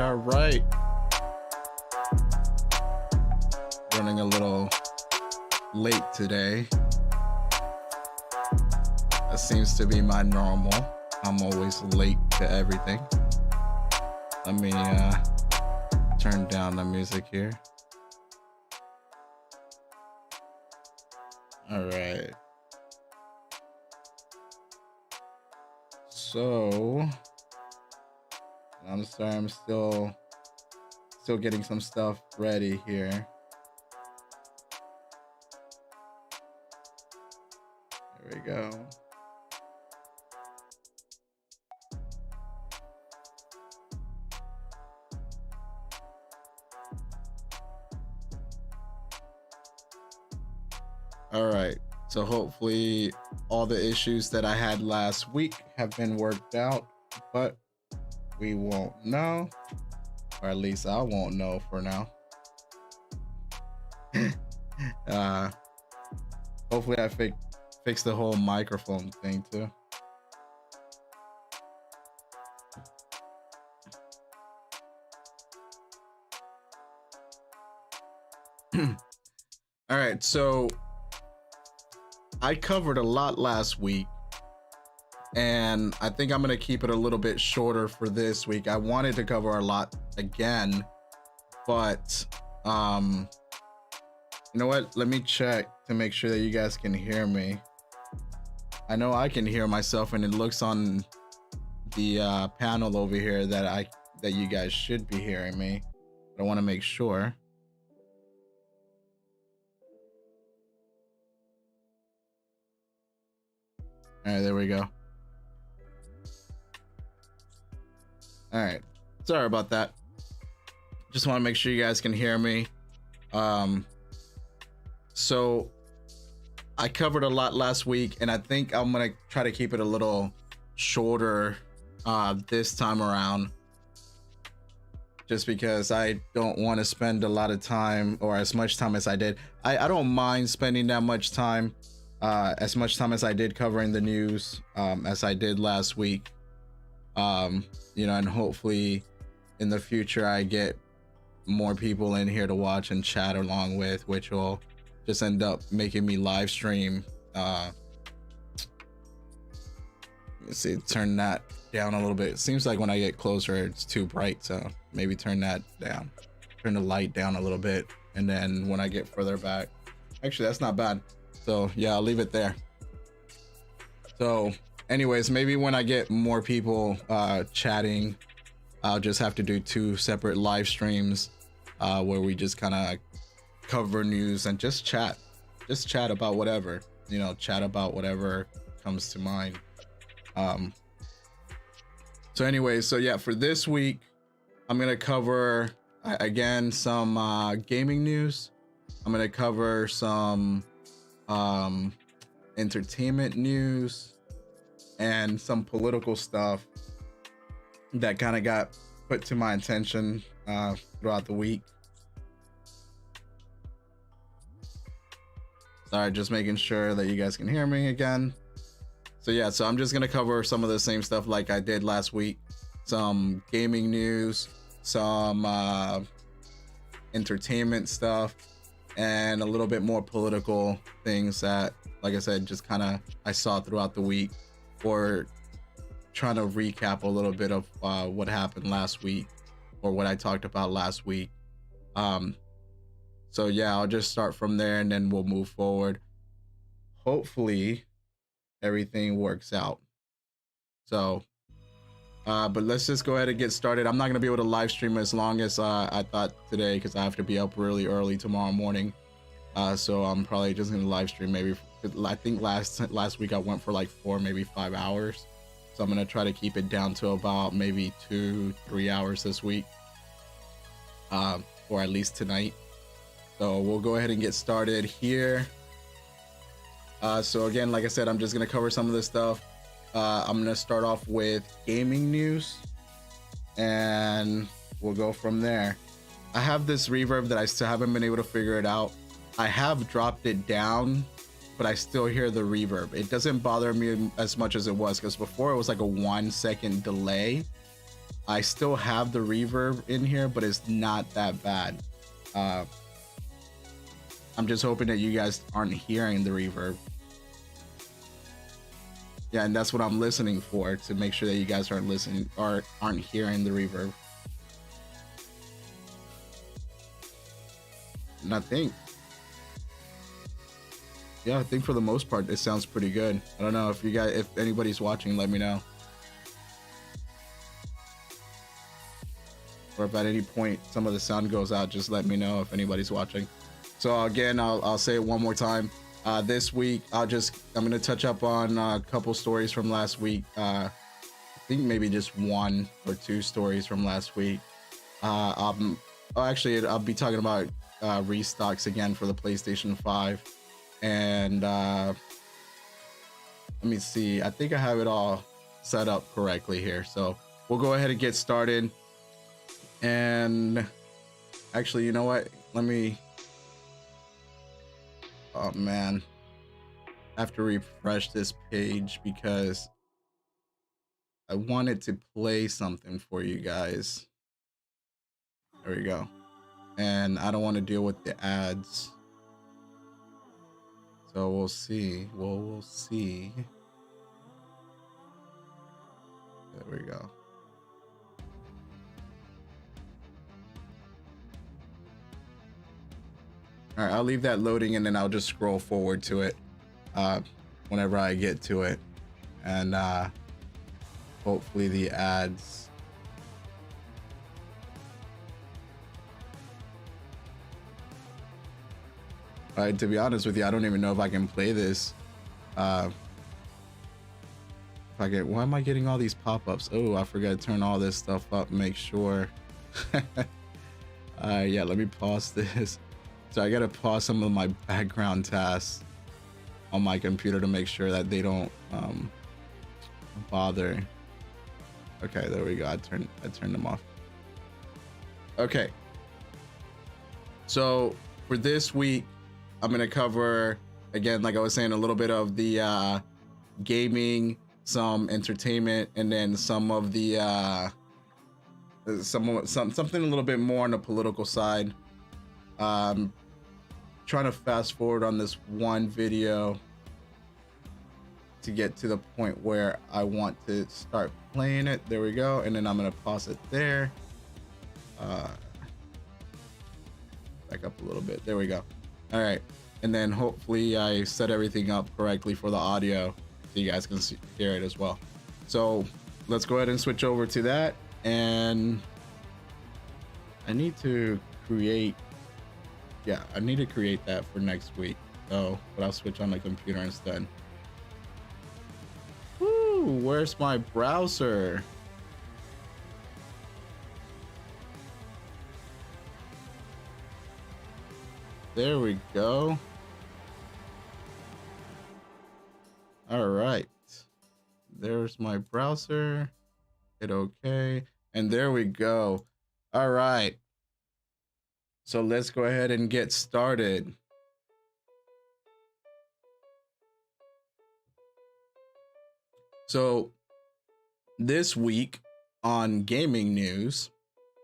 all right. Running a little late today. That seems to be my normal. I'm always late to everything. Let me turn down the music here. All right. So I'm sorry, I'm still getting some stuff ready here. There we go. All right, so hopefully all the issues that I had last week have been worked out, but we won't know, or at least I won't know for now. Hopefully I fix the whole microphone thing too. All right, so I covered a lot last week, and I think I'm gonna keep it a little bit shorter for this week. I wanted to cover a lot again, but you know what? Let me check to make sure that you guys can hear me. I know I can hear myself, and it looks on the panel over here that you guys should be hearing me. But I want to make sure. All right, there we go. All right, sorry about that. Just want to make sure you guys can hear me. So I covered a lot last week, and I think I'm gonna try to keep it a little shorter this time around, just because I don't want to spend a lot of time, or as much time as I did. I don't mind spending that much time, as much time as I did covering the news, as I did last week. You know, and hopefully in the future I get more people in here to watch and chat along with, which will just end up making me live stream. Let's see, turn that down a little bit. It seems like when I get closer it's too bright, so maybe turn that down, turn the light down a little bit, and then when I get further back, actually that's not bad. So yeah, I'll leave it there. So anyways, maybe when I get more people chatting, I'll just have to do 2 separate live streams where we just kind of cover news and just chat about whatever, you know, chat about whatever comes to mind. So anyways, so yeah, for this week I'm gonna cover again some gaming news. I'm gonna cover some entertainment news and some political stuff that kind of got put to my attention throughout the week. Sorry, just making sure that you guys can hear me again. So yeah, so I'm just gonna cover some of the same stuff like I did last week. Some gaming news, some entertainment stuff, and a little bit more political things that, like I said, just kind of I saw throughout the week, or trying to recap a little bit of what happened last week, or what I talked about last week. So yeah, I'll just start from there and then we'll move forward. Hopefully everything works out. So but let's just go ahead and get started. I'm not gonna be able to live stream as long as I thought today, because I have to be up really early tomorrow morning. So I'm probably just gonna live stream maybe, I think last week I went for like 4, maybe 5 hours. So I'm gonna try to keep it down to about maybe 2-3 hours this week, or at least tonight. So we'll go ahead and get started here. So again, like I said, I'm just gonna cover some of this stuff. I'm gonna start off with gaming news, and we'll go from there. I have this reverb that I still haven't been able to figure it out. I have dropped it down, but I still hear the reverb. It doesn't bother me as much as it was, because before it was like a 1 second delay, I still have the reverb in here, but it's not that bad. I'm just hoping that you guys aren't hearing the reverb. Yeah, and that's what I'm listening for, to make sure that you guys aren't listening or aren't hearing the reverb. And I think for the most part it sounds pretty good. I don't know if anybody's watching, let me know. Or if at any point some of the sound goes out, just let me know if anybody's watching. So again, I'll say it one more time. This week I'm gonna touch up on a couple stories from last week. I think maybe just 1 or 2 stories from last week. I'll be talking about restocks again for the PlayStation 5. And let me see, I think I have it all set up correctly here. So we'll go ahead and get started. And actually, you know what? Oh man, I have to refresh this page because I wanted to play something for you guys. There we go. And I don't want to deal with the ads. So we'll see. We'll see. There we go. All right, I'll leave that loading and then I'll just scroll forward to it whenever I get to it. And hopefully the ads. All right, to be honest with you, I don't even know if I can play this. Why am I getting all these pop-ups? Oh, I forgot to turn all this stuff up, make sure. Yeah, let me pause this. So I gotta pause some of my background tasks on my computer to make sure that they don't bother. Okay, there we go. I turned them off. Okay. So for this week, I'm gonna cover, again, like I was saying, a little bit of the gaming, some entertainment, and then some of the something a little bit more on the political side. Trying to fast forward on this one video to get to the point where I want to start playing it. There we go. And then I'm gonna pause it there. Back up a little bit. There we go. All right. And then hopefully I set everything up correctly for the audio so you guys can hear it as well. So let's go ahead and switch over to that. And I need to create that for next week. So, but I'll switch on my computer instead. Woo, where's my browser? There we go. All right. There's my browser. Hit OK. And there we go. All right. So let's go ahead and get started. So this week on gaming news,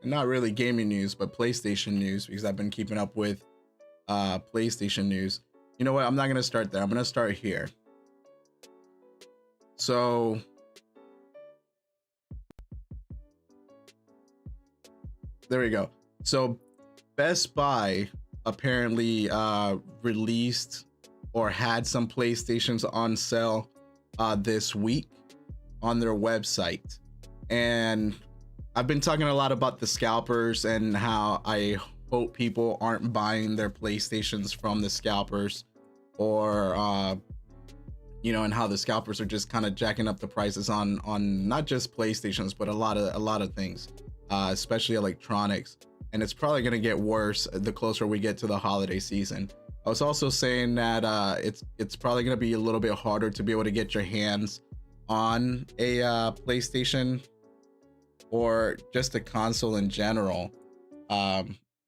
not really gaming news, but PlayStation news, because I've been keeping up with PlayStation news. You know what? I'm not going to start there. I'm going to start here. So there we go. So Best Buy apparently released or had some PlayStations on sale this week on their website. And I've been talking a lot about the scalpers and how I hope people aren't buying their PlayStations from the scalpers, or and how the scalpers are just kind of jacking up the prices on not just PlayStations, but a lot of things, especially electronics. And it's probably going to get worse the closer we get to the holiday season. I was also saying that it's probably going to be a little bit harder to be able to get your hands on a PlayStation or just a console in general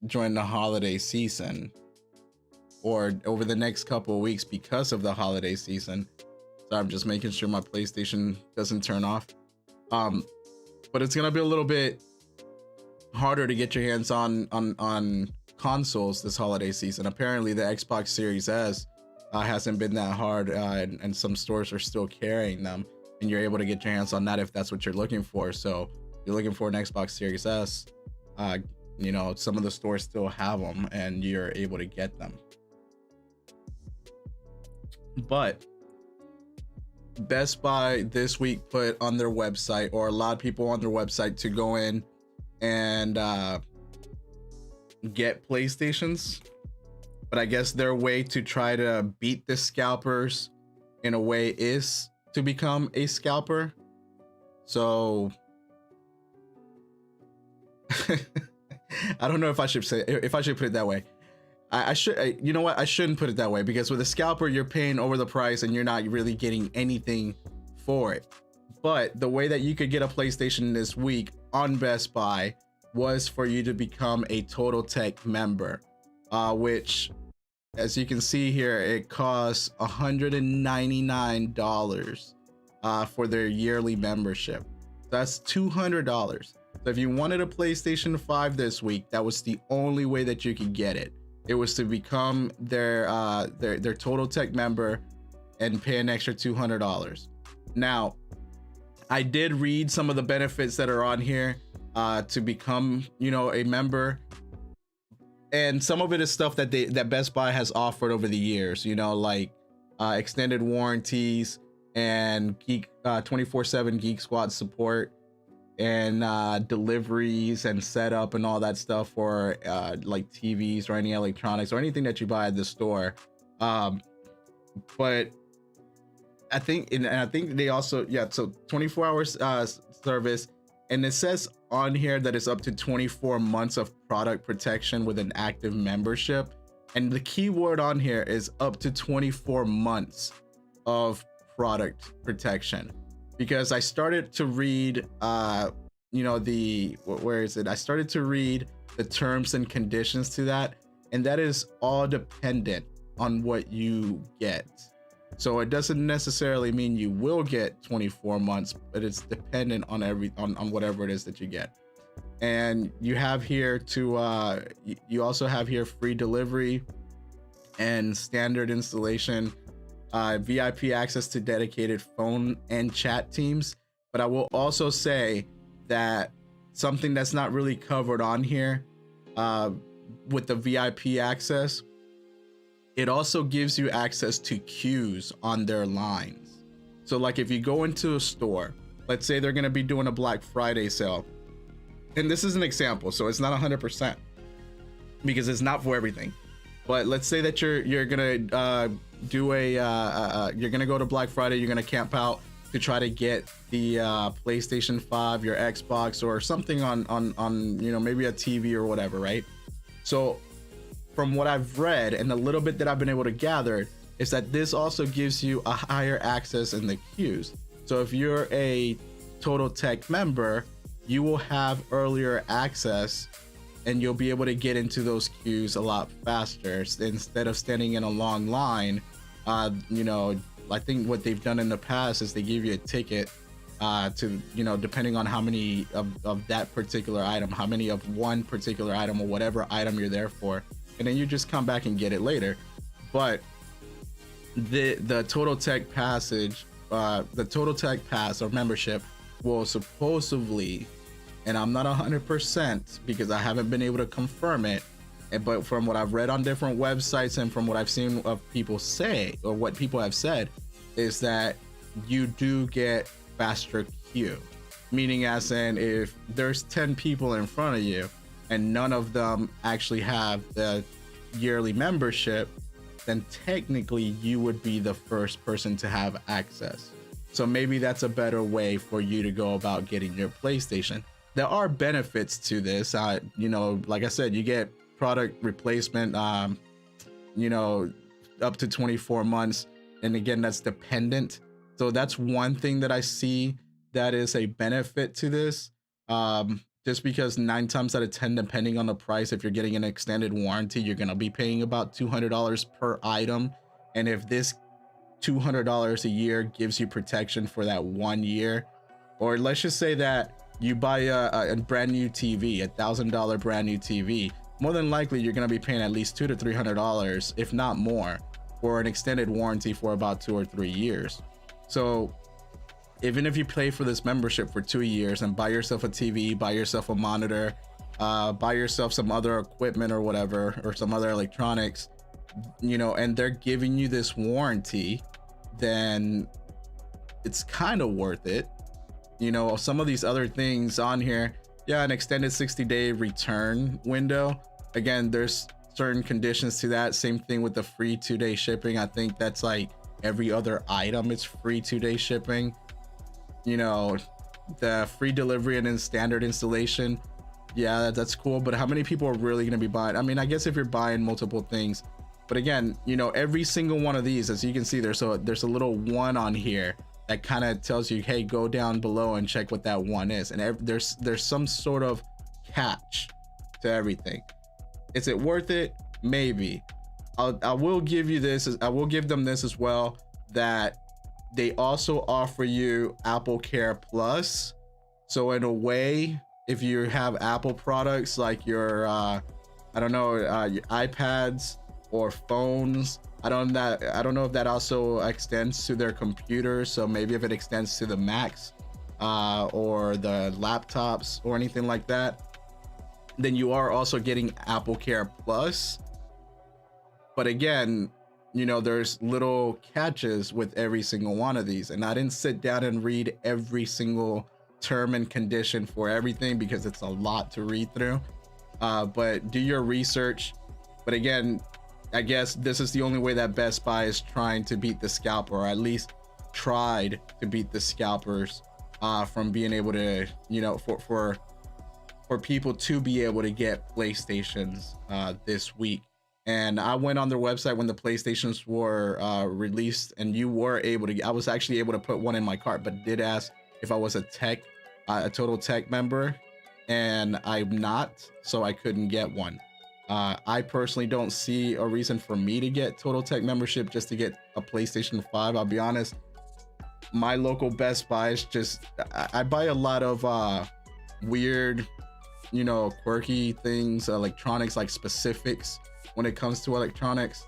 during the holiday season or over the next couple of weeks because of the holiday season. So I'm just making sure my PlayStation doesn't turn off. but it's gonna be a little bit harder to get your hands on consoles this holiday season. Apparently the Xbox Series S hasn't been that hard, and some stores are still carrying them, and you're able to get your hands on that if that's what you're looking for. So if you're looking for an Xbox Series S, you know, some of the stores still have them and you're able to get them. But Best Buy this week put on their website, or a lot of people on their website, to go in and get PlayStations. But I guess their way to try to beat the scalpers in a way is to become a scalper. So I don't know if I should put it that way. I should, you know what? I shouldn't put it that way, because with a scalper, you're paying over the price and you're not really getting anything for it. But the way that you could get a PlayStation this week on Best Buy was for you to become a Total Tech member, which, as you can see here, it costs $199 for their yearly membership. That's $200. So if you wanted a PlayStation 5 this week, that was the only way that you could get it. It was to become their Total Tech member and pay an extra $200. Now, I did read some of the benefits that are on here to become, you know, a member, and some of it is stuff that Best Buy has offered over the years, you know, like extended warranties and 24/7 Geek Squad support, and deliveries and setup and all that stuff for like TVs or any electronics or anything that you buy at the store. But I think they also, so 24 hours service, and it says on here that it's up to 24 months of product protection with an active membership. And the key word on here is up to 24 months of product protection, because I started to read you know, where is it? I started to read the terms and conditions to that, and that is all dependent on what you get. So it doesn't necessarily mean you will get 24 months, but it's dependent on on whatever it is that you get. And you have here to you also have here free delivery and standard installation, VIP access to dedicated phone and chat teams. But I will also say that something that's not really covered on here with the VIP access, it also gives you access to queues on their lines. So like if you go into a store, let's say they're going to be doing a Black Friday sale, and this is an example, so it's not 100% because it's not for everything, but let's say that you're gonna do you're gonna go to Black Friday, you're gonna camp out to try to get the PlayStation 5, your Xbox, or something on you know, maybe a TV or whatever, right? So from what I've read and a little bit that I've been able to gather, is that this also gives you a higher access in the queues. So if you're a Total Tech member, you will have earlier access and you'll be able to get into those queues a lot faster instead of standing in a long line. You know, I think what they've done in the past is they give you a ticket to, you know, depending on how many of that particular item, how many of one particular item or whatever item you're there for, and then you just come back and get it later. But the Total Tech passage, the Total Tech Pass or membership will supposedly, and I'm not 100% because I haven't been able to confirm it, but from what I've read on different websites and from what I've seen of people say, or what people have said, is that you do get faster queue, meaning as in if there's 10 people in front of you and none of them actually have the yearly membership, then technically you would be the first person to have access. So maybe that's a better way for you to go about getting your PlayStation. There are benefits to this. You know, like I said, you get product replacement, you know, up to 24 months. And again, that's dependent. So that's one thing that I see that is a benefit to this. Just because 9 times out of 10, depending on the price, if you're getting an extended warranty, you're going to be paying about $200 per item. And if this $200 a year gives you protection for that 1 year, or let's just say that you buy a brand new TV, $1,000 brand new TV, more than likely you're going to be paying at least $200 to $300, if not more, for an extended warranty for about 2 or 3 years. So even if you pay for this membership for 2 years and buy yourself a TV, buy yourself a monitor, buy yourself some other equipment or whatever, or some other electronics, you know, and they're giving you this warranty, then it's kind of worth it. You know, some of these other things on here, yeah, an extended 60-day return window. Again, there's certain conditions to that. Same thing with the free 2-day shipping. I think that's like every other item, it's free 2-day shipping. You know, the free delivery and then standard installation, yeah, that's cool, but how many people are really going to be buying? I mean, I guess if you're buying multiple things, but again, you know, every single one of these, as you can see, there's a little one on here that kind of tells you, hey, go down below and check what that one is. And there's some sort of catch to everything. Is it worth it? Maybe. I will give you this. I will give them this as well, that they also offer you Apple Care Plus. So in a way, if you have Apple products like your, I don't know, your iPads or phones, I don't know if that also extends to their computers. So maybe if it extends to the Macs or the laptops or anything like that, then you are also getting Apple Care Plus. But again, you know, there's little catches with every single one of these, and I didn't sit down and read every single term and condition for everything because it's a lot to read through, but do your research. But again, I guess this is the only way that Best Buy is trying to beat the scalper, or at least tried to beat the scalpers from being able to, you know, for people to be able to get PlayStations this week. And I went on their website when the PlayStations were released, and you were able to, I was actually able to put one in my cart, but did ask if I was a Total Tech member, and I'm not, so I couldn't get one. I personally don't see a reason for me to get Total Tech membership just to get a PlayStation 5. I'll be honest, my local Best Buy is just, I buy a lot of weird, you know, quirky things, electronics, like specifics when it comes to electronics.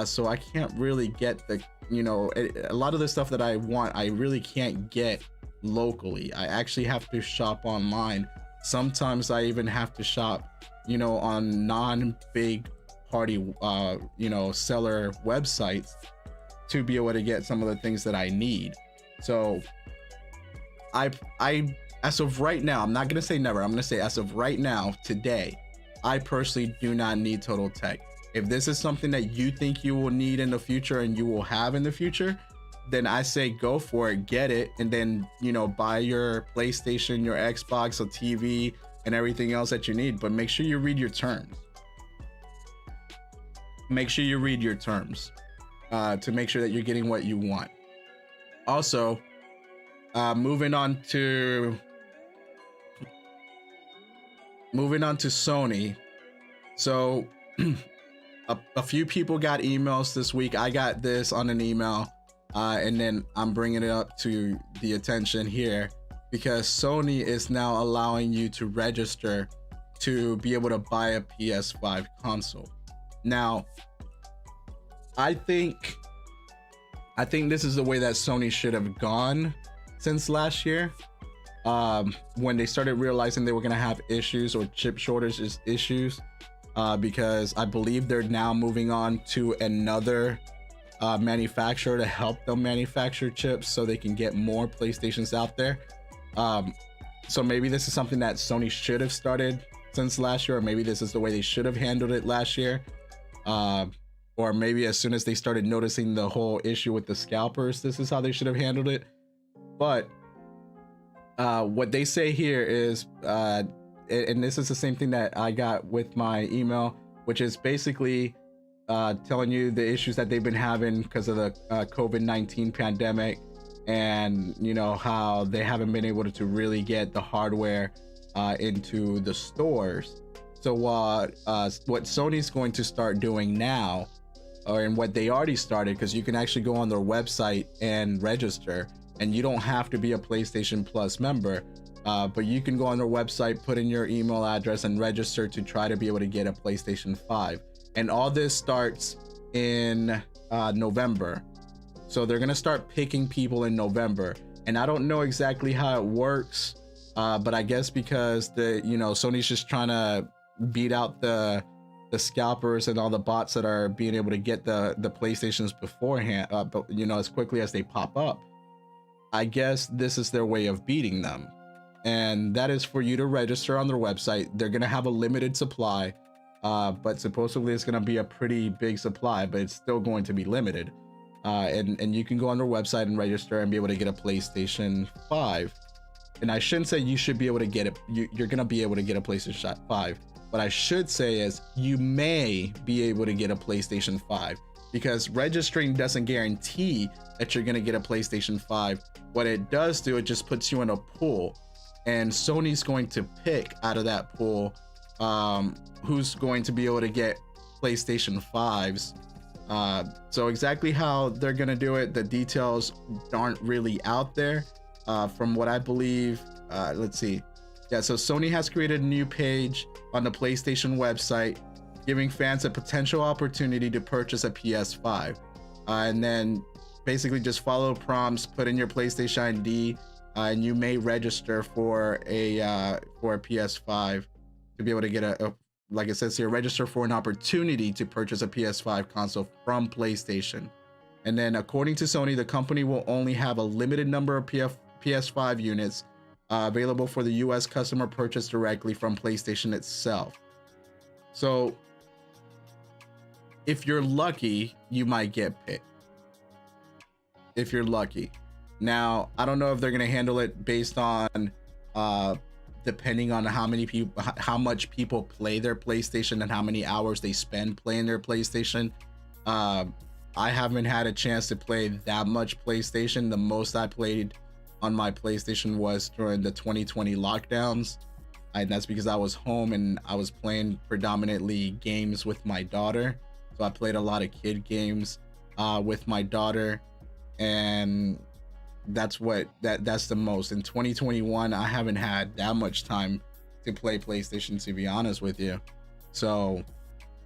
So I can't really get the, you know, a lot of the stuff that I want, I really can't get locally. I actually have to shop online. Sometimes I even have to shop, you know, on non-big party, you know, seller websites to be able to get some of the things that I need. So I as of right now, I'm not gonna say never, I'm gonna say as of right now, today, I personally do not need Total Tech. If this is something that you think you will need in the future and you will have in the future, then I say go for it, get it, and then, you know, buy your PlayStation, your Xbox, a TV, and everything else that you need. But make sure you read your terms. Make sure you read your terms to make sure that you're getting what you want. Also, moving on to Sony. So a few people got emails this week. I got this on an email, and then I'm bringing it up to the attention here because Sony is now allowing you to register to be able to buy a PS5 console. Now, I think this is the way that Sony should have gone since last year, when they started realizing they were going to have issues or chip shortages issues, because I believe they're now moving on to another manufacturer to help them manufacture chips so they can get more PlayStations out there. So maybe this is something that Sony should have started since last year, or maybe this is the way they should have handled it last year. Or maybe as soon as they started noticing the whole issue with the scalpers, this is how they should have handled it. But what they say here is, and this is the same thing that I got with my email, which is basically telling you the issues that they've been having because of the COVID-19 pandemic, and you know how they haven't been able to really get the hardware into the stores. So what Sony's going to start doing now, and what they already started, because you can actually go on their website and register, and you don't have to be a PlayStation Plus member. But you can go on their website, put in your email address, and register to try to be able to get a PlayStation 5. And all this starts in November. So they're gonna start picking people in November. And I don't know exactly how it works, but I guess because Sony's just trying to beat out the scalpers and all the bots that are being able to get the PlayStations beforehand, but as quickly as they pop up. I guess this is their way of beating them. And that is for you to register on their website. They're gonna have a limited supply, but supposedly it's gonna be a pretty big supply, but it's still going to be limited. And you can go on their website and register and be able to get a PlayStation 5. And I shouldn't say you should be able to get it. You're gonna be able to get a PlayStation 5. What I should say is you may be able to get a PlayStation 5, because registering doesn't guarantee that you're gonna get a PlayStation 5. What it does do, it just puts you in a pool, and Sony's going to pick out of that pool who's going to be able to get PlayStation 5s. So exactly how they're gonna do it, the details aren't really out there. From what I believe, let's see. Yeah, so Sony has created a new page on the PlayStation website, giving fans a potential opportunity to purchase a PS5. And then basically just follow prompts, put in your PlayStation ID, and you may register for a PS5 to be able to get like it says here, register for an opportunity to purchase a PS5 console from PlayStation. And then according to Sony, the company will only have a limited number of PS5 units available for the US customer purchase directly from PlayStation itself. So if you're lucky, you might get picked. If you're lucky. Now, I don't know if they're going to handle it based on depending on how much people play their PlayStation and how many hours they spend playing their PlayStation. I haven't had a chance to play that much PlayStation. The most I played on my PlayStation was during the 2020 lockdowns, and that's because I was home and I was playing predominantly games with my daughter. So I played a lot of kid games with my daughter, and that's the most. In 2021, I haven't had that much time to play PlayStation, to be honest with you. So,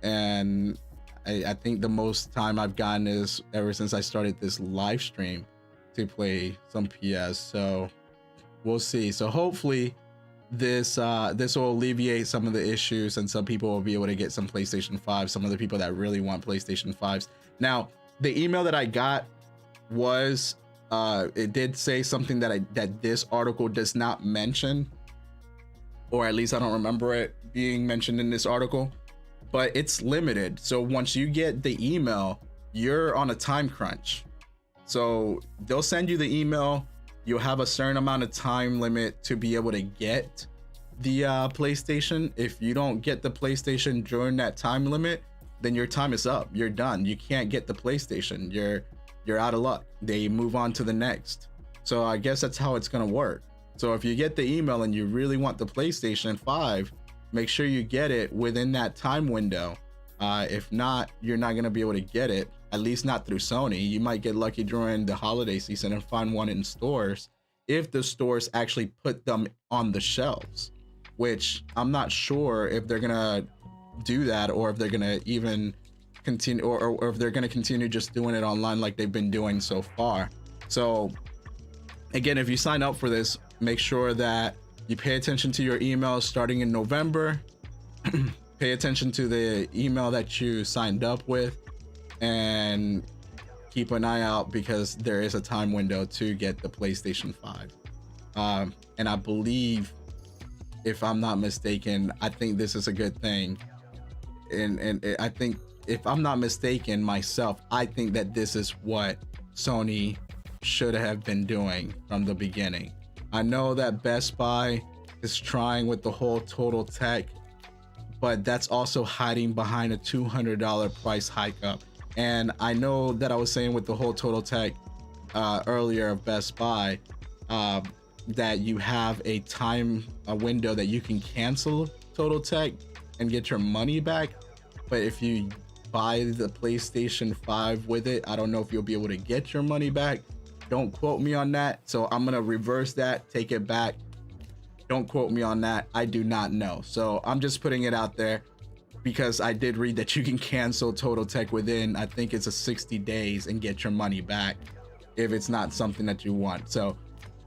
and I think the most time I've gotten is ever since I started this live stream to play some PS. So we'll see. So hopefully this will alleviate some of the issues, and some people will be able to get some PlayStation 5, some of the people that really want PlayStation 5s. Now, the email that I got was it did say something that this article does not mention, or at least I don't remember it being mentioned in this article, but it's limited. So once you get the email, you're on a time crunch. So they'll send you the email, you'll have a certain amount of time limit to be able to get the PlayStation. If you don't get the PlayStation during that time limit, then your time is up, you're done, you can't get the PlayStation, you're out of luck. They move on to the next. So I guess that's how it's gonna work. So if you get the email and you really want the PlayStation 5, make sure you get it within that time window. If not, you're not gonna be able to get it, at least not through Sony. You might get lucky during the holiday season and find one in stores, if the stores actually put them on the shelves, which I'm not sure if they're gonna do that, or if they're gonna even continue, or if they're going to continue just doing it online like they've been doing so far. So again, if you sign up for this, make sure that you pay attention to your emails starting in November. Pay attention to the email that you signed up with, and keep an eye out, because there is a time window to get the PlayStation 5. And I believe, if I'm not mistaken, I think this is a good thing. And I think, if I'm not mistaken myself, I think that this is what Sony should have been doing from the beginning. I know that Best Buy is trying with the whole Total Tech, but that's also hiding behind a $200 price hike up. And I know that I was saying with the whole Total Tech earlier of Best Buy, that you have a window that you can cancel Total Tech and get your money back. But if you buy the PlayStation 5 with it, I don't know if you'll be able to get your money back. Don't quote me on that. So I'm gonna reverse that, take it back. Don't quote me on that. I do not know. So I'm just putting it out there because I did read that you can cancel Total Tech within, I think it's a 60 days and get your money back if it's not something that you want. So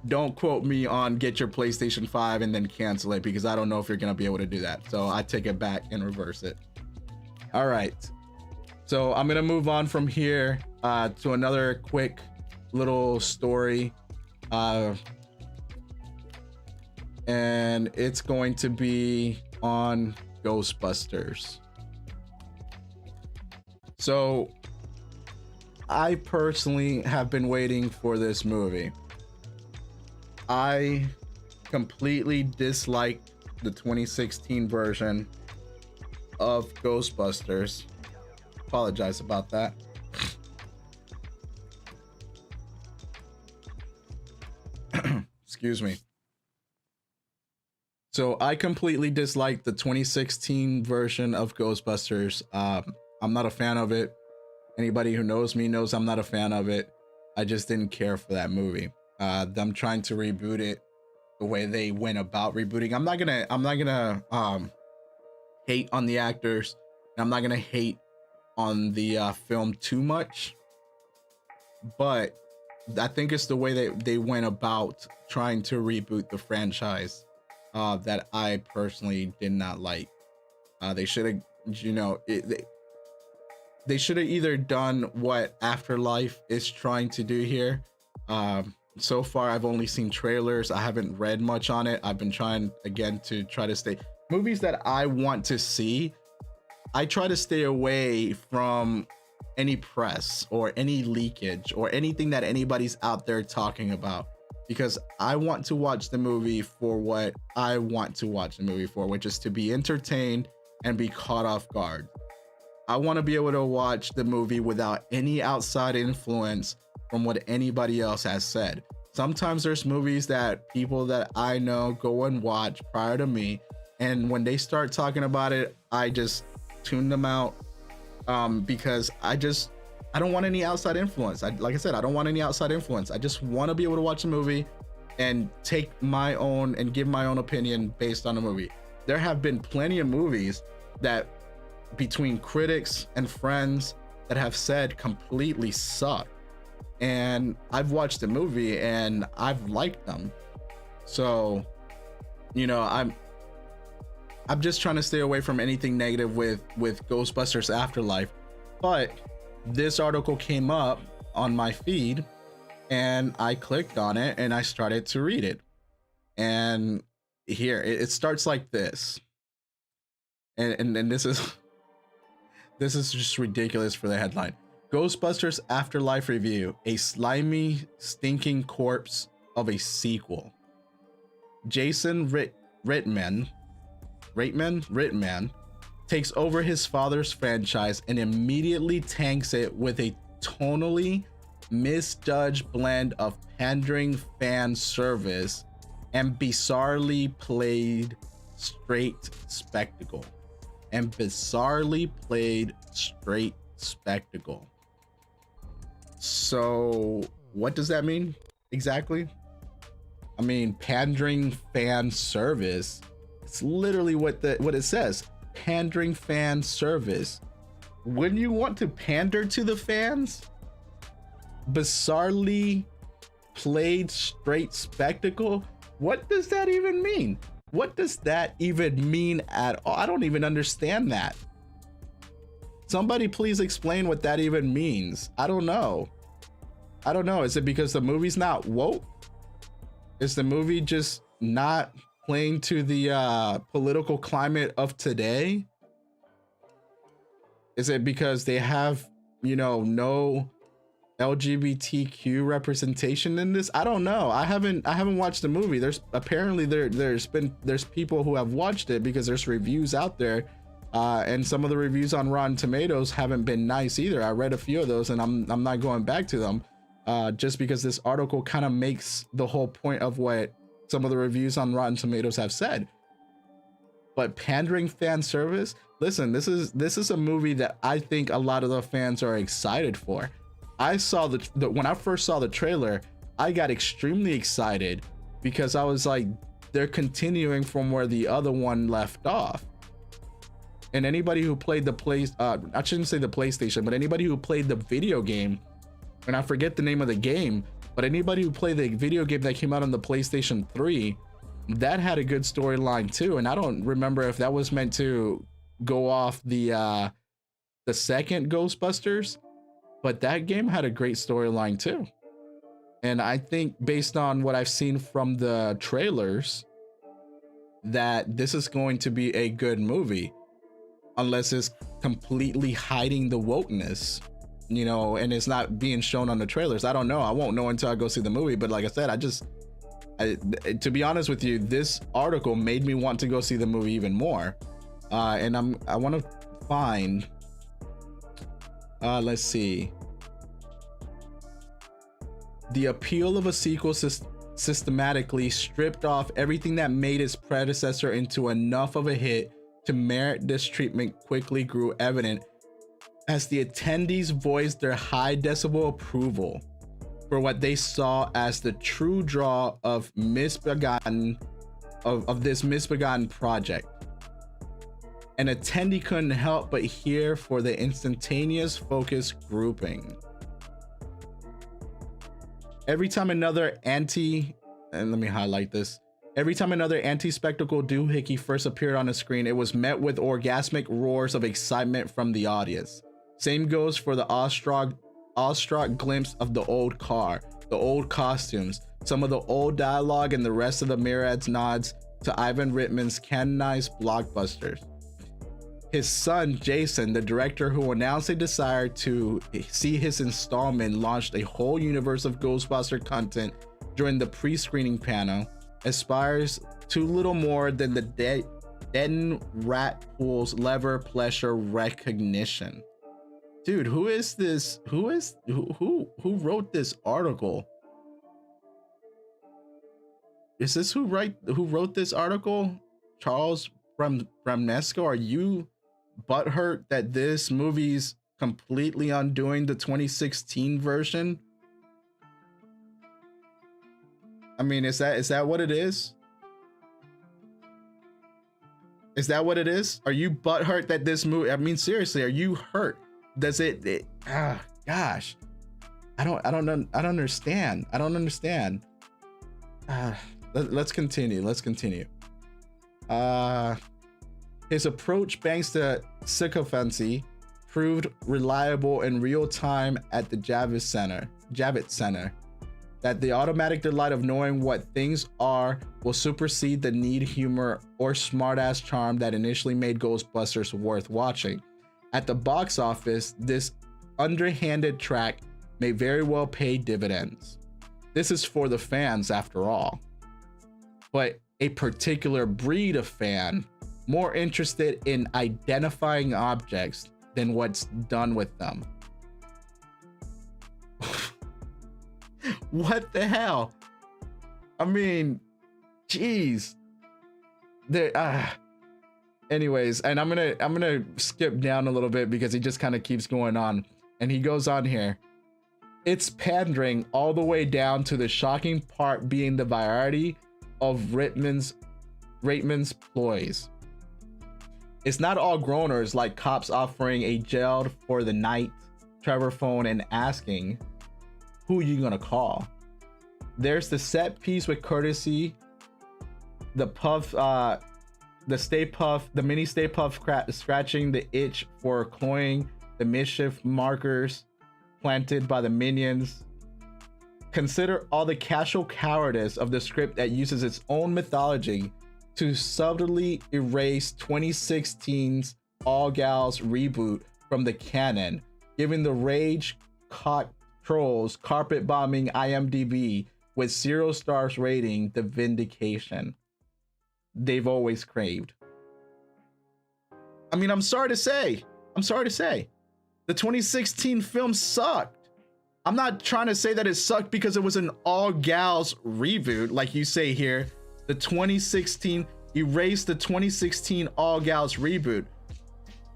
don't quote me on get your PlayStation 5 and then cancel it, because I don't know if you're going to be able to do that. So I take it back and reverse it. All right. So I'm going to move on from here to another quick little story. And it's going to be on Ghostbusters. So I personally have been waiting for this movie. I completely disliked the 2016 version of Ghostbusters. Apologize about that. Excuse me. So I completely disliked the 2016 version of Ghostbusters. I'm not a fan of it. Anybody who knows me knows I'm not a fan of it. I just didn't care for that movie. Them trying to reboot it the way they went about rebooting. I'm not gonna hate on the actors. I'm not gonna hate on the film too much, but I think it's the way they went about trying to reboot the franchise that I personally did not like. They should have, you know, they should have either done what Afterlife is trying to do here. So far, I've only seen trailers. I haven't read much on it. I've been trying again to try to stay movies that I want to see. I try to stay away from any press or any leakage or anything that anybody's out there talking about, because I want to watch the movie for what I want to watch the movie for, which is to be entertained and be caught off guard. I want to be able to watch the movie without any outside influence from what anybody else has said. Sometimes there's movies that people that I know go and watch prior to me, and when they start talking about it, I just tune them out, because I don't want any outside influence. Like I said, I don't want any outside influence. I just want to be able to watch a movie and take my own and give my own opinion based on the movie. There have been plenty of movies that between critics and friends that have said completely suck, and I've watched the movie and I've liked them. So, you know, I'm just trying to stay away from anything negative with Ghostbusters Afterlife. But this article came up on my feed and I clicked on it and I started to read it. And here it starts like this. And this is just ridiculous for the headline. Ghostbusters Afterlife review, a slimy, stinking corpse of a sequel. Jason Reitman takes over his father's franchise and immediately tanks it with a tonally misjudged blend of pandering fan service and bizarrely played straight spectacle. So what does that mean exactly? I mean, pandering fan service. It's literally what it says. Pandering fan service. Wouldn't you want to pander to the fans? Bizarrely played straight spectacle. What does that even mean? What does that even mean at all? I don't even understand that. Somebody please explain what that even means. I don't know. Is it because the movie's not woke? Is the movie just not playing to the political climate of today? Is it because they have, you know, no LGBTQ representation in this? I don't know. I haven't watched the movie. There's apparently there's people who have watched it because there's reviews out there, and some of the reviews on Rotten Tomatoes haven't been nice either. I read a few of those and I'm not going back to them, just because this article kind of makes the whole point of what some of the reviews on Rotten Tomatoes have said. But pandering fan service, listen, this is a movie that I think a lot of the fans are excited for. I saw when I first saw the trailer, I got extremely excited because I was like, they're continuing from where the other one left off. And anybody who played I shouldn't say the PlayStation, but anybody who played the video game, and I forget the name of the game, but anybody who played the video game that came out on the PlayStation 3, that had a good storyline too. And I don't remember if that was meant to go off the second Ghostbusters, but that game had a great storyline too. And I think based on what I've seen from the trailers, that this is going to be a good movie, unless it's completely hiding the wokeness, you know, and it's not being shown on the trailers. I don't know. I won't know until I go see the movie. But like I said, to be honest with you, this article made me want to go see the movie even more. And I want to find, let's see. The appeal of a sequel systematically stripped off everything that made its predecessor into enough of a hit to merit this treatment quickly grew evident as the attendees voiced their high decibel approval for what they saw as the true draw of this misbegotten project. An attendee couldn't help but hear for the instantaneous focus grouping. Every time another anti-spectacle doohickey first appeared on the screen, it was met with orgasmic roars of excitement from the audience. Same goes for the awestruck glimpse of the old car, the old costumes, some of the old dialogue, and the rest of the myriad nods to Ivan Reitman's canonized blockbusters. His son, Jason, the director who announced a desire to see his installment, launched a whole universe of Ghostbuster content during the pre-screening panel, aspires to little more than the deadened rat pool's lever pleasure recognition. Dude, who is this? Who wrote this article? Is this who wrote this article? Charles Bramnesco? Are you butthurt that this movie's completely undoing the 2016 version? I mean, is that what it is? Is that what it is? Are you butthurt that this movie? I mean, seriously, are you hurt? Does it gosh, I don't understand. I don't understand. Let's continue. His approach, thanks to sycophancy, proved reliable in real time at the Javits Center. That the automatic delight of knowing what things are will supersede the need humor or smartass charm that initially made Ghostbusters worth watching. At the box office, this underhanded track may very well pay dividends. This is for the fans after all. But a particular breed of fan, more interested in identifying objects than what's done with them. What the hell? I mean, geez. Anyways, and I'm gonna skip down a little bit because he just kind of keeps going on, and he goes on here. It's pandering all the way down to the shocking part being the variety of Reitman's ploys. It's not all groaners like cops offering a jailed for the night Trevor phone and asking, who you gonna call? There's the set piece with courtesy, the mini Stay Puft scratching the itch for cloying the mischief markers planted by the minions. Consider all the casual cowardice of the script that uses its own mythology to subtly erase 2016's All Gals reboot from the canon, giving the rage-caught trolls carpet bombing IMDb with 0 stars rating the vindication they've always craved. I mean, I'm sorry to say, the 2016 film sucked. I'm not trying to say that it sucked because it was an all gals reboot, like you say here. The 2016 erased the 2016 all gals reboot.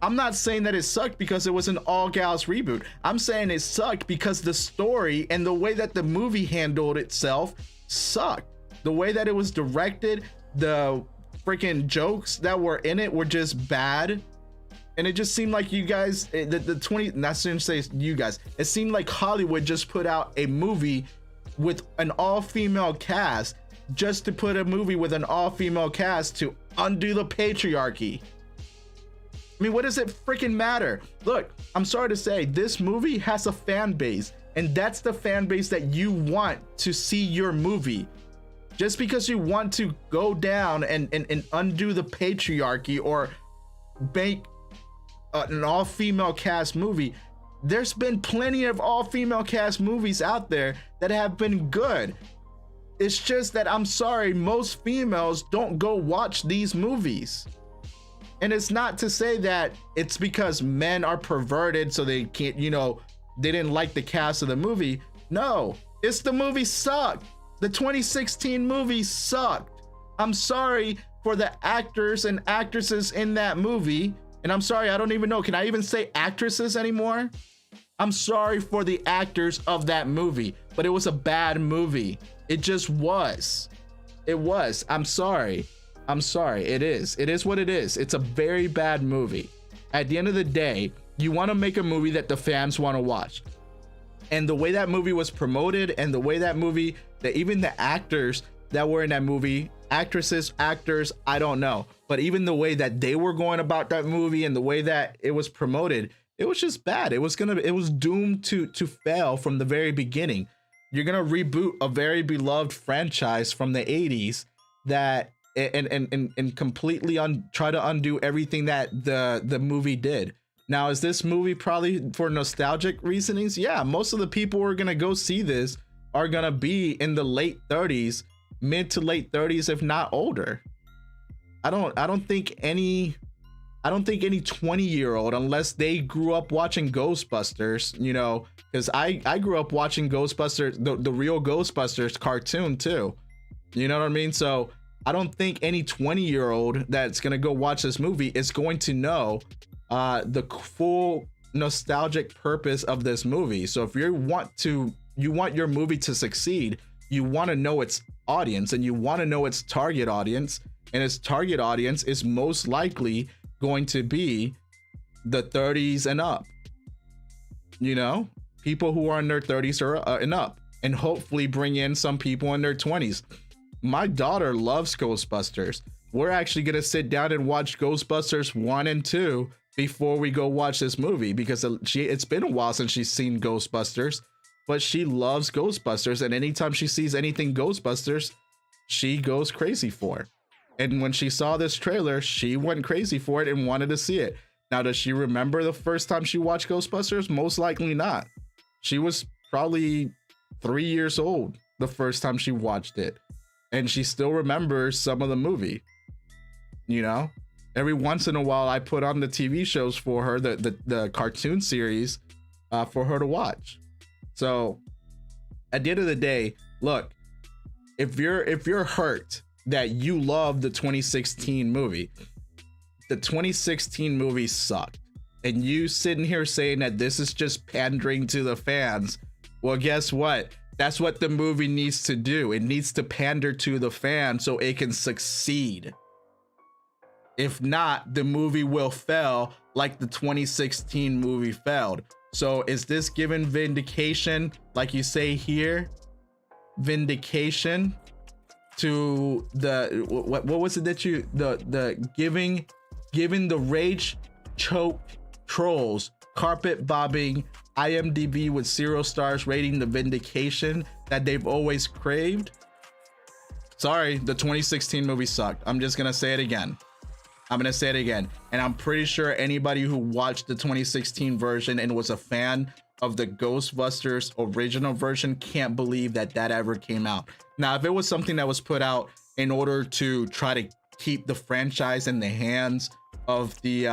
I'm not saying that it sucked because it was an all gals reboot. I'm saying it sucked because the story and the way that the movie handled itself sucked. The way that it was directed the freaking jokes that were in it were just bad. And it just seemed like you guys, the 20, not to say you guys, it seemed like Hollywood just put out a movie with an all-female cast just to put a movie with an all-female cast to undo the patriarchy. I mean, what does it freaking matter? Look, I'm sorry to say, this movie has a fan base, and that's the fan base that you want to see your movie. Just because you want to go down and undo the patriarchy or make an all-female cast movie, there's been plenty of all-female cast movies out there that have been good. It's just that, I'm sorry, most females don't go watch these movies. And it's not to say that it's because men are perverted so they can't, you know, they didn't like the cast of the movie. No, it's the movie sucked. The 2016 movie sucked. I'm sorry for the actors and actresses in that movie. And I'm sorry, I don't even know, can I even say actresses anymore? I'm sorry for the actors of that movie, but it was a bad movie. It just was. It was. I'm sorry. I'm sorry. It is. It is what it is. It's a very bad movie. At the end of the day, you want to make a movie that the fans want to watch. And the way that movie was promoted, and the way that movie, that even the actors that were in that movie, actresses, actors, I don't know, but even the way that they were going about that movie and the way that it was promoted, it was just bad. It was doomed to fail from the very beginning. You're gonna reboot a very beloved franchise from the 80s that and completely try to undo everything that the movie did. Now, is this movie probably for nostalgic reasonings? Yeah, most of the people who are gonna go see this are gonna be in the late 30s, mid to late 30s, if not older. I don't think any 20-year-old, unless they grew up watching Ghostbusters, you know, because I grew up watching Ghostbusters, the real Ghostbusters cartoon too. You know what I mean? So I don't think any 20-year-old that's gonna go watch this movie is going to know the full nostalgic purpose of this movie. So if you want your movie to succeed, you want to know its audience, and you want to know its target audience, and its target audience is most likely going to be the 30s and up. You know, people who are in their 30s or and up, and hopefully bring in some people in their 20s. My daughter loves Ghostbusters. We're actually gonna sit down and watch Ghostbusters 1 and 2 before we go watch this movie, because it's been a while since she's seen Ghostbusters, but she loves Ghostbusters, and anytime she sees anything Ghostbusters, she goes crazy for it. And when she saw this trailer, she went crazy for it and wanted to see it. Now, does she remember the first time she watched Ghostbusters? Most likely not. She was probably 3 years old the first time she watched it, and she still remembers some of the movie. You know, every once in a while I put on the TV shows for her, the cartoon series for her to watch. So at the end of the day, look, if you're hurt that you love the 2016 movie, the 2016 movie sucked, and you sitting here saying that this is just pandering to the fans, well, guess what? That's what the movie needs to do. It needs to pander to the fans so it can succeed. If not, the movie will fail like the 2016 movie failed. So is this giving vindication, like you say here, vindication to the what was it that you the giving the rage choked trolls carpet bobbing IMDb with 0 stars rating the vindication that they've always craved? Sorry, the 2016 movie sucked. I'm just gonna say it again. And I'm pretty sure anybody who watched the 2016 version and was a fan of the Ghostbusters original version can't believe that ever came out. Now, if it was something that was put out in order to try to keep the franchise in the hands of the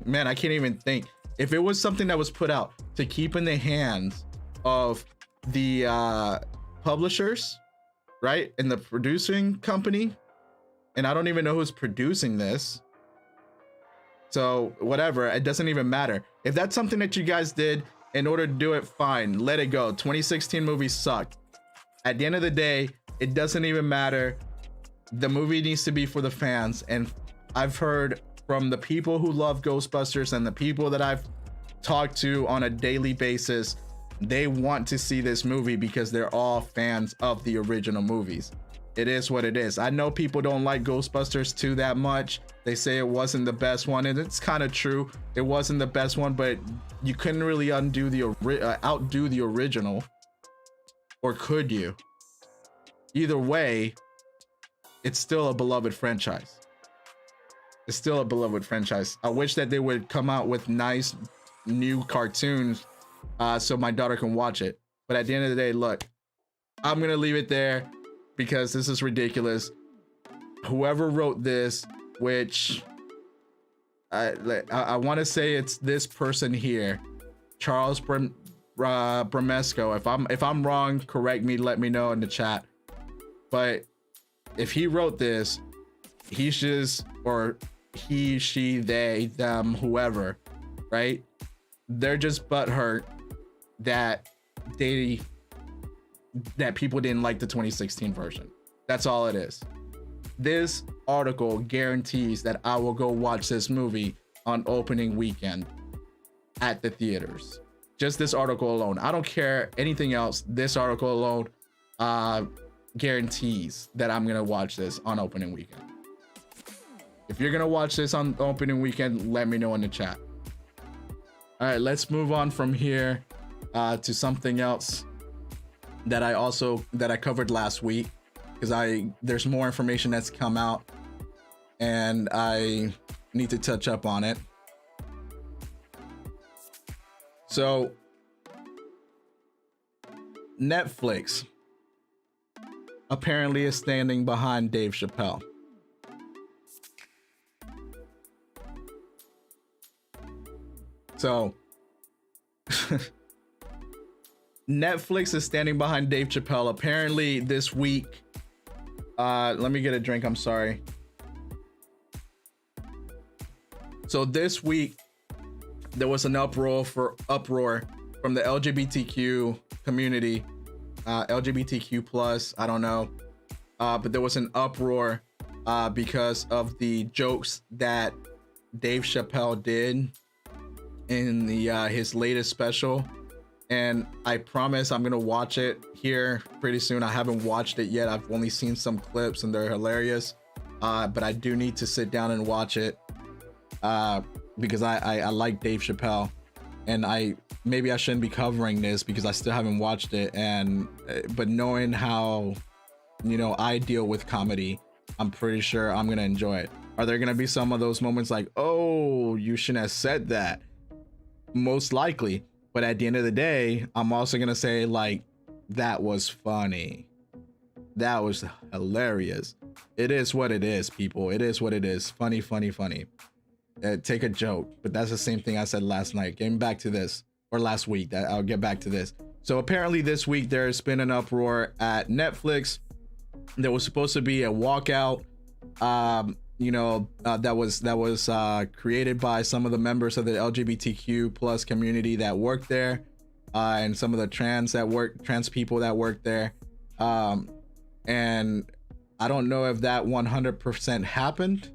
man, I can't even think. If it was something that was put out to keep in the hands of the publishers, right, and the producing company, and I don't even know who's producing this, so whatever, it doesn't even matter. If that's something that you guys did in order to do it, fine, let it go. 2016 movie sucked. At the end of the day, it doesn't even matter. The movie needs to be for the fans. And I've heard from the people who love Ghostbusters and the people that I've talked to on a daily basis, they want to see this movie because they're all fans of the original movies. It is what it is. I know people don't like Ghostbusters 2 that much. They say it wasn't the best one, and it's kind of true. It wasn't the best one, but you couldn't really outdo the original, or could you? Either way, it's still a beloved franchise. It's still a beloved franchise. I wish that they would come out with nice new cartoons so my daughter can watch it. But at the end of the day, look, I'm gonna leave it there because this is ridiculous. Whoever wrote this, which I want to say it's this person here, Charles Bramesco. If I'm wrong, correct me, let me know in the chat. But if he wrote this, he's just, or he, she, they, them, whoever, right? They're just butthurt that people didn't like the 2016 version. That's all it is. This article guarantees that I will go watch this movie on opening weekend at the theaters. Just this article alone. I don't care anything else. This article alone guarantees that I'm gonna watch this on opening weekend. If you're gonna watch this on opening weekend, let me know in the chat. All right, let's move on from here to something else that I covered last week, because there's more information that's come out and I need to touch up on it. So Netflix apparently is standing behind Dave Chappelle. So Netflix is standing behind Dave Chappelle. Apparently this week, let me get a drink, I'm sorry. So this week there was an uproar from the LGBTQ community, LGBTQ plus, I don't know, but there was an uproar because of the jokes that Dave Chappelle did in his latest special. And I promise I'm gonna watch it here pretty soon. I haven't watched it yet. I've only seen some clips and they're hilarious, but I do need to sit down and watch it because I like Dave Chappelle, and maybe I shouldn't be covering this because I still haven't watched it, but knowing how I deal with comedy, I'm pretty sure I'm gonna enjoy it. Are there gonna be some of those moments like, oh, you shouldn't have said that? Most likely. But at the end of the day, I'm also gonna say, like, that was funny. That was hilarious. It is what it is, people. It is what it is. Funny, funny, funny. Take a joke. But that's the same thing I said last night. Getting back to this, or last week. I'll get back to this. So apparently this week there's been an uproar at Netflix. There was supposed to be a walkout. That was created by some of the members of the LGBTQ plus community that work there, and some of the trans people that work there, and I don't know if that 100% happened,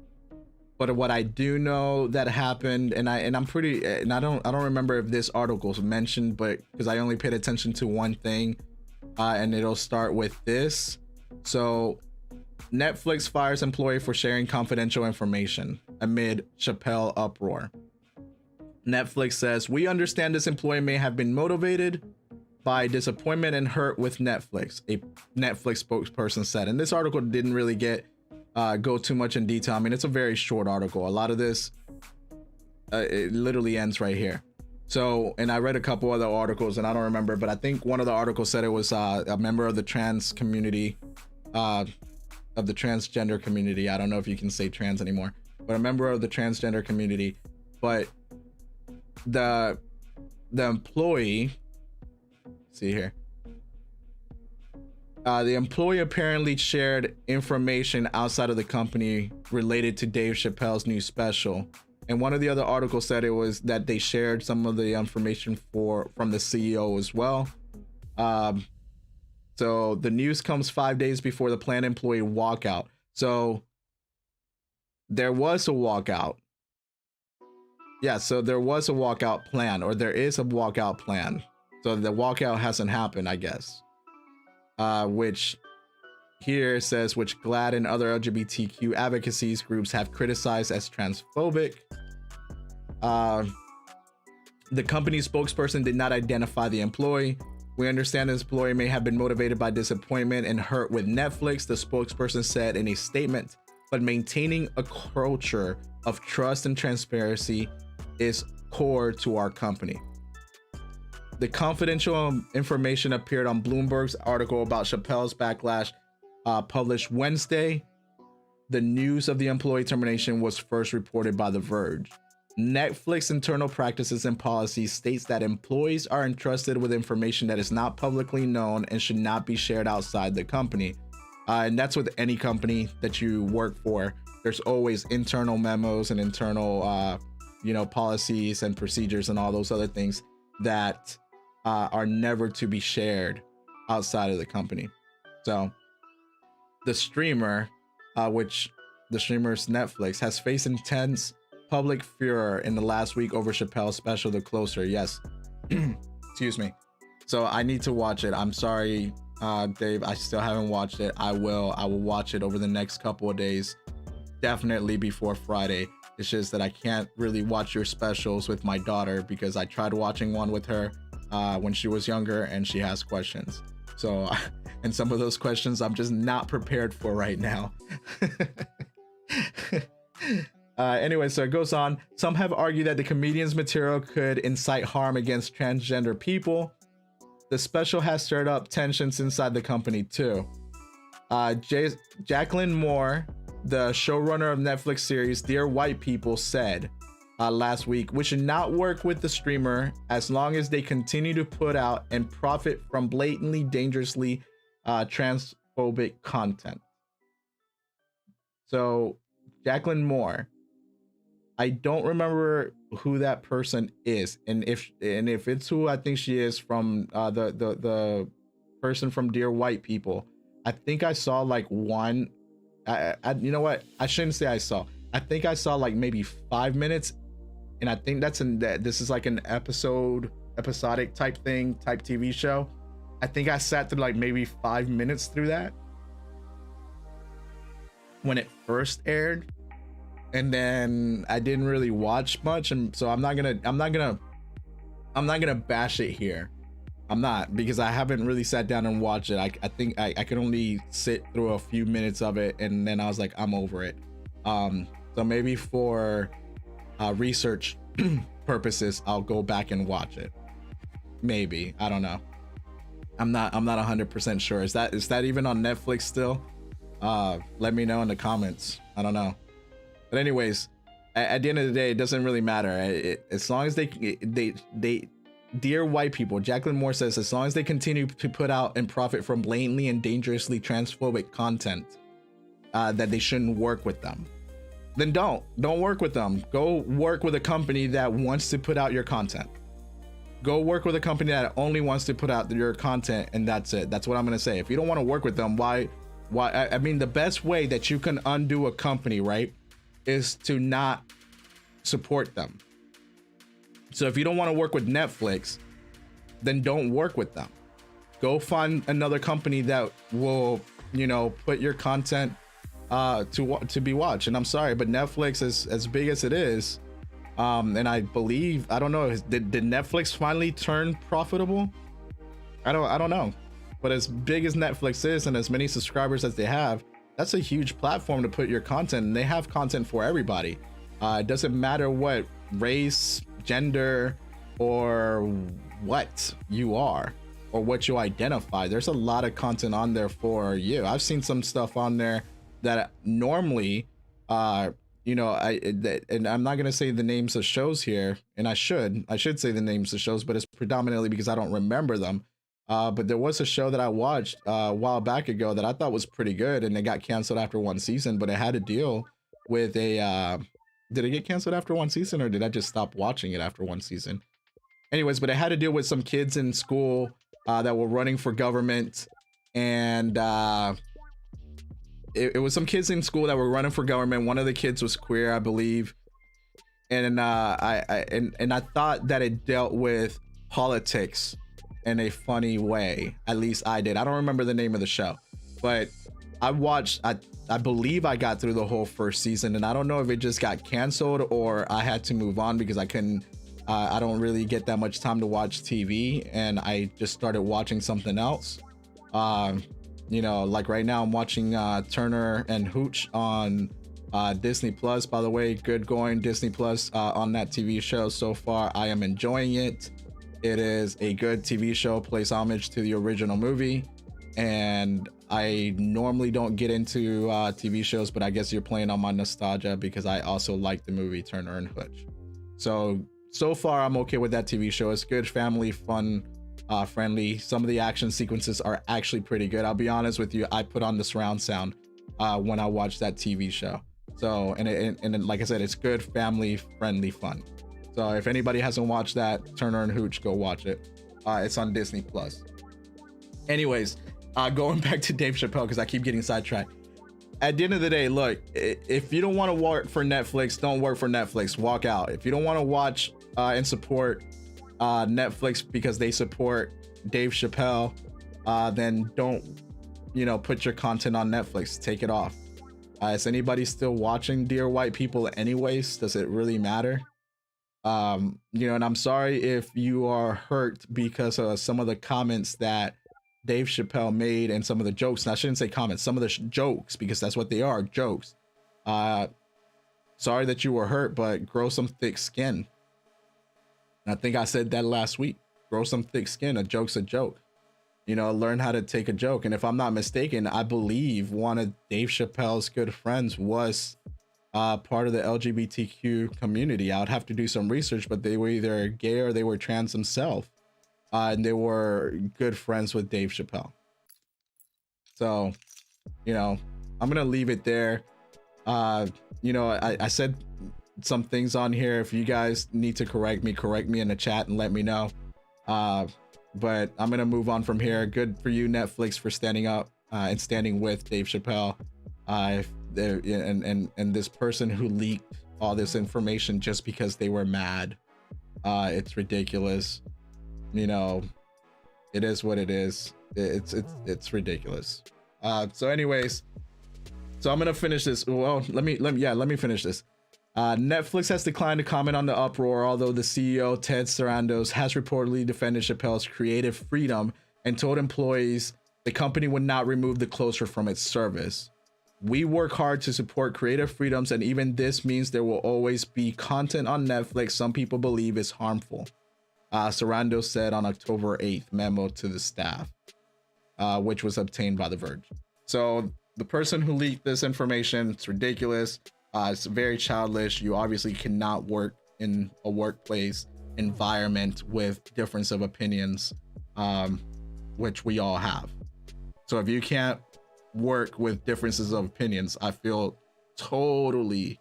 but what I do know that happened, and I don't remember if this article was mentioned, but because I only paid attention to one thing, and it'll start with this. So Netflix fires employee for sharing confidential information amid Chappelle uproar. Netflix says, we understand this employee may have been motivated by disappointment and hurt with Netflix, a Netflix spokesperson said. And this article didn't really go too much in detail. I mean, it's a very short article. A lot of this, it literally ends right here. So, and I read a couple other articles and I don't remember, but I think one of the articles said it was a member of the trans community, of the transgender community. I don't know if you can say trans anymore, but a member of the transgender community. But the employee, see here, the employee apparently shared information outside of the company related to Dave Chappelle's new special, And one of the other articles said it was that they shared some of the information from the CEO as well. So the news comes 5 days before the planned employee walkout. So there was a walkout. Yeah, so there was a walkout plan, or there is a walkout plan. So the walkout hasn't happened, I guess. Which here says, which GLAAD and other LGBTQ advocacy groups have criticized as transphobic. The company spokesperson did not identify the employee. We understand this employee may have been motivated by disappointment and hurt with Netflix, the spokesperson said in a statement, but maintaining a culture of trust and transparency is core to our company. The confidential information appeared on Bloomberg's article about Chappelle's backlash, published Wednesday. The news of the employee termination was first reported by The Verge. Netflix internal practices and policies states that employees are entrusted with information that is not publicly known and should not be shared outside the company. And that's with any company that you work for. There's always internal memos and internal, policies and procedures and all those other things that are never to be shared outside of the company. So the streamer, which the streamer's Netflix, has faced intense public furor in the last week over Chappelle's special, The Closer. Yes. Excuse me. So I need to watch it. I'm sorry, Dave, I still haven't watched it. I will watch it over the next couple of days, definitely before Friday. It's just that I can't really watch your specials with my daughter because I tried watching one with her when she was younger and she has questions. So, and some of those questions I'm just not prepared for right now. Anyway, so it goes on. Some have argued that the comedian's material could incite harm against transgender people. The special has stirred up tensions inside the company too. Jacqueline Moore, the showrunner of Netflix series Dear White People, said last week, we should not work with the streamer as long as they continue to put out and profit from blatantly, dangerously transphobic content. So Jacqueline Moore, I don't remember who that person is, and if it's who I think she is, from the person from Dear White People. I think I saw like one. You know what? I shouldn't say I saw. I think I saw like maybe 5 minutes, and I think this is like an episodic type thing, type TV show. I think I sat through like maybe 5 minutes through that when it first aired. And then I didn't really watch much, and so I'm not gonna bash it here. I'm not, because I haven't really sat down and watched it. I think I could only sit through a few minutes of it, and then I was like, I'm over it. So maybe for research purposes, I'll go back and watch it. Maybe, I don't know. I'm not 100% sure. Is that even on Netflix still? Let me know in the comments. I don't know. But anyways, at the end of the day, it doesn't really matter. As long as they Dear White People, Jacqueline Moore says, as long as they continue to put out and profit from blatantly and dangerously transphobic content, that they shouldn't work with them. Then don't work with them. Go work with a company that wants to put out your content. Go work with a company that only wants to put out your content, and that's it. That's what I'm gonna say. If you don't want to work with them, why? I mean, the best way that you can undo a company, right, is to not support them. So if you don't want to work with Netflix, then don't work with them. Go find another company that will, put your content to be watched. And I'm sorry, but Netflix is as big as it is. And I believe, I don't know, did Netflix finally turn profitable? I don't know. But as big as Netflix is and as many subscribers as they have, that's a huge platform to put your content, and they have content for everybody. It doesn't matter what race, gender, or what you are, or what you identify. There's a lot of content on there for you. I've seen some stuff on there that normally, and I'm not gonna say the names of shows here, and I should say the names of shows, but it's predominantly because I don't remember them. But there was a show that I watched a while back ago that I thought was pretty good, and it got canceled after one season, but it had to deal with a did it get canceled after one season, or did I just stop watching it after one season? Anyways, but it had to deal with some kids in school that were running for government, and it was some kids in school that were running for government. One of the kids was queer, I believe, and I thought that it dealt with politics in a funny way. At least I did. I don't remember the name of the show, but I believe I got through the whole first season, and I don't know if it just got canceled or I had to move on because I couldn't. I don't really get that much time to watch TV, and I just started watching something else. You know, like right now I'm watching Turner and Hooch on Disney Plus. By the way, good going, Disney Plus on that TV show so far. I am enjoying it. It is a good TV show, plays homage to the original movie, and I normally don't get into TV shows, but I guess you're playing on my nostalgia because I also like the movie Turner and Hooch. So far I'm okay with that TV show. It's good, family, fun, friendly. Some of the action sequences are actually pretty good. I'll be honest with you, I put on the surround sound when I watch that TV show. So, and like I said, it's good, family, friendly, fun. So if anybody hasn't watched that, Turner and Hooch, go watch it. It's on Disney Plus. Anyways, going back to Dave Chappelle, because I keep getting sidetracked. At the end of the day, look, if you don't want to work for Netflix, don't work for Netflix. Walk out. If you don't want to watch and support Netflix because they support Dave Chappelle, then don't, you know, put your content on Netflix. Take it off. Is anybody still watching Dear White People anyways? Does it really matter? You know, and I'm sorry if you are hurt because of some of the comments that Dave Chappelle made and some of the jokes. And I shouldn't say comments, some of the jokes, because that's what they are, jokes. Sorry that you were hurt, but grow some thick skin. And I think I said that last week. Grow some thick skin. A joke's a joke. You know, learn how to take a joke. And if I'm not mistaken, I believe one of Dave Chappelle's good friends was part of the LGBTQ community. I would have to do some research, but they were either gay or they were trans themselves. And they were good friends with Dave Chappelle. So, you know, I'm going to leave it there. You know, I said some things on here. If you guys need to correct me in the chat and let me know. But I'm going to move on from here. Good for you, Netflix, for standing up and standing with Dave Chappelle. And this person who leaked all this information just because they were mad. It's ridiculous. You know, it is what it is. It's ridiculous. So anyways, so I'm gonna finish this. Well, let me finish this. Netflix has declined to comment on the uproar, although the CEO Ted Sarandos has reportedly defended Chappelle's creative freedom and told employees the company would not remove the closure from its service. We work hard to support creative freedoms, and even this means there will always be content on Netflix some people believe is harmful. Sarandos said on October 8th, memo to the staff, which was obtained by The Verge. So the person who leaked this information, it's ridiculous. It's very childish. You obviously cannot work in a workplace environment with difference of opinions, which we all have. So if you can't work with differences of opinions, I feel totally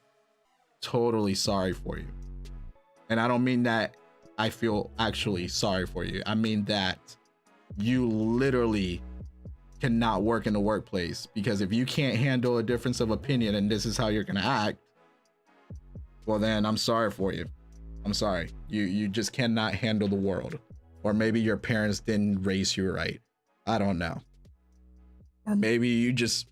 sorry for you. And I don't mean that I feel actually sorry for you. I mean that you literally cannot work in the workplace, because if you can't handle a difference of opinion and this is how you're gonna act, well then I'm sorry for you. I'm sorry. You just cannot handle the world. Or maybe your parents didn't raise you right. I don't know. Or maybe you just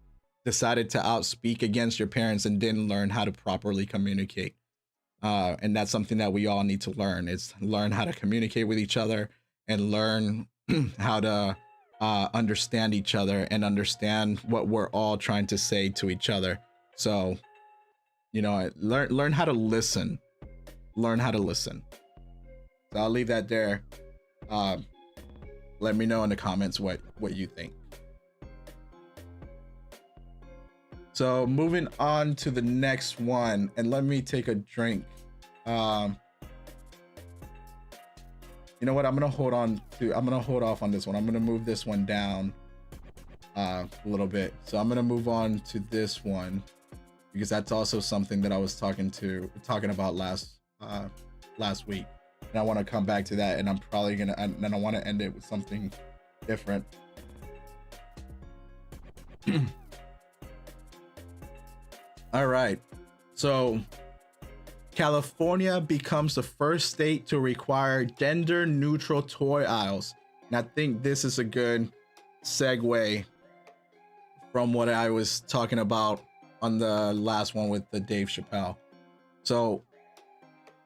decided to outspeak against your parents and didn't learn how to properly communicate. And that's something that we all need to learn, is learn how to communicate with each other and learn how to understand each other and understand what we're all trying to say to each other. So, you know, learn how to listen. Learn how to listen. So I'll leave that there. Let me know in the comments what you think. So moving on to the next one, and let me take a drink. You know what? I'm gonna hold off on this one. I'm gonna move this one down a little bit. So I'm gonna move on to this one. because that's also something that I was talking about last week, and I want to come back to that, and I'm probably gonna, and I want to end it with something different. All right, so California becomes the first state to require gender neutral toy aisles, and I think this is a good segue from what I was talking about on the last one with the Dave Chappelle. So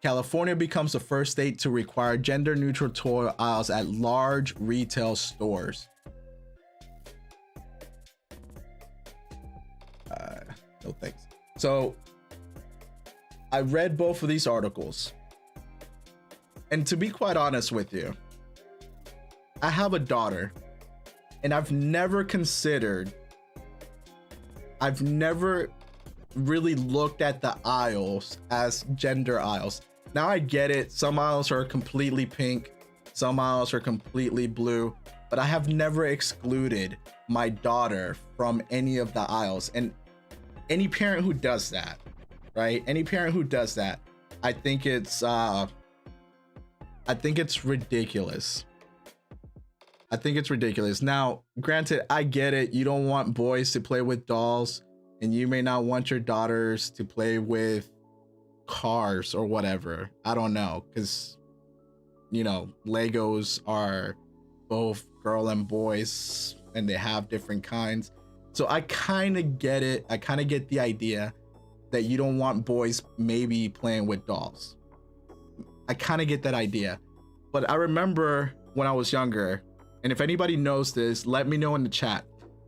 California becomes the first state to require gender neutral toy aisles at large retail stores. No thanks. So I read both of these articles, and to be quite honest with you, I have a daughter, and I've never really looked at the aisles as gender aisles. Now I get it, some aisles are completely pink, some aisles are completely blue, but I have never excluded my daughter from any of the aisles. And any parent who does that, right? Any parent who does that, I think it's ridiculous. I think it's ridiculous. Now, granted, I get it. You don't want boys to play with dolls, and you may not want your daughters to play with cars or whatever. I don't know, because, you know, Legos are both girl and boys, and they have different kinds. So I kind of get it. I kind of get the idea that you don't want boys maybe playing with dolls. I kind of get that idea. But I remember when I was younger, and if anybody knows this, let me know in the chat.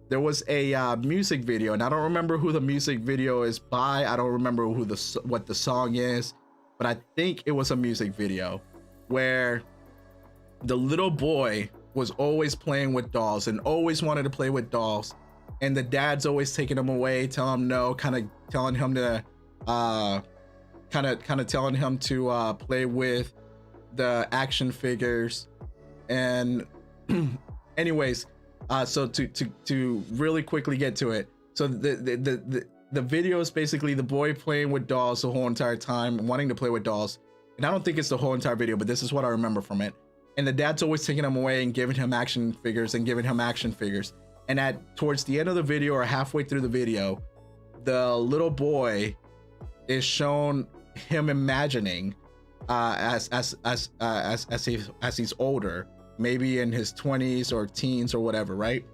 There was a music video, and I don't remember who the music video is by. I don't remember what the song is, but I think it was a music video where the little boy was always playing with dolls and always wanted to play with dolls, and the dad's always taking him away, telling him no, kind of telling him to play with the action figures. And anyways, so to really quickly get to it, so the video is basically the boy playing with dolls the whole entire time, wanting to play with dolls. And I don't think it's the whole entire video, but this is what I remember from it. And the dad's always taking him away and giving him action figures and giving him action figures. And towards the end of the video, or halfway through the video, the little boy is shown him imagining as he's older, maybe in his 20s or teens or whatever, right?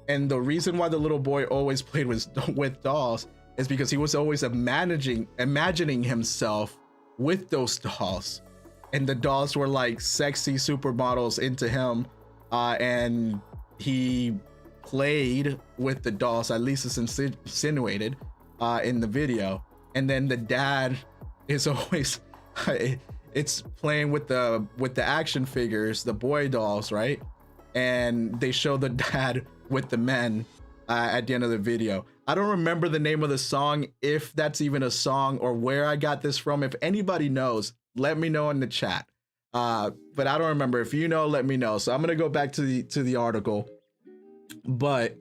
And the reason why the little boy always played with dolls is because he was always imagining himself with those dolls, and the dolls were like sexy supermodels into him, and he played with the dolls, at least it's insinuated in the video. And then the dad is always it's playing with the action figures, the boy dolls, right? And they show the dad with the men at the end of the video. I don't remember the name of the song, if that's even a song, or where I got this from. If anybody knows, let me know in the chat. But I don't remember. If you know, let me know. So I'm gonna go back to the article. But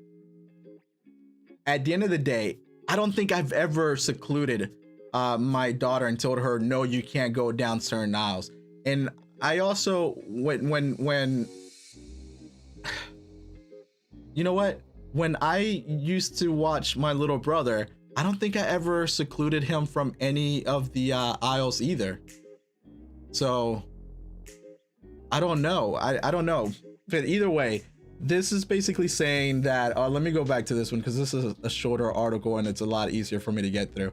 at the end of the day, I don't think I've ever secluded my daughter and told her, no, you can't go down certain aisles. And I also, when you know what, when I used to watch my little brother, I don't think I ever secluded him from any of the aisles either. So I don't know. I don't know. But either way, this is basically saying that, let me go back to this one, because this is a shorter article and it's a lot easier for me to get through.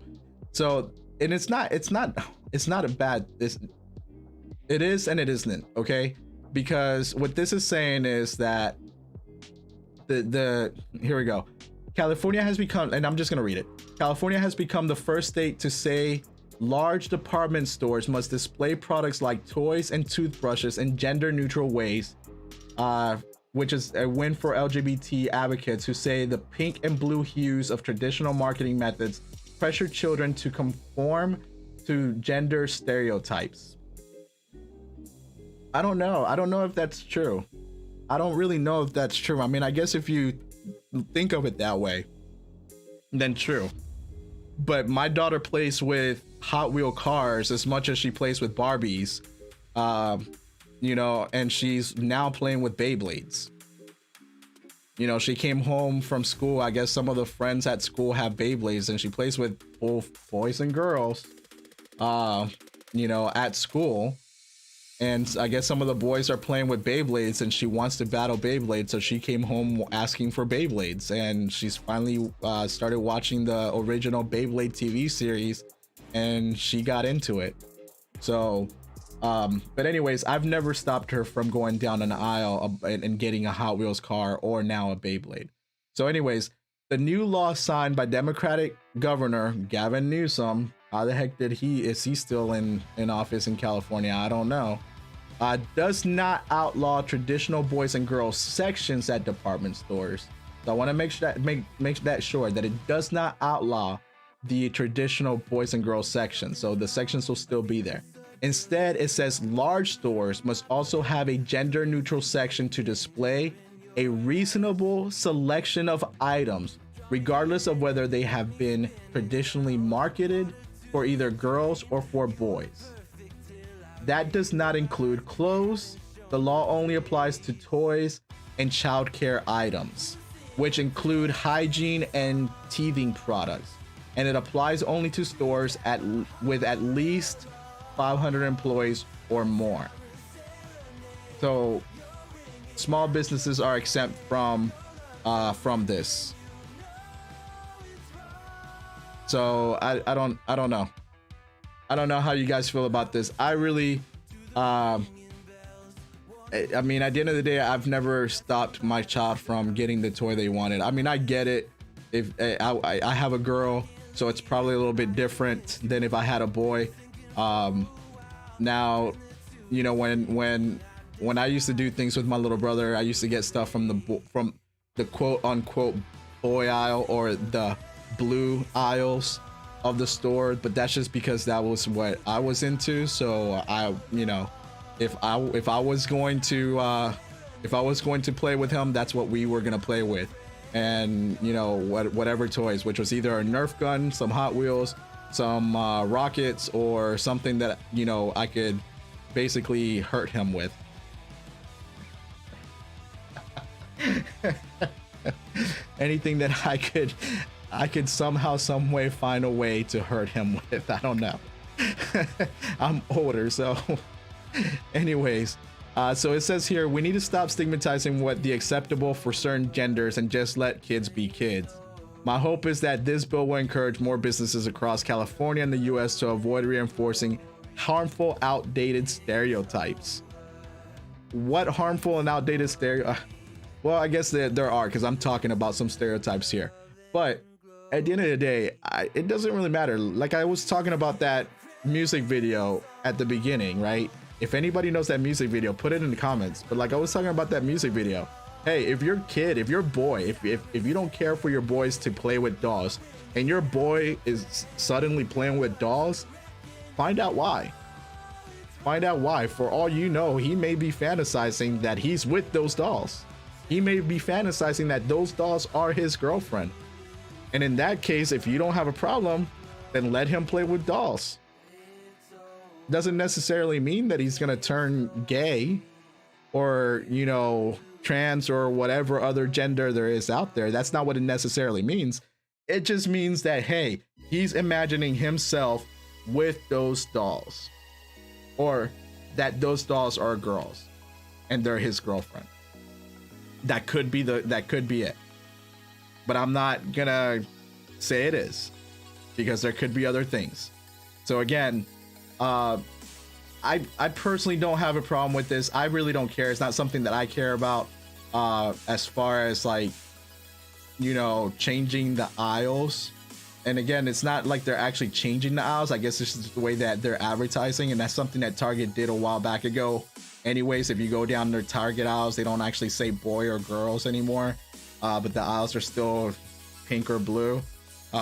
So, and it's not a bad, it is and it isn't, okay? Because what this is saying is that here we go. California has become, and I'm just gonna read it. California has become the first state to say large department stores must display products like toys and toothbrushes in gender neutral ways, which is a win for LGBT advocates who say the pink and blue hues of traditional marketing methods pressure children to conform to gender stereotypes. I don't know. I don't know if that's true. I don't really know if that's true. I mean, I guess if you think of it that way, then true. but my daughter plays with Hot Wheel cars as much as she plays with Barbies. You know, and she's now playing with Beyblades. You know, she came home from school. I guess some of the friends at school have Beyblades, and she plays with both boys and girls, you know, at school. And I guess some of the boys are playing with Beyblades, and she wants to battle Beyblades. So she came home asking for Beyblades, and she's finally started watching the original Beyblade TV series, and she got into it. So, but anyways, I've never stopped her from going down an aisle and getting a Hot Wheels car or now a Beyblade. So anyways, the new law signed by Democratic Governor Gavin Newsom, how the heck is he still in office in California? I don't know. Does not outlaw traditional boys and girls sections at department stores. So I want to make sure that it does not outlaw the traditional boys and girls section. So the sections will still be there. Instead, it says large stores must also have a gender neutral section to display a reasonable selection of items, regardless of whether they have been traditionally marketed for either girls or for boys. That does not include clothes. The law only applies to toys and childcare items, which include hygiene and teething products. And it applies only to stores with at least 500 employees or more. So small businesses are exempt from this. So I don't know. I don't know how you guys feel about this. I really, I mean, at the end of the day, I've never stopped my child from getting the toy they wanted. I mean, I get it. If I have a girl, so it's probably a little bit different than if I had a boy. Now, you know, when I used to do things with my little brother, I used to get stuff from the quote unquote boy aisle or the blue aisles of the store, but that's just because that was what I was into. So I, you know, if I was going to play with him, that's what we were gonna play with. And you know, whatever toys, which was either a Nerf gun, some Hot Wheels, some rockets, or something that, you know, I could basically hurt him with. Anything that I could somehow, some way find a way to hurt him with. I don't know. I'm older, so anyways, so it says here, we need to stop stigmatizing what the acceptable for certain genders and just let kids be kids. My hope is that this bill will encourage more businesses across California and the US to avoid reinforcing harmful, outdated stereotypes. What harmful and outdated well, I guess there are, because I'm talking about some stereotypes here. But at the end of the day, it doesn't really matter. Like I was talking about that music video at the beginning, right? If anybody knows that music video, put it in the comments. But like I was talking about that music video, hey, if your kid, if your boy, if you don't care for your boys to play with dolls, and your boy is suddenly playing with dolls, find out why. Find out why. For all you know, he may be fantasizing that he's with those dolls. He may be fantasizing that those dolls are his girlfriend. And in that case, if you don't have a problem, then let him play with dolls. Doesn't necessarily mean that he's gonna turn gay or, you know, trans or whatever other gender there is out there. That's not what it necessarily means. It just means that, hey, he's imagining himself with those dolls, or that those dolls are girls and they're his girlfriend. That could be it. But I'm not gonna say it is, because there could be other things. So again, I personally don't have a problem with this. I really don't care. It's not something that I care about, as far as like, you know, changing the aisles. And again, it's not like they're actually changing the aisles. I guess this is the way that they're advertising, and that's something that Target did a while back ago. Anyways, if you go down their Target aisles, they don't actually say boy or girls anymore, but the aisles are still pink or blue.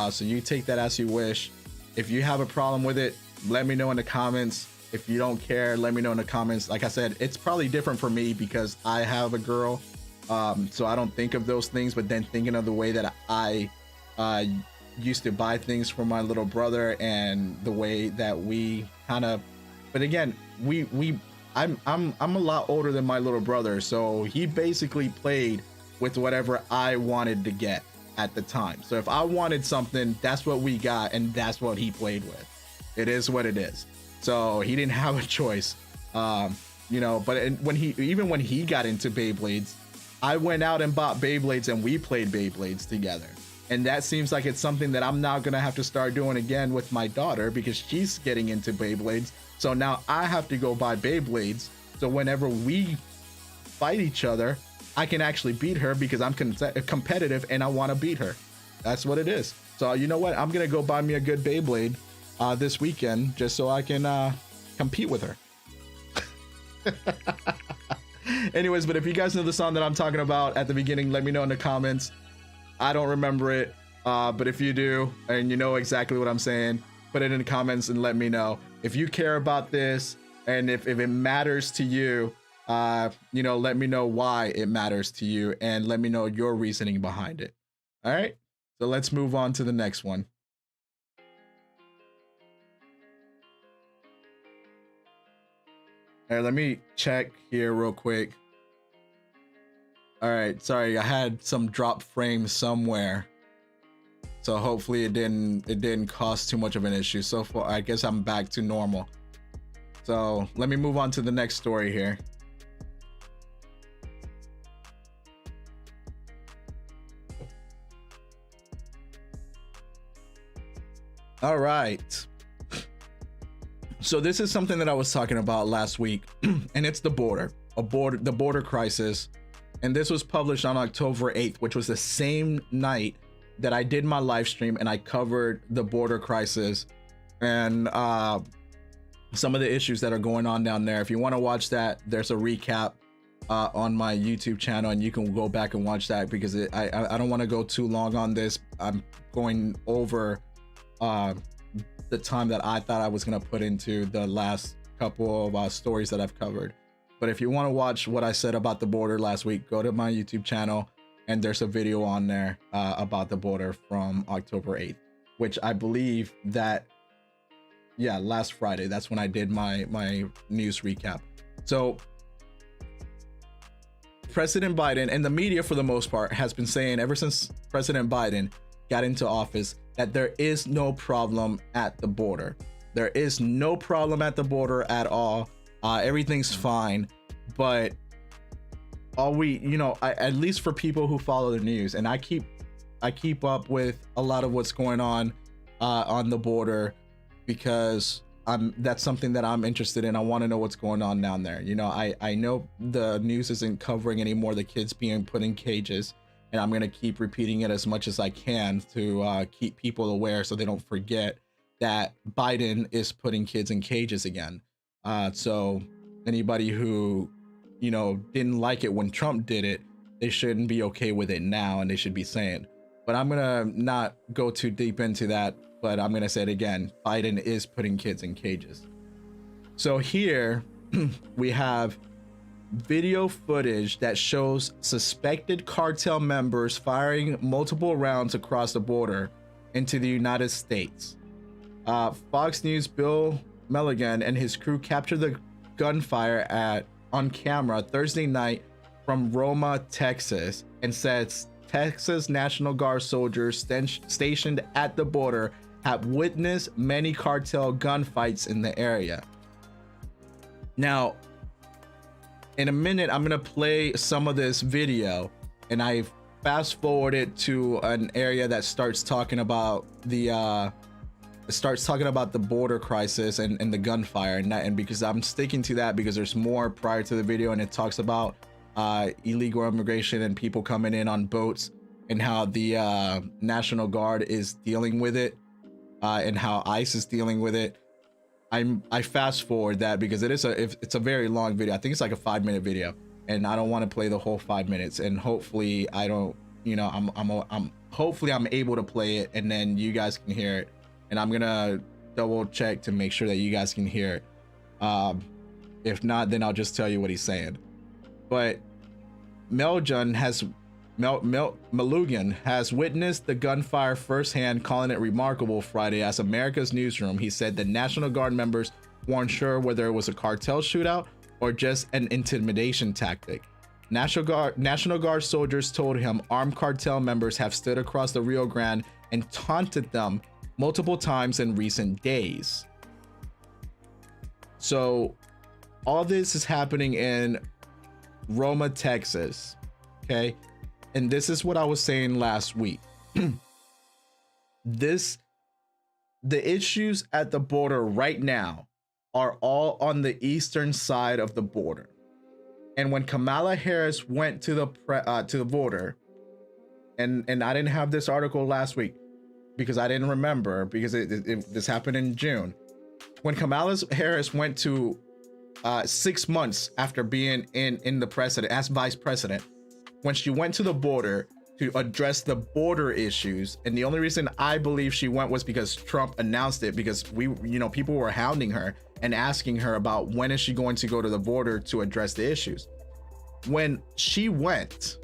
So you take that as you wish. If you have a problem with it, let me know in the comments. If you don't care, let me know in the comments. Like I said, it's probably different for me because I have a girl, so I don't think of those things. But then thinking of the way that I used to buy things for my little brother and the way that we kind of, but again, I'm a lot older than my little brother, so he basically played with whatever I wanted to get at the time. So if I wanted something, that's what we got, and that's what he played with. It is what it is. So he didn't have a choice. You know, but when he got into Beyblades, I went out and bought Beyblades and we played Beyblades together. And that seems like it's something that I'm now gonna have to start doing again with my daughter, because she's getting into Beyblades. So now I have to go buy Beyblades. So whenever we fight each other, I can actually beat her, because I'm competitive and I want to beat her. That's what it is. So you know what? I'm gonna go buy me a good Beyblade this weekend, just so I can compete with her. Anyways, but if you guys know the song that I'm talking about at the beginning, let me know in the comments. I don't remember it, but if you do and you know exactly what I'm saying, put it in the comments and let me know. If you care about this and if it matters to you, you know, let me know why it matters to you and let me know your reasoning behind it. All right, so let's move on to the next one. All right, let me check here real quick. All right, sorry, I had some drop frames somewhere, so hopefully it didn't cause too much of an issue. So far, I guess I'm back to normal. So let me move on to the next story here. All right. So this is something that I was talking about last week, and it's the border crisis. And this was published on October 8th, which was the same night that I did my live stream and I covered the border crisis and some of the issues that are going on down there. If you want to watch that, there's a recap on my YouTube channel, and you can go back and watch that, because I don't want to go too long on this. I'm going over the time that I thought I was going to put into the last couple of stories that I've covered. But if you want to watch what I said about the border last week, go to my YouTube channel, and there's a video on there about the border from October 8th, which I believe that, yeah, last Friday, that's when I did my news recap. So President Biden and the media, for the most part, has been saying ever since President Biden got into office that there is no problem at the border. There is no problem at the border at all. Everything's fine. But all we, you know, at least for people who follow the news, and I keep up with a lot of what's going on the border, because that's something that I'm interested in. I want to know what's going on down there. You know, I know the news isn't covering anymore the kids being put in cages, and I'm going to keep repeating it as much as I can to keep people aware so they don't forget that Biden is putting kids in cages again. So anybody who, you know, didn't like it when Trump did it, they shouldn't be okay with it now, and they should be saying. But I'm going to not go too deep into that, but I'm going to say it again. Biden is putting kids in cages. So here we have video footage that shows suspected cartel members firing multiple rounds across the border into the United States. Fox News' Bill Milligan and his crew captured the gunfire on camera Thursday night from Roma, Texas, and says Texas National Guard soldiers stationed at the border have witnessed many cartel gunfights in the area. Now, in a minute, I'm gonna play some of this video, and I fast forwarded to an area that starts talking about the border crisis and the gunfire, and because I'm sticking to that because there's more prior to the video, and it talks about illegal immigration and people coming in on boats, and how the National Guard is dealing with it, and how ICE is dealing with it. I fast forward that because it's a very long video. I think it's like a 5-minute video, and I don't want to play the whole 5 minutes. And hopefully I don't, you know, hopefully I'm able to play it, and then you guys can hear it. And I'm gonna double check to make sure that you guys can hear it. If not, then I'll just tell you what he's saying. But Meljun has Malugan has witnessed the gunfire firsthand, calling it remarkable Friday as America's newsroom. He said the National Guard members weren't sure whether it was a cartel shootout or just an intimidation tactic. National Guard soldiers told him armed cartel members have stood across the Rio Grande and taunted them multiple times in recent days. So all this is happening in Roma, Texas. Okay. And this is what I was saying last week. The issues at the border right now are all on the eastern side of the border. And when Kamala Harris went to the border, and I didn't have this article last week because I didn't remember, because this happened in June. When Kamala Harris went to 6 months after being in the president as vice president, when she went to the border to address the border issues, and the only reason I believe she went was because Trump announced it, because people were hounding her and asking her about when is she going to go to the border to address the issues. When she went,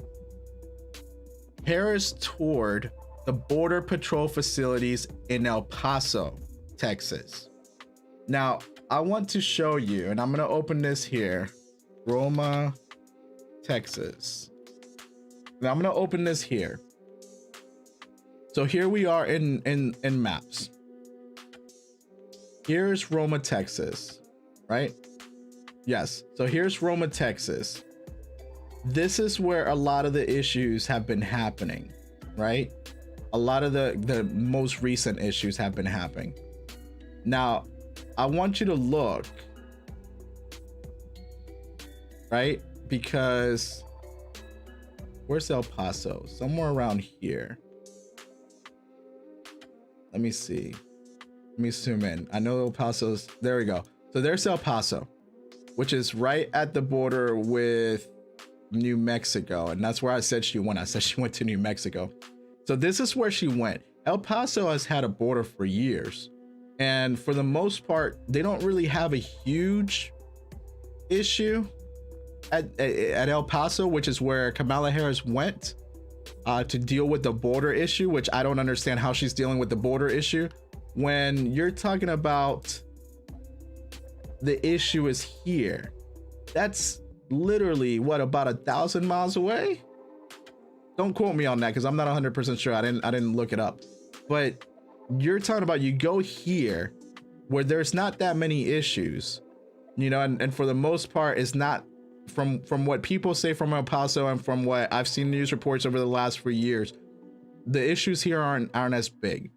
Harris toured the border patrol facilities in El Paso, Texas. Now, I want to show you, and I'm going to open this here, Roma, Texas. Now I'm going to open this here. So here we are in maps. Here's Roma, Texas, right? Yes. So here's Roma, Texas. This is where a lot of the issues have been happening, right? A lot of the most recent issues have been happening. Now, I want you to look, right? Because where's El Paso? Somewhere around here. Let me see. Let me zoom in. I know El Paso's, there we go. So there's El Paso, which is right at the border with New Mexico. And that's where I said she went. I said she went to New Mexico. So this is where she went. El Paso has had a border for years. And for the most part, they don't really have a huge issue at El Paso, which is where Kamala Harris went to deal with the border issue, which I don't understand how she's dealing with the border issue when you're talking about the issue is here. That's literally what, about 1,000 miles away? Don't quote me on that because I'm not 100% sure. I didn't look it up. But you're talking about, you go here where there's not that many issues, and for the most part, it's not, from what people say from El Paso and from what I've seen news reports over the last 3 years, the issues here aren't as big.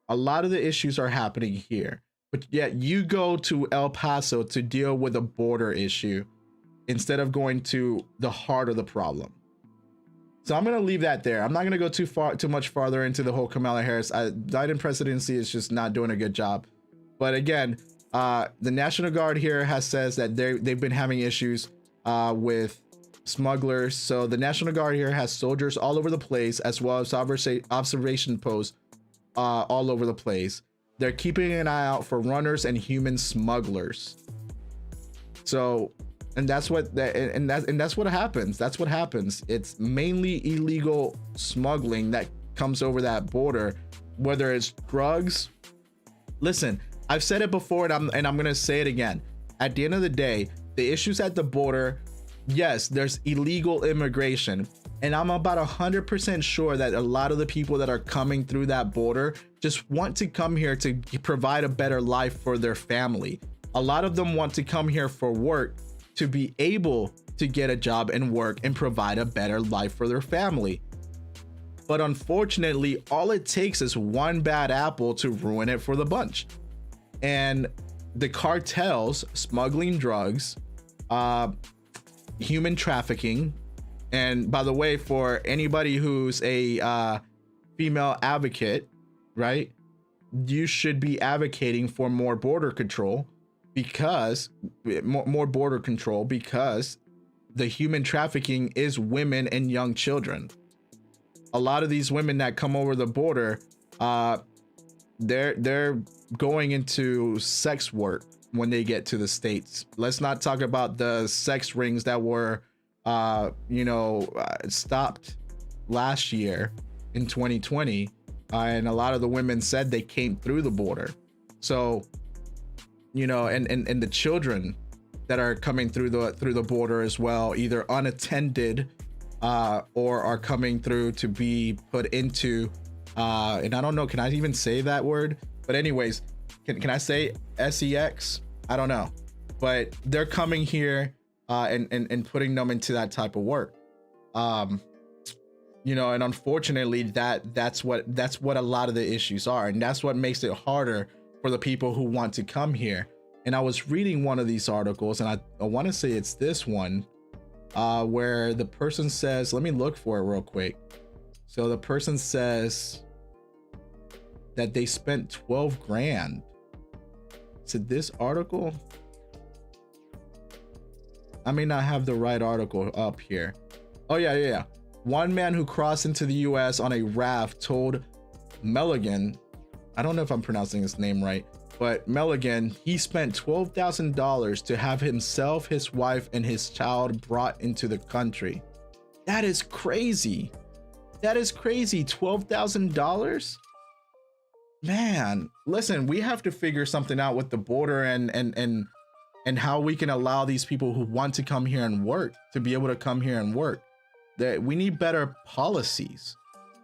A lot of the issues are happening here, but yet you go to El Paso to deal with a border issue instead of going to the heart of the problem. So I'm going to leave that there. I'm not going to go too much farther into the whole Kamala Harris. Biden presidency is just not doing a good job. But again, the National Guard here says that they've been having issues with smugglers. So the National Guard here has soldiers all over the place, as well as observation posts all over the place. They're keeping an eye out for runners and human smugglers. So, and that's what happens. That's what happens. It's mainly illegal smuggling that comes over that border, whether it's drugs. Listen, I've said it before, and I'm gonna say it again. At the end of the day, the issues at the border, yes, there's illegal immigration, and I'm about 100% sure that a lot of the people that are coming through that border just want to come here to provide a better life for their family. A lot of them want to come here for work, to be able to get a job and work and provide a better life for their family. But unfortunately, all it takes is one bad apple to ruin it for the bunch. And the cartels smuggling drugs, human trafficking. And by the way, for anybody who's a female advocate, right, you should be advocating for more border control, because more border control, because the human trafficking is women and young children. A lot of these women that come over the border, they're going into sex work when they get to the States. Let's not talk about the sex rings that were stopped last year in 2020, and a lot of the women said they came through the border. So, you know, and the children that are coming through the border as well, either unattended or are coming through to be put into and I don't know, can I even say that word? But anyways, can I say sex? I don't know, but they're coming here and putting them into that type of work. You know, and unfortunately that's what a lot of the issues are, and that's what makes it harder for the people who want to come here. And I was reading one of these articles, and I want to say it's this one where the person says, let me look for it real quick. So the person says that they spent 12 grand. Is it this article? I may not have the right article up here. Oh yeah. One man who crossed into the US on a raft told Milligan, I don't know if I'm pronouncing his name right, but Milligan, he spent $12,000 to have himself, his wife, and his child brought into the country. That is crazy. That is crazy. $12,000? Man, listen, we have to figure something out with the border and how we can allow these people who want to come here and work to be able to come here and work. That we need better policies.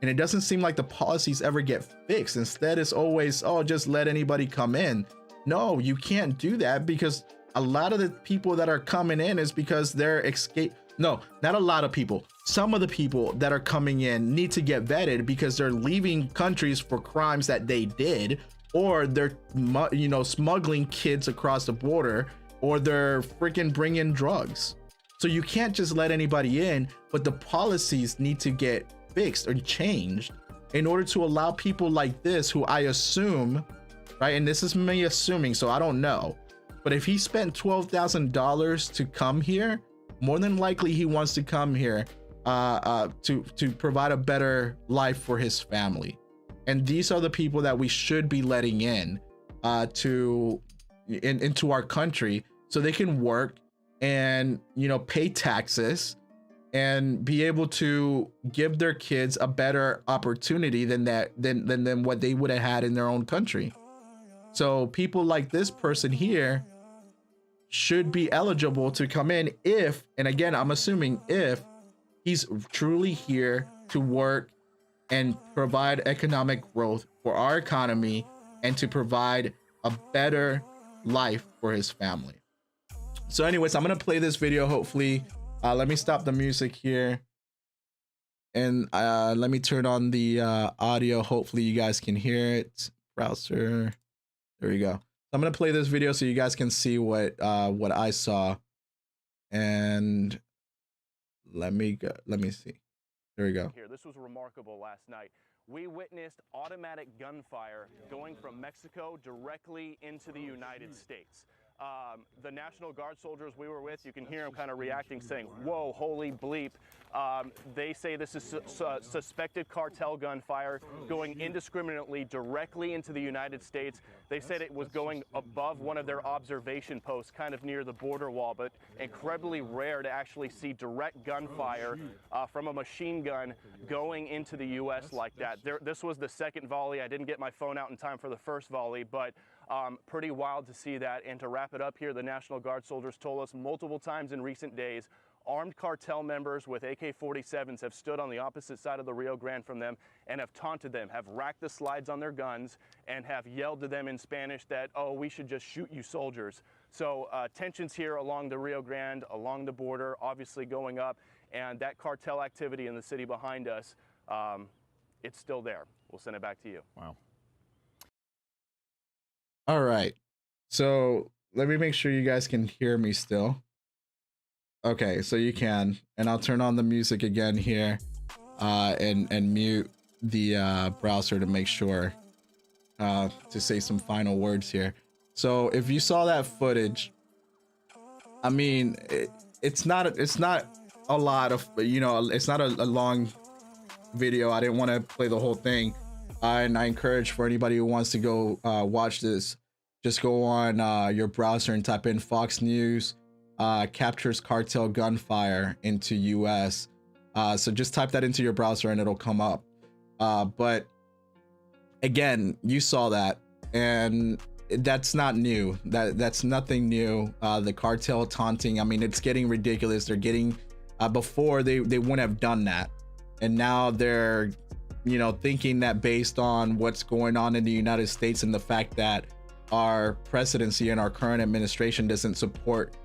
And it doesn't seem like the policies ever get fixed. Instead, it's always, oh, just let anybody come in. No, you can't do that, because a lot of the people that are coming in is because they're no, not a lot of people. Some of the people that are coming in need to get vetted because they're leaving countries for crimes that they did, or they're, you know, smuggling kids across the border, or they're freaking bringing drugs. So you can't just let anybody in, but the policies need to get fixed or changed in order to allow people like this, who I assume, right, and this is me assuming, so I don't know, but if he spent $12,000 to come here, more than likely he wants to come here to provide a better life for his family. And these are the people that we should be letting in into our country, so they can work and, you know, pay taxes and be able to give their kids a better opportunity than what they would have had in their own country. So people like this person here should be eligible to come in if, and again, I'm assuming if he's truly here to work and provide economic growth for our economy and to provide a better life for his family. So anyways, I'm gonna play this video, hopefully. Let me stop the music here, and let me turn on the audio. Hopefully you guys can hear it. Browser, there we go. I'm gonna play this video so you guys can see what I saw, and let me see. There we go. This was remarkable last night. We witnessed automatic gunfire going from Mexico directly into the United States. The National Guard soldiers we were with, you can hear them kind of reacting, saying, whoa, holy bleep. They say this is suspected cartel gunfire going indiscriminately directly into the United States. They said it was going above one of their observation posts, kind of near the border wall, but incredibly rare to actually see direct gunfire from a machine gun going into the U.S. like that. This was the second volley. I didn't get my phone out in time for the first volley, but pretty wild to see that. And to wrap it up here, the National Guard soldiers told us multiple times in recent days, armed cartel members with AK-47s have stood on the opposite side of the Rio Grande from them and have taunted them, have racked the slides on their guns, and have yelled to them in Spanish that, oh, we should just shoot you soldiers. So tensions here along the Rio Grande, along the border, obviously going up, and that cartel activity in the city behind us, it's still there. We'll send it back to you. Wow. All right, so let me make sure you guys can hear me still. Okay, so you can, and I'll turn on the music again here and mute the browser to make sure to say some final words here. So if you saw that footage, I mean, it's not a lot of, you know, it's not a long video. I didn't want to play the whole thing. And I encourage for anybody who wants to go watch this, just go on your browser and type in Fox News captures cartel gunfire into U.S. So just type that into your browser and it'll come up. But again, you saw that, and that's not new. That's nothing new. The cartel taunting, I mean, it's getting ridiculous. They're getting before they wouldn't have done that, and now they're, you know, thinking that based on what's going on in the United States and the fact that our presidency and our current administration doesn't support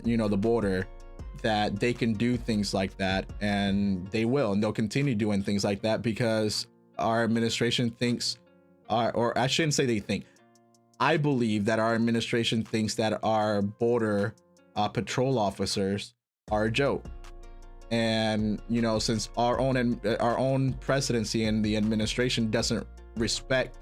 you know, the border, that they can do things like that, and they will, and they'll continue doing things like that because our administration thinks, or I shouldn't say they think, I believe that our administration thinks that our border patrol officers are a joke. And, you know, since our own presidency and the administration doesn't respect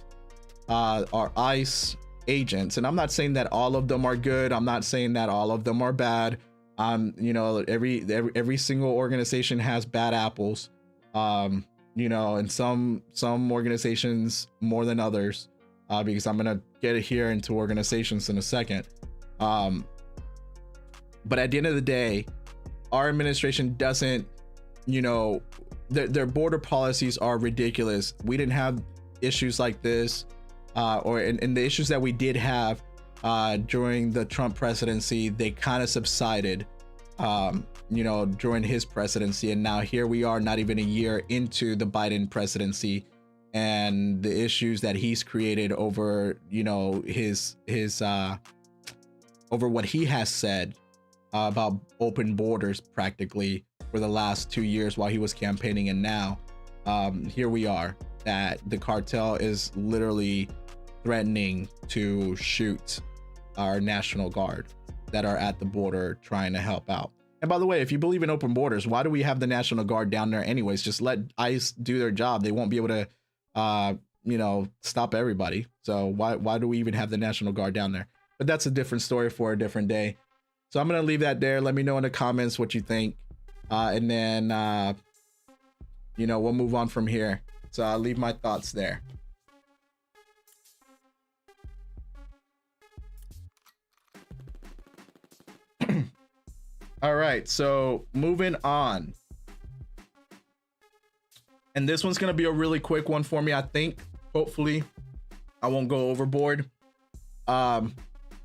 our ICE agents, and I'm not saying that all of them are good, I'm not saying that all of them are bad. You know, every single organization has bad apples, you know, and some organizations more than others, because I'm gonna get here into organizations in a second. But at the end of the day, our administration doesn't, you know, their border policies are ridiculous. We didn't have issues like this, or in the issues that we did have during the Trump presidency, they kind of subsided, you know, during his presidency. And now here we are, not even a year into the Biden presidency, and the issues that he's created over, you know, his over what he has said about open borders practically for the last 2 years while he was campaigning. And now here we are, that the cartel is literally threatening to shoot our National Guard that are at the border trying to help out. And by the way, if you believe in open borders, why do we have the National Guard down there anyways? Just let ICE do their job. They won't be able to you know, stop everybody. So why do we even have the National Guard down there? But that's a different story for a different day. So I'm gonna leave that there. Let me know in the comments what you think, and then you know, we'll move on from here. So I'll leave my thoughts there. All right, so moving on, and this one's gonna be a really quick one for me. I think hopefully I won't go overboard,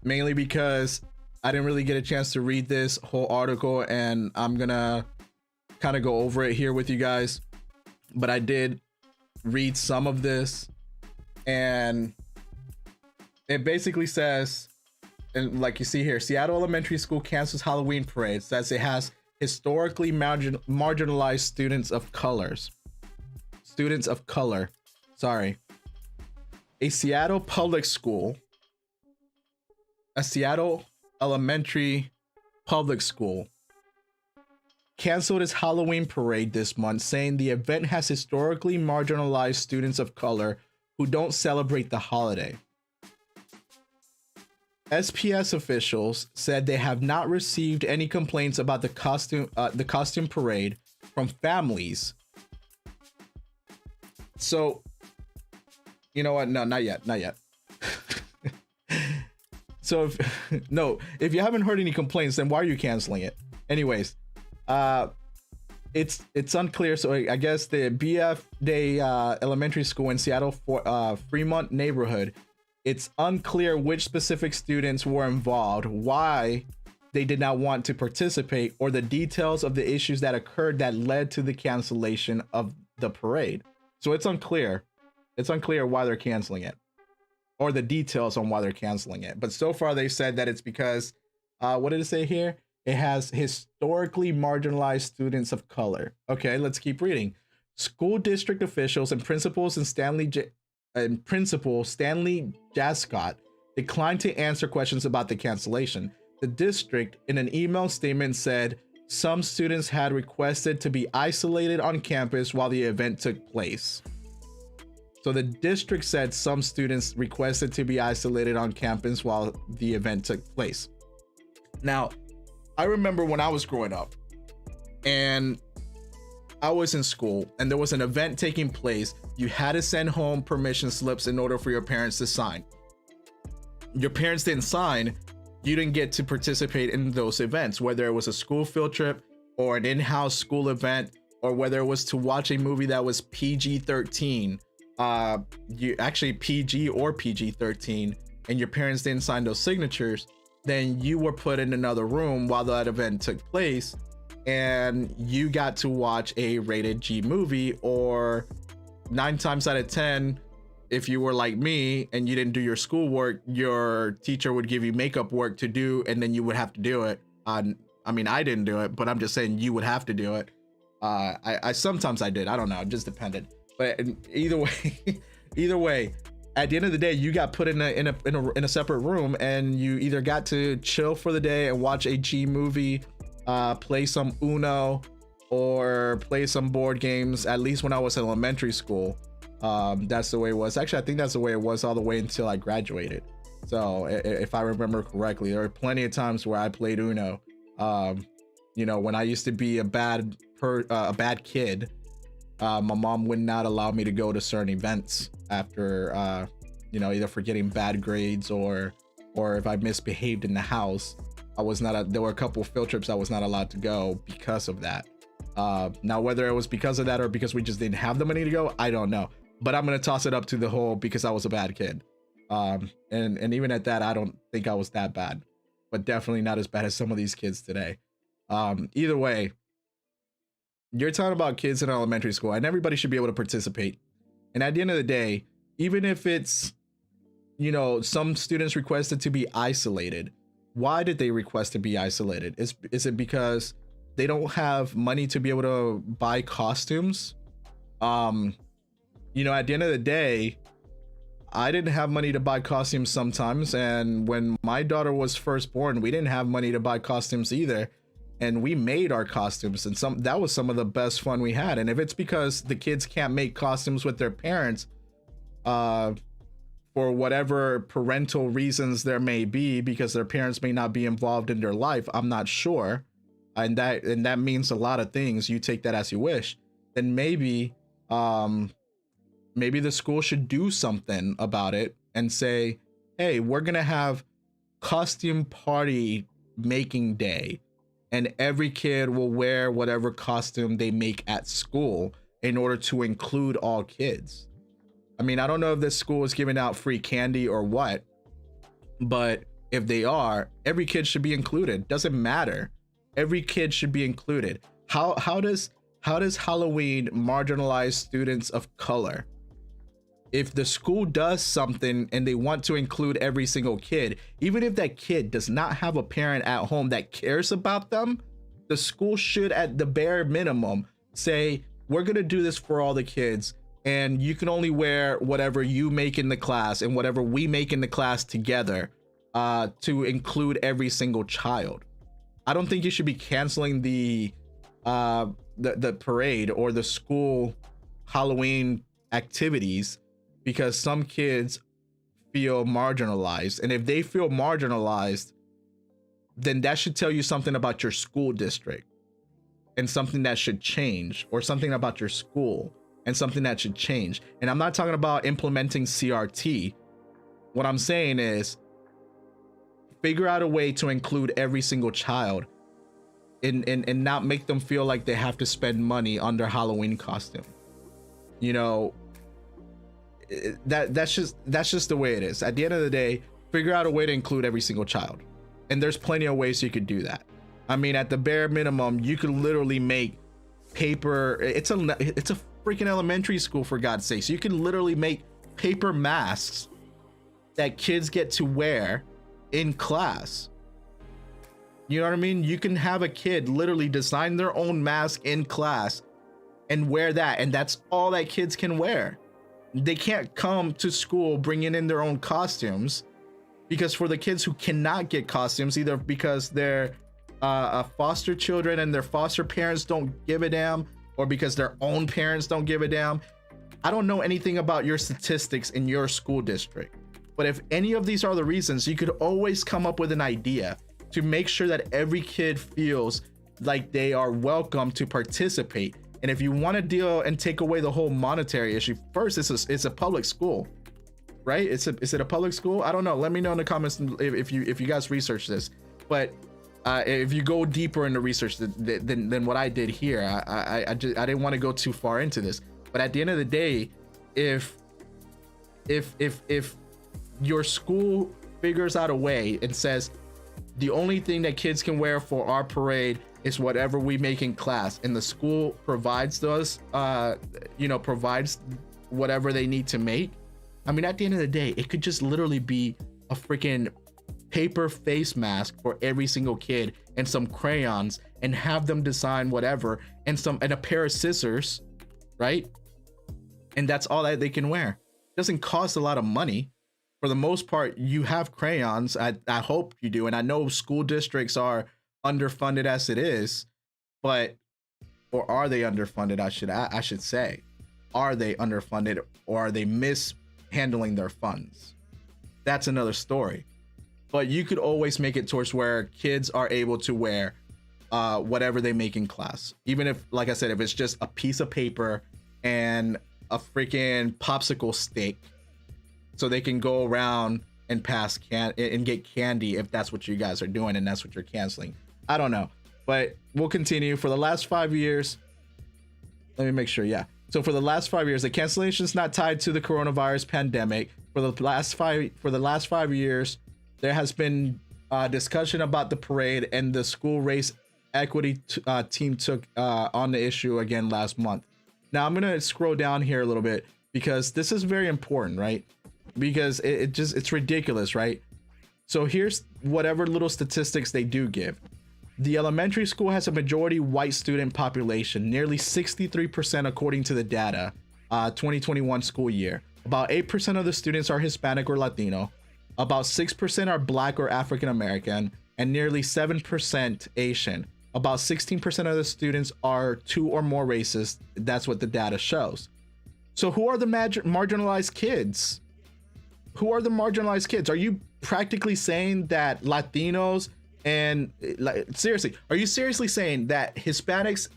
mainly because I didn't really get a chance to read this whole article, and I'm gonna kind of go over it here with you guys. But I did read some of this, and it basically says, and like you see here, Seattle Elementary School cancels Halloween parade, says it has historically marginalized students of color. Sorry. A Seattle Elementary Public School canceled its Halloween parade this month, saying the event has historically marginalized students of color who don't celebrate the holiday. SPS officials said they have not received any complaints about the costume parade from families. So, you know what? No, not yet. So if you haven't heard any complaints, then why are you canceling it? Anyways, it's unclear. So I guess the BF Day Elementary School in Seattle Fremont neighborhood, it's unclear which specific students were involved, why they did not want to participate, or the details of the issues that occurred that led to the cancellation of the parade. So it's unclear. It's unclear why they're canceling it, or the details on why they're canceling it. But so far they said that it's because, what did it say here? It has historically marginalized students of color. Okay, let's keep reading. School district officials and principals and Principal Stanley Jascott declined to answer questions about the cancellation. The district, in an email statement, said some students had requested to be isolated on campus while the event took place. So the district said some students requested to be isolated on campus while the event took place. Now, I remember when I was growing up and I was in school and there was an event taking place, you had to send home permission slips in order for your parents to sign. Your parents didn't sign, you didn't get to participate in those events, whether it was a school field trip, or an in-house school event, or whether it was to watch a movie that was PG-13, you actually PG or PG-13, and your parents didn't sign those signatures, then you were put in another room while that event took place, and you got to watch a rated G movie. Or 9 times out of 10, if you were like me and you didn't do your schoolwork, your teacher would give you makeup work to do, and then you would have to do it. I mean, I didn't do it, but I'm just saying you would have to do it. I sometimes I did. I don't know. It just depended. But either way, at the end of the day, you got put in a separate room, and you either got to chill for the day and watch a G movie, play some Uno, or play some board games. At least when I was in elementary school, that's the way it was. Actually, I think that's the way it was all the way until I graduated. So if I remember correctly, there were plenty of times where I played Uno. You know, when I used to be a bad kid, my mom would not allow me to go to certain events after, you know, either for getting bad grades or if I misbehaved in the house. There were a couple field trips I was not allowed to go because of that. Now, whether it was because of that or because we just didn't have the money to go, I don't know. But I'm going to toss it up to the whole because I was a bad kid. And even at that, I don't think I was that bad, but definitely not as bad as some of these kids today. Either way, you're talking about kids in elementary school, and everybody should be able to participate. And at the end of the day, even if it's, you know, some students requested to be isolated, why did they request to be isolated? Is it because they don't have money to be able to buy costumes? You know, at the end of the day, I didn't have money to buy costumes sometimes, and when my daughter was first born, we didn't have money to buy costumes either, and we made our costumes, and that was some of the best fun we had. And if it's because the kids can't make costumes with their parents, for whatever parental reasons there may be, because their parents may not be involved in their life, I'm not sure, and that means a lot of things. You take that as you wish. Then maybe the school should do something about it and say, hey, we're gonna have costume party making day, and every kid will wear whatever costume they make at school in order to include all kids. I mean, I don't know if this school is giving out free candy or what, but if they are, every kid should be included. Doesn't matter. Every kid should be included. How does Halloween marginalize students of color? If the school does something and they want to include every single kid, even if that kid does not have a parent at home that cares about them, the school should, at the bare minimum, say, we're going to do this for all the kids, and you can only wear whatever you make in the class and whatever we make in the class together, to include every single child. I don't think you should be canceling the parade or the school Halloween activities because some kids feel marginalized. And if they feel marginalized, then that should tell you something about your school district and something that should change, or something about your school and something that should change. And I'm not talking about implementing CRT. What I'm saying is figure out a way to include every single child and not make them feel like they have to spend money on their Halloween costume. You know, that's just the way it is. At the end of the day, figure out a way to include every single child, and there's plenty of ways you could do that. I mean, at the bare minimum, you could literally make paper. It's a freaking elementary school, for God's sake. So you can literally make paper masks that kids get to wear in class. You know what I mean? You can have a kid literally design their own mask in class and wear that, and that's all that kids can wear. They can't come to school bringing in their own costumes, because for the kids who cannot get costumes, either because they're foster children and their foster parents don't give a damn, or because their own parents don't give a damn. I don't know anything about your statistics in your school district, but if any of these are the reasons, you could always come up with an idea to make sure that every kid feels like they are welcome to participate. And if you want to deal and take away the whole monetary issue, first, it's a public school, right? Is it a public school? I don't know. Let me know in the comments if you guys research this. But if you go deeper into research than what I did here, I didn't want to go too far into this. But at the end of the day, if your school figures out a way and says the only thing that kids can wear for our parade is whatever we make in class, and the school provides those, provides whatever they need to make. I mean, at the end of the day, it could just literally be a freaking paper face mask for every single kid and some crayons, and have them design whatever, and a pair of scissors, right? And that's all that they can wear. It doesn't cost a lot of money. For the most part, you have crayons. I hope you do. And I know school districts are underfunded as it is, but, or are they underfunded? I should say, are they underfunded, or are they mishandling their funds? That's another story. But you could always make it towards where kids are able to wear whatever they make in class. Even if, like I said, if it's just a piece of paper and a freaking popsicle stick, so they can go around and and get candy if that's what you guys are doing and that's what you're canceling. I don't know, but we'll continue. For the last 5 years, let me make sure. Yeah. So for the last 5 years, the cancellation is not tied to the coronavirus pandemic. For the last 5 years, there has been discussion about the parade, and the school race equity team took on the issue again last month. Now I'm gonna scroll down here a little bit because this is very important, right? Because it's ridiculous, right? So here's whatever little statistics they do give. The elementary school has a majority white student population, nearly 63% according to the data, 2021 school year. About 8% of the students are Hispanic or Latino. About 6% are Black or African American, and nearly 7% Asian. About 16% of the students are 2 or more races. That's what the data shows. So who are the marginalized kids? Who are the marginalized kids? Are you practically saying that Latinos and seriously, are you seriously saying that Hispanics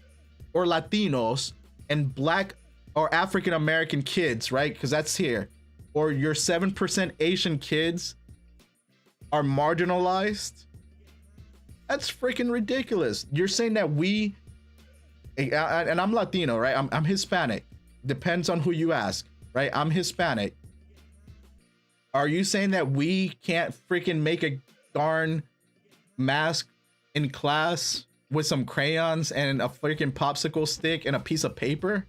or Latinos and Black or African American kids, right? Because that's here, or your 7% Asian kids are marginalized? That's freaking ridiculous. You're saying that we, and I'm Latino, right? I'm Hispanic. Depends on who you ask, right? I'm Hispanic. Are you saying that we can't freaking make a darn mask in class with some crayons and a freaking popsicle stick and a piece of paper?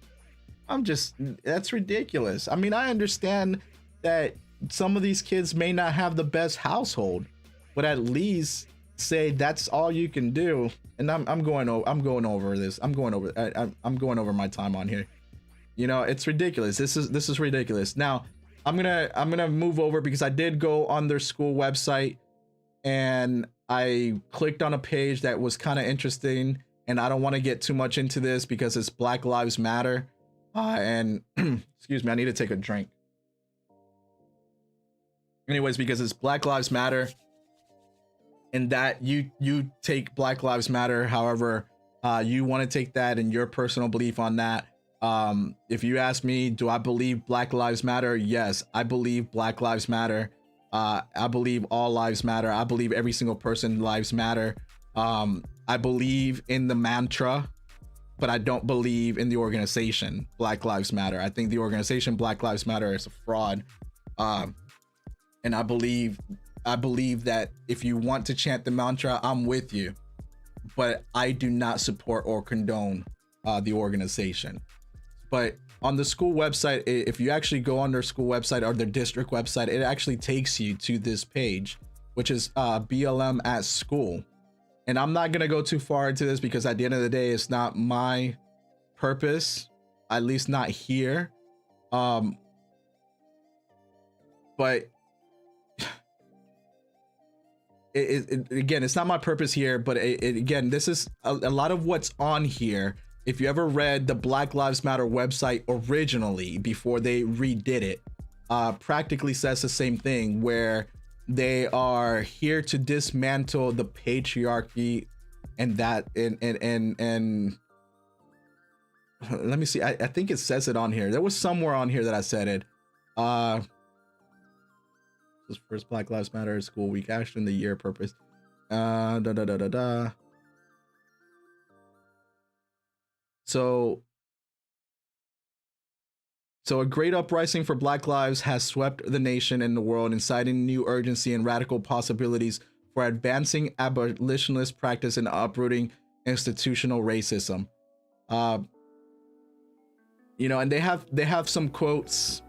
That's ridiculous. I mean, I understand that some of these kids may not have the best household, but at least say that's all you can do. And I'm going over this. I'm going over my time on here. You know, it's ridiculous. This is ridiculous. Now, I'm gonna move over because I did go on their school website and I clicked on a page that was kind of interesting, and I don't want to get too much into this because it's Black Lives Matter. And excuse me, I need to take a drink. Anyways, because it's Black Lives Matter, and that you take Black Lives Matter however you want to take that, and your personal belief on that. If you ask me, do I believe Black Lives Matter? Yes, I believe Black Lives Matter. I believe all lives matter. I believe every single person lives matter. I believe in the mantra, but I don't believe in the organization Black Lives Matter. I think the organization Black Lives Matter is a fraud. And I believe that if you want to chant the mantra, I'm with you, but I do not support or condone the organization. But on the school website, if you actually go on their school website or their district website, it actually takes you to this page, which is BLM at school. And I'm not going to go too far into this because at the end of the day, it's not my purpose, at least not here. But again, it's not my purpose here, but again, this is a lot of what's on here. If you ever read the Black Lives Matter website originally before they redid it, practically says the same thing, where they are here to dismantle the patriarchy and that and let me see. I think it says it on here. There was somewhere on here that I said it. This first Black Lives Matter School Week action, the year purpose. Da, da, da, da, da. So a great uprising for Black lives has swept the nation and the world, inciting new urgency and radical possibilities for advancing abolitionist practice and uprooting institutional racism. You know, and they have some quotes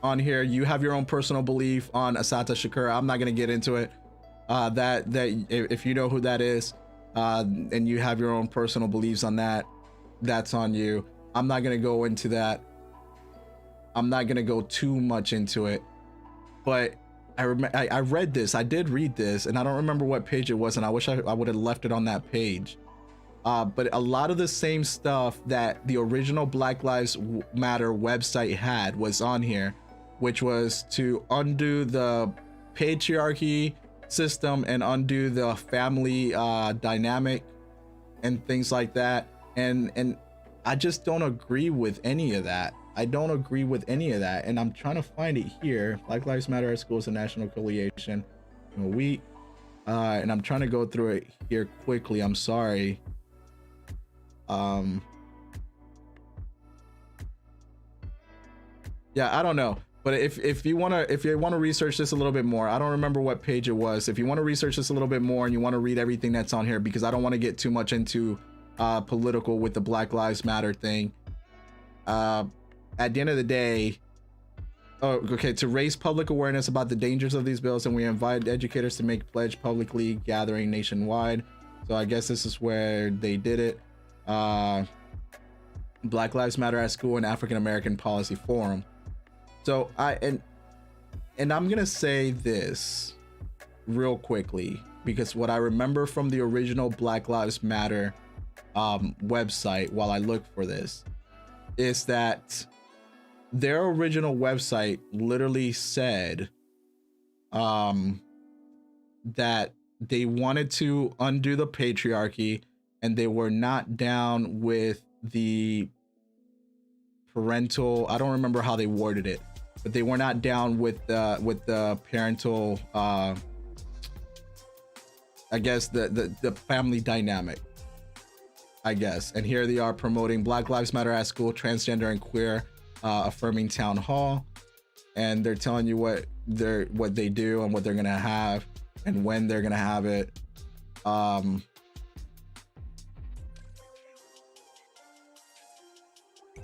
on here. You have your own personal belief on Asata Shakur. I'm not gonna get into it. That if you know who that is, and you have your own personal beliefs on that, that's on you. I'm not gonna go into that. I'm not gonna go too much into it, but I read this. I did read this, and I don't remember what page it was, and I wish I would have left it on that page. But a lot of the same stuff that the original Black Lives Matter website had was on here, which was to undo the patriarchy system and undo the family dynamic and things like that. And I just don't agree with any of that. I don't agree with any of that, and I'm trying to find it here. Black Lives Matter at Schools, a national affiliation. And I'm trying to go through it here quickly. I'm sorry. Yeah, I don't know, but if you want to research this a little bit more, I don't remember what page it was. If you want to research this a little bit more and you want to read everything that's on here, because I don't want to get too much into political with the Black Lives Matter thing. At the end of the day, to raise public awareness about the dangers of these bills, and we invite educators to make pledge publicly, gathering nationwide. So I guess this is where they did it. Black Lives Matter at School and African American Policy Forum. So and I'm gonna say this real quickly, because what I remember from the original Black Lives Matter website while I look for this is that their original website literally said that they wanted to undo the patriarchy, and they were not down with the parental, I don't remember how they worded it, but they were not down with the parental I guess the family dynamic, I guess. And here they are promoting Black Lives Matter at School, transgender and queer affirming town hall, and they're telling you what they do and what they're gonna have and when they're gonna have it.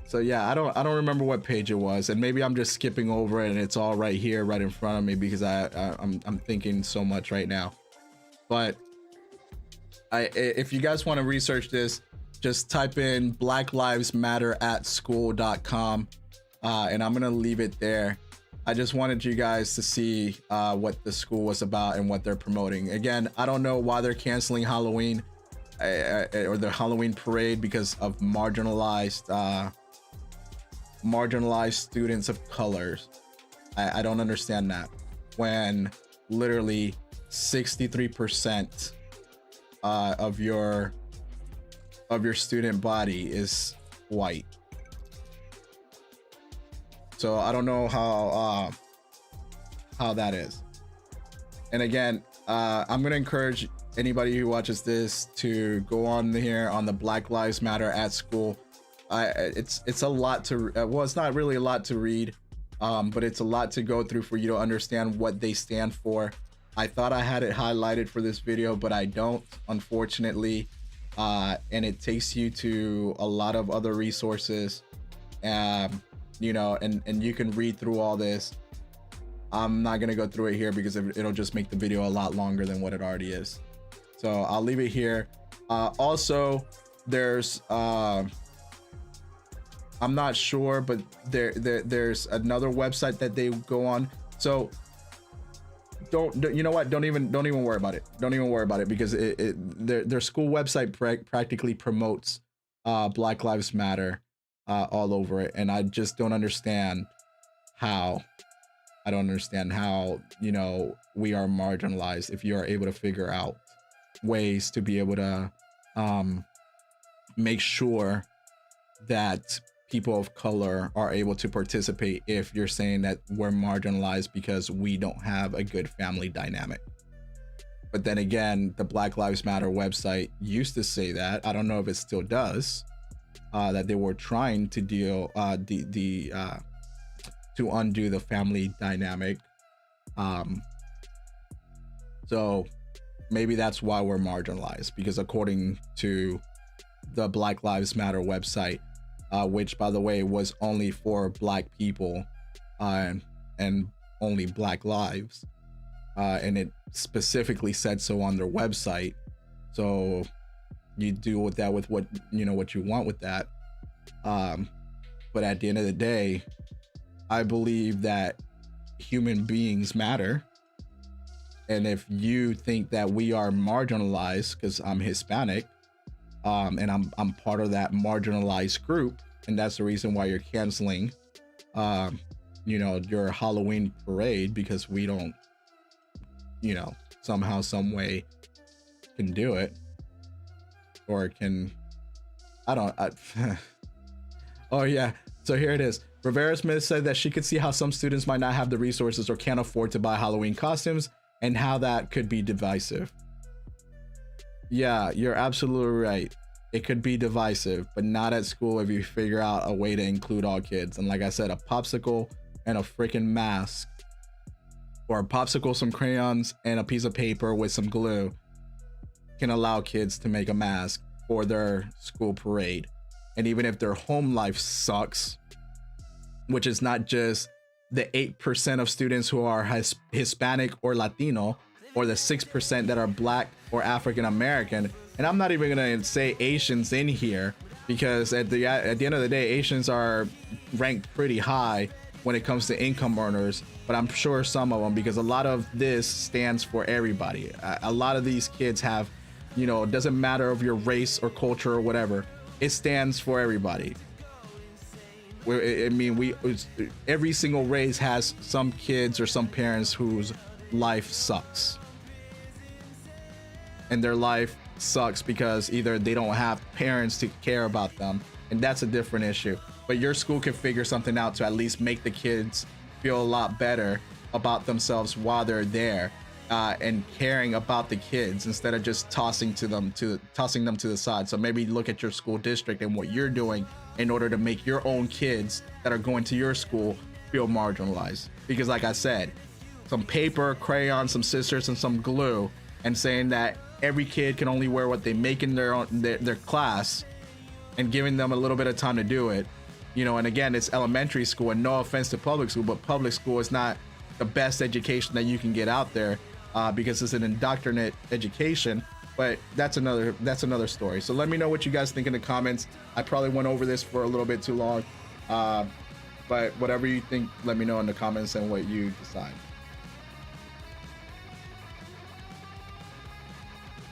So yeah, I don't remember what page it was, and maybe I'm just skipping over it and it's all right here, right in front of me, because I'm thinking so much right now. But if you guys want to research this, just type in blacklivesmatteratschool.com, and I'm gonna leave it there. I just wanted you guys to see what the school was about and what they're promoting. Again, I don't know why they're canceling Halloween or the Halloween parade because of marginalized students of colors. I don't understand that, when literally 63% of your student body is white. So I don't know how that is. And again, I'm gonna encourage anybody who watches this to go on here on the Black Lives Matter at School. It's a lot to well, it's not really a lot to read, but it's a lot to go through for you to understand what they stand for. I thought I had it highlighted for this video, but I don't, unfortunately. And it takes you to a lot of other resources, you know, and you can read through all this. I'm not gonna go through it here because it'll just make the video a lot longer than what it already is. So I'll leave it here. Also, there's I'm not sure, but there's another website that they go on. So don't you know what? Don't even worry about it. Don't even worry about it, because their school website practically promotes Black Lives Matter all over it, and I just don't understand how. I don't understand how, you know, we are marginalized if you are able to figure out ways to be able to make sure that people of color are able to participate, if you're saying that we're marginalized because we don't have a good family dynamic. But then again, the Black Lives Matter website used to say that. I don't know if it still does. That they were trying to deal to undo the family dynamic. So maybe that's why we're marginalized, because according to the Black Lives Matter website, which by the way was only for Black people and only Black lives, and it specifically said so on their website. So you do with that with what you want with that. But at the end of the day, I believe that human beings matter. And if you think that we are marginalized, because I'm Hispanic, and I'm part of that marginalized group, and that's the reason why you're canceling your Halloween parade, because we don't somehow, some way can do it, or can oh yeah, so here it is. Rivera Smith said that she could see how some students might not have the resources or can't afford to buy Halloween costumes, and how that could be divisive. Yeah, you're absolutely right. It could be divisive, but not at school if you figure out a way to include all kids. And like I said, a popsicle and a freaking mask, or a popsicle, some crayons, and a piece of paper with some glue can allow kids to make a mask for their school parade. And even if their home life sucks, which is not just the 8% of students who are Hispanic or Latino, or the 6% that are Black or African American, and I'm not even gonna say Asians in here, because at the end of the day, Asians are ranked pretty high when it comes to income earners, but I'm sure some of them, because a lot of this stands for everybody. A lot of these kids have, it doesn't matter of your race or culture or whatever, it stands for everybody. Every single race has some kids or some parents whose life sucks, and their life sucks because either they don't have parents to care about them, and that's a different issue. But your school can figure something out to at least make the kids feel a lot better about themselves while they're there, and caring about the kids instead of just tossing them to the side. So maybe look at your school district and what you're doing in order to make your own kids that are going to your school feel marginalized. Because like I said, some paper, crayon, some scissors, and some glue, and saying that every kid can only wear what they make in their class, and giving them a little bit of time to do it. And again, it's elementary school, and no offense to public school, but public school is not the best education that you can get out there, because it's an indoctrinate education. But that's another story. So let me know what you guys think in the comments. I probably went over this for a little bit too long, but whatever you think, let me know in the comments and what you decide.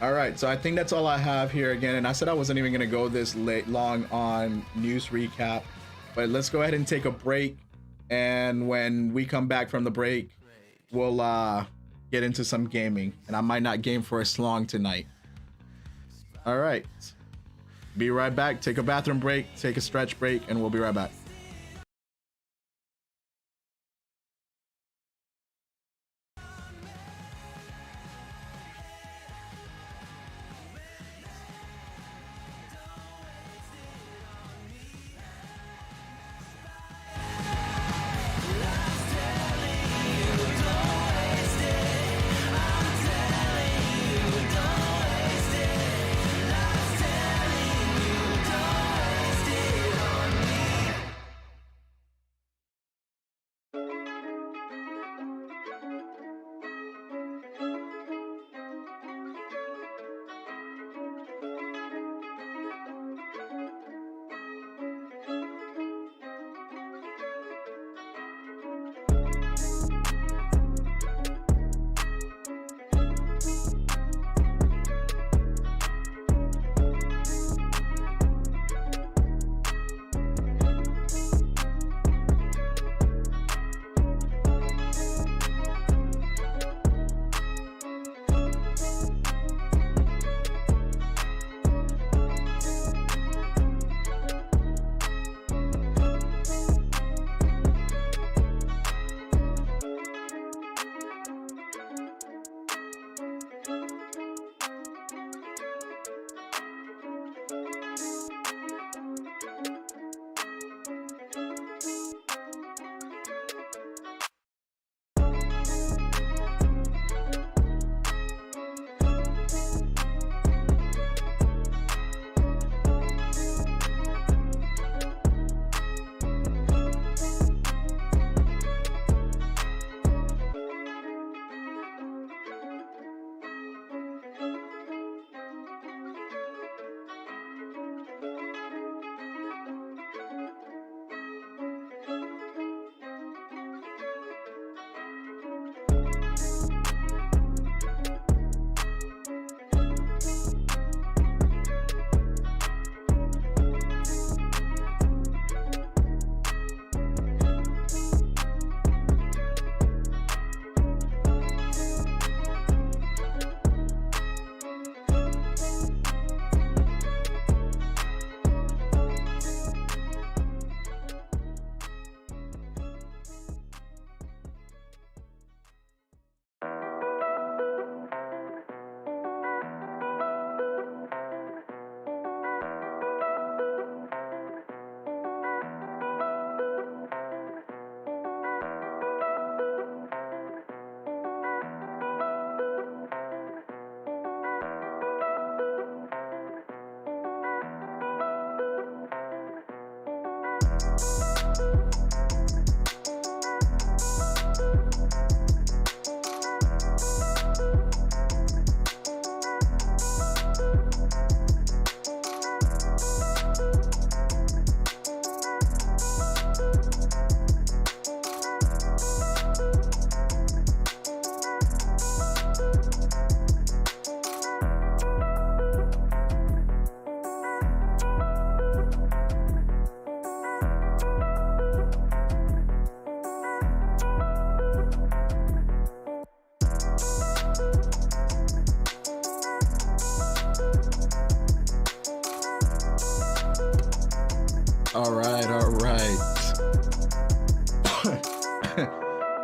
All right, so I think that's all I have here again. And I said I wasn't even going to go this long on news recap, but let's go ahead and take a break. And when we come back from the break, we'll get into some gaming. And I might not game for as long tonight. All right, be right back. Take a bathroom break, take a stretch break, and we'll be right back.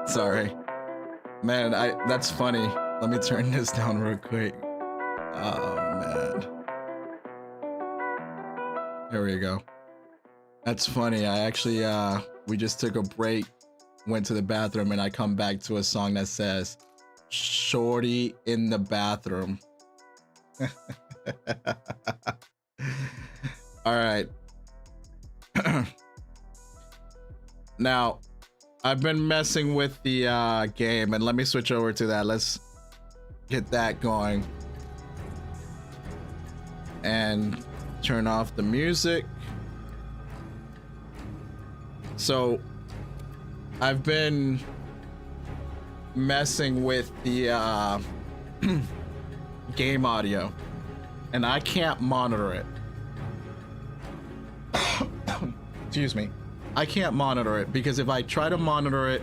Sorry. Man, that's funny. Let me turn this down real quick. Oh man. Here we go. That's funny. I actually we just took a break, went to the bathroom, and I come back to a song that says "Shorty in the bathroom." All right. Now, I've been messing with the game, and let me switch over to that. Let's get that going and turn off the music. So I've been messing with the game audio, and I can't monitor it. Excuse me. I can't monitor it because if I try to monitor it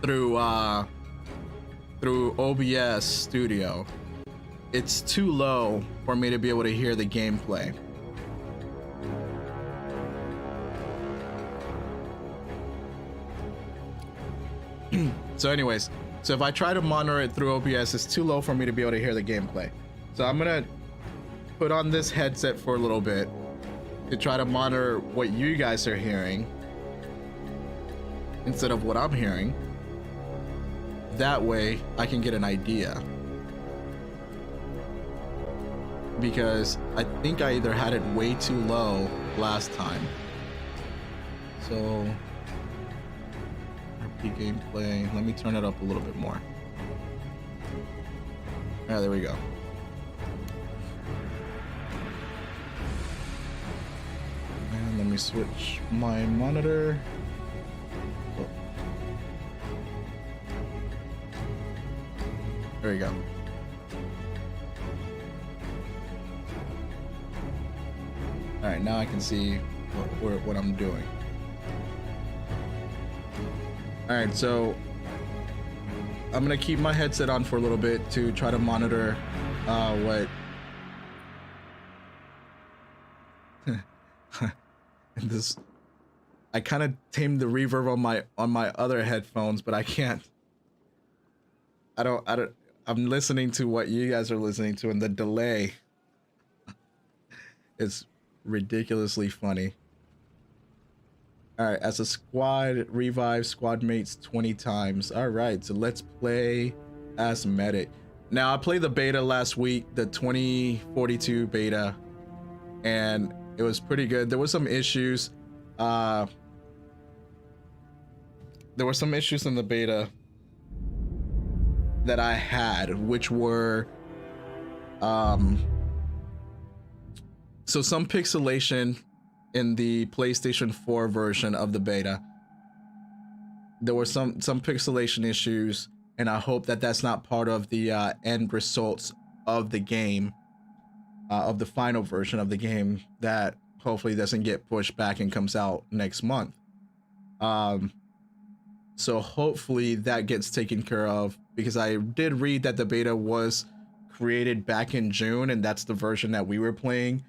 through OBS Studio, it's too low for me to be able to hear the gameplay. So anyways, so if I try to monitor it through OBS, it's too low for me to be able to hear the gameplay. So I'm gonna put on this headset for a little bit to try to monitor what you guys are hearing instead of what I'm hearing. That way I can get an idea. Because I think I either had it way too low last time. So RP gameplay, let me turn it up a little bit more. Ah, there we go. And let me switch my monitor. Oh. There we go. All right, now I can see what I'm doing. All right, so I'm gonna keep my headset on for a little bit to try to monitor what this. I kind of tamed the reverb on my other headphones, but I can't. I don't. I'm listening to what you guys are listening to, and the delay is ridiculously funny. All right, as a squad, revive squad mates 20 times. All right, so let's play as medic. Now, I played the beta last week, the 2042 beta, and it was pretty good. There were some issues. There were some issues in the beta that I had, which were so some pixelation in the PlayStation 4 version of the beta. There were some pixelation issues, and I hope that that's not part of the end results of the game, of the final version of the game, that hopefully doesn't get pushed back and comes out next month. So hopefully that gets taken care of, because I did read that the beta was created back in June, and that's the version that we were playing.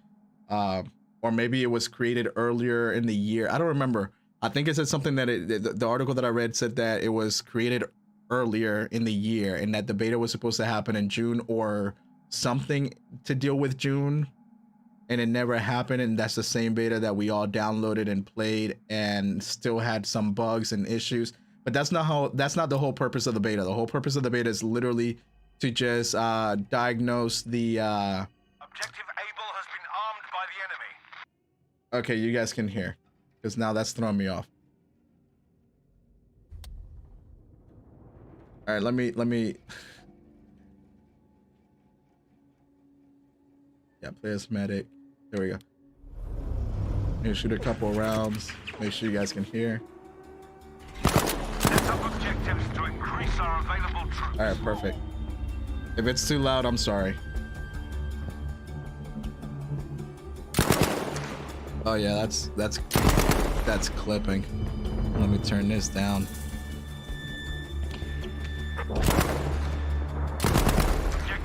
Or maybe it was created earlier in the year. I don't remember. I think it said something that the article that I read said that it was created earlier in the year, and that the beta was supposed to happen in June or something to deal with June, and it never happened. And that's the same beta that we all downloaded and played, and still had some bugs and issues. But that's not the whole purpose of the beta. The whole purpose of the beta is literally to just diagnose the Objective Able has been armed by the enemy. Okay, you guys can hear, because now that's throwing me off. All right, let me yeah, play as medic. There we go. Gonna shoot a couple rounds, make sure you guys can hear. Set up objectives to increase our available troops. All right, perfect. If it's too loud, I'm sorry. Oh yeah, that's clipping. Let me turn this down. Objective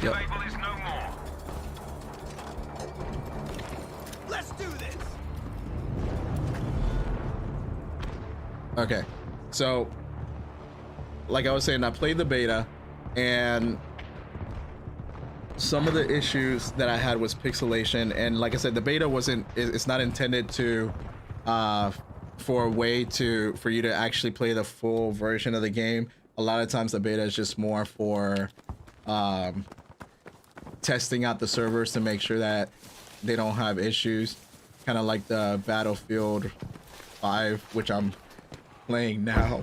Yep. Able is no more. Let's do this. Okay, So, like I was saying, I played the beta, and some of the issues that I had was pixelation. And like I said, the beta it's not intended to, for a way for you to actually play the full version of the game. A lot of times the beta is just more for, testing out the servers to make sure that they don't have issues. Kind of like the Battlefield 5, which I'm playing now,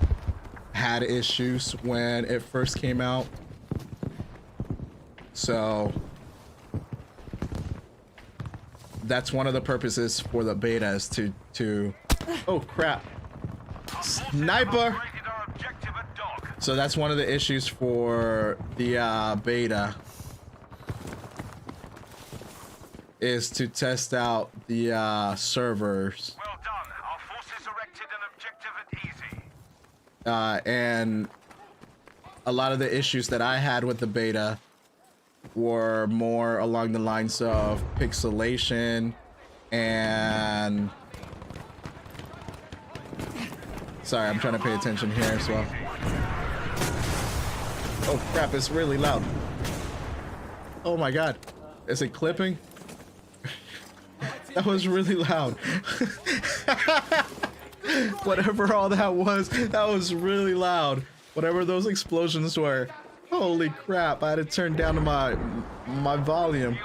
had issues when it first came out. So that's one of the purposes for the beta, is to oh crap, sniper. So that's one of the issues for the beta, is to test out the servers. Well done. Our forces erected an objective at easy. And a lot of the issues that I had with the beta were more along the lines of pixelation and... Sorry, I'm trying to pay attention here as well. Oh crap, it's really loud. Oh my god. Is it clipping? That was really loud. Whatever all that was really loud. Whatever those explosions were. Holy crap, I had to turn down to my volume.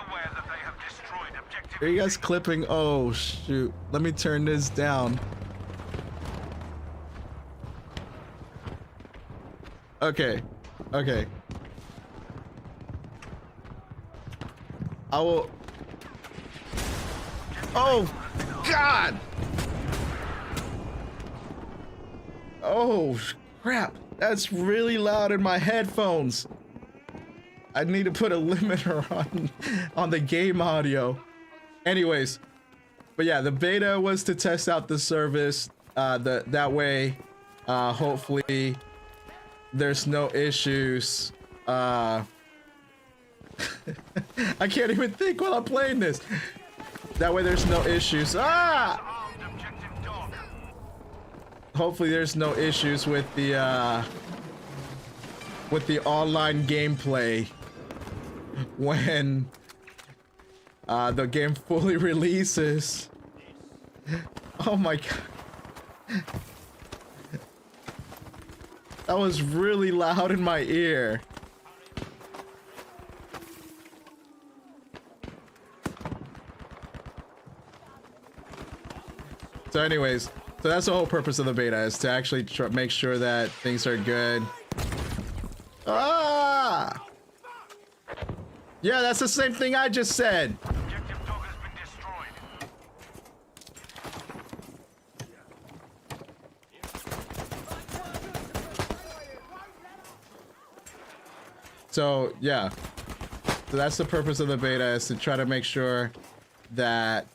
Are you guys clipping? Oh shoot. Let me turn this down. Okay. Okay. I will... Oh god! Oh crap, that's really loud in my headphones. I need to put a limiter on the game audio. Anyways, but yeah, the beta was to test out the service. That way, hopefully there's no issues. I can't even think while I'm playing this. That way there's no issues. Ah! Hopefully there's no issues with the online gameplay when the game fully releases. Oh my god. That was really loud in my ear. So anyways, so that's the whole purpose of the beta, is to actually make sure that things are good. Ah! Yeah, that's the same thing I just said. Objective dog has been destroyed. So yeah, so that's the purpose of the beta, is to try to make sure that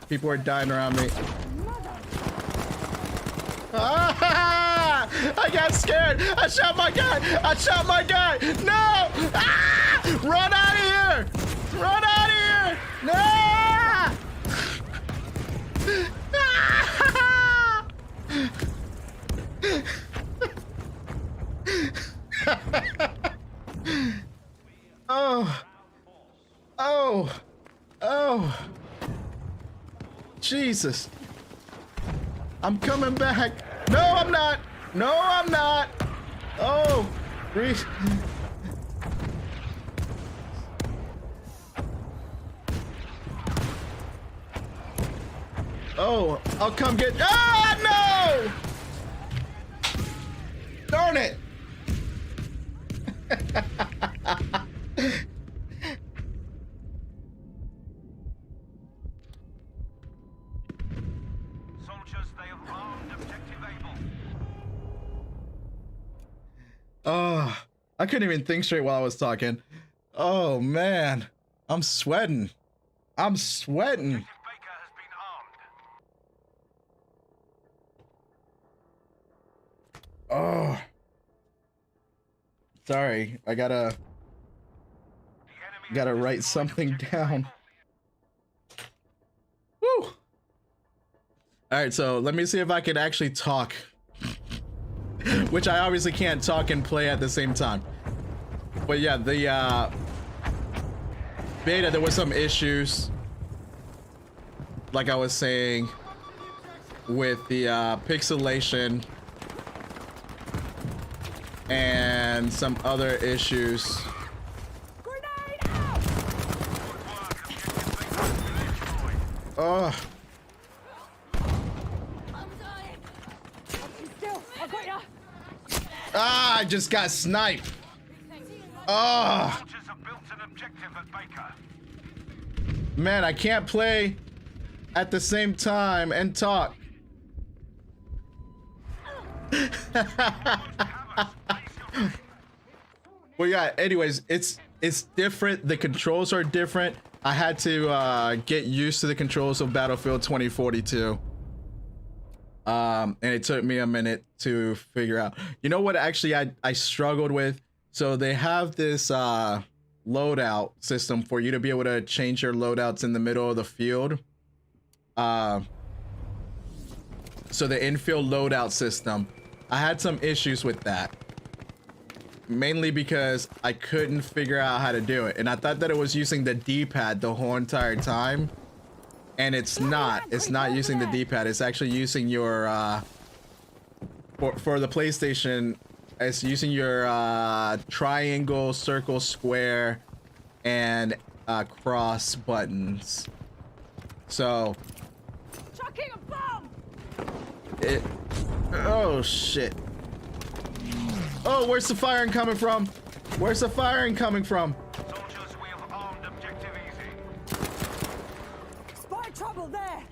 people are dying around me. Ah! I got scared. I shot my guy. I shot my guy. No! Ah! Run out of here! Run out of here! No! Oh. Oh. Oh. Jesus. I'm coming back. No, I'm not. No, I'm not. Oh. Breathe. Oh, I'll come get... Ah, no! Darn it. Oh, I couldn't even think straight while I was talking. Oh man, I'm sweating. I'm sweating. Oh, sorry. I gotta write something down. Woo. All All right, so let me see if I can actually talk, which I obviously can't talk and play at the same time. But yeah, the beta, there were some issues, like I was saying, with the pixelation and some other issues. Oh. Ah, I just got sniped. Oh. Man, I can't play at the same time and talk. Well, yeah, anyways, it's different. The controls are different. I had to get used to the controls of Battlefield 2042. And it took me a minute to figure out. You know what actually I struggled with? So they have this loadout system for you to be able to change your loadouts in the middle of the field. So the infield loadout system, I had some issues with that. Mainly because I couldn't figure out how to do it. And I thought that it was using the D-pad the whole entire time. And it's not. It's not using the D-pad. It's actually using your, for the PlayStation, it's using your triangle, circle, square, and cross buttons. So, chucking a bomb. Oh shit. Oh, where's the firing coming from? Where's the firing coming from? Soldiers, we have armed objective easy. Spy trouble there.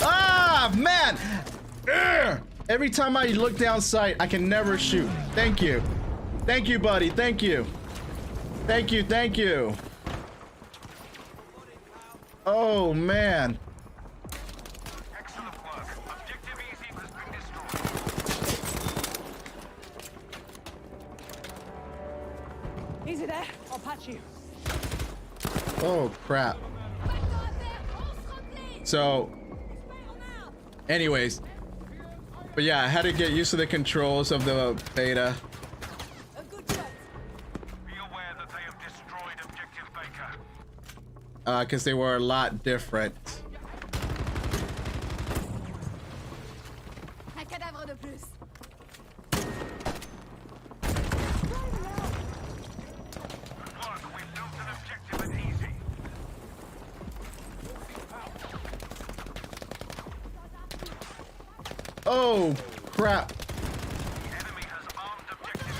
Ah, man! Ugh. Every time I look down sight, I can never shoot. Thank you. Thank you, buddy. Thank you. Thank you. Thank you. Oh, man. Excellent work. Objective easy has been destroyed. Easy there. I'll patch you. Oh, crap. So, anyways. But yeah, I had to get used to the controls of the beta. A good shot. Be aware that they have destroyed objective Baker. Because they were a lot different. Un cadavre de plus. Work, we've built an objective at easy. Oh, crap. Enemy has armed objective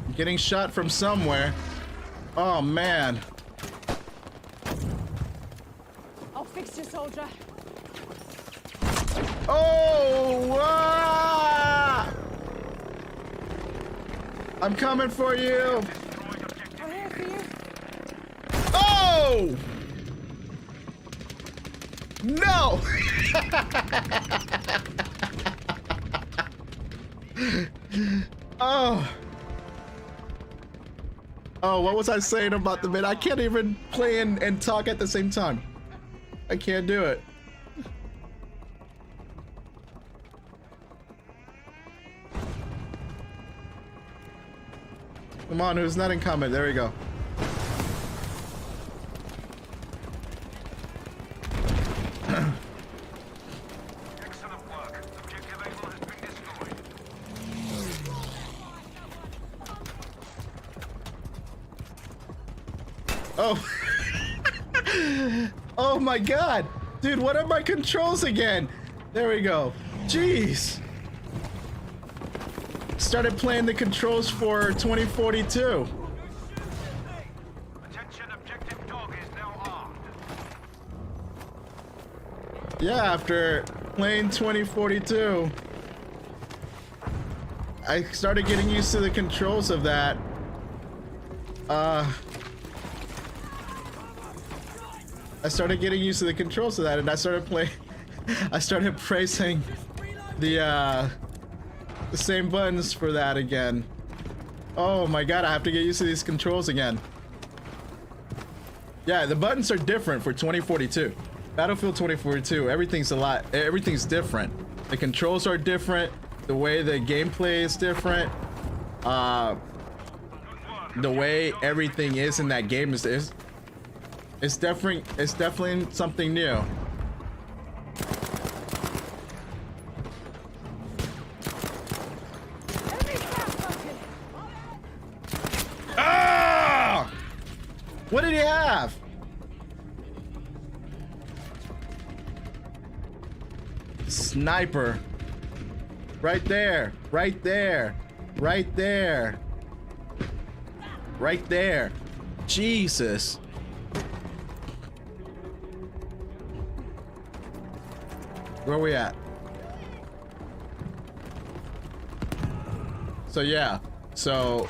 easy. Getting shot from somewhere. Oh, man. I'll fix you, soldier. Oh! Ah! I'm coming for you. I'm here for you. Oh! No! Oh. Oh, what was I saying about the bit? I can't even play and talk at the same time. I can't do it. Come on, who's not in comment? There we go. Excellent work. Objective Able has been destroyed. Oh. Oh my god. Dude, what are my controls again? There we go. Jeez. Started playing the controls for 2042. Attention, objective dog is now armed. Yeah, after playing 2042, I started getting used to the controls of that. I started getting used to the controls of that, and I started playing. I started pressing the same buttons for that again. Oh my god, I have to get used to these controls again. Yeah, the buttons are different for 2042. Battlefield 2042, everything's different. The controls are different. The way the gameplay is different. The way everything is in that game is it's definitely something new. Ah! What did he have? Sniper. Right there. Right there. Right there. Right there. Jesus. Where are we at? So yeah. So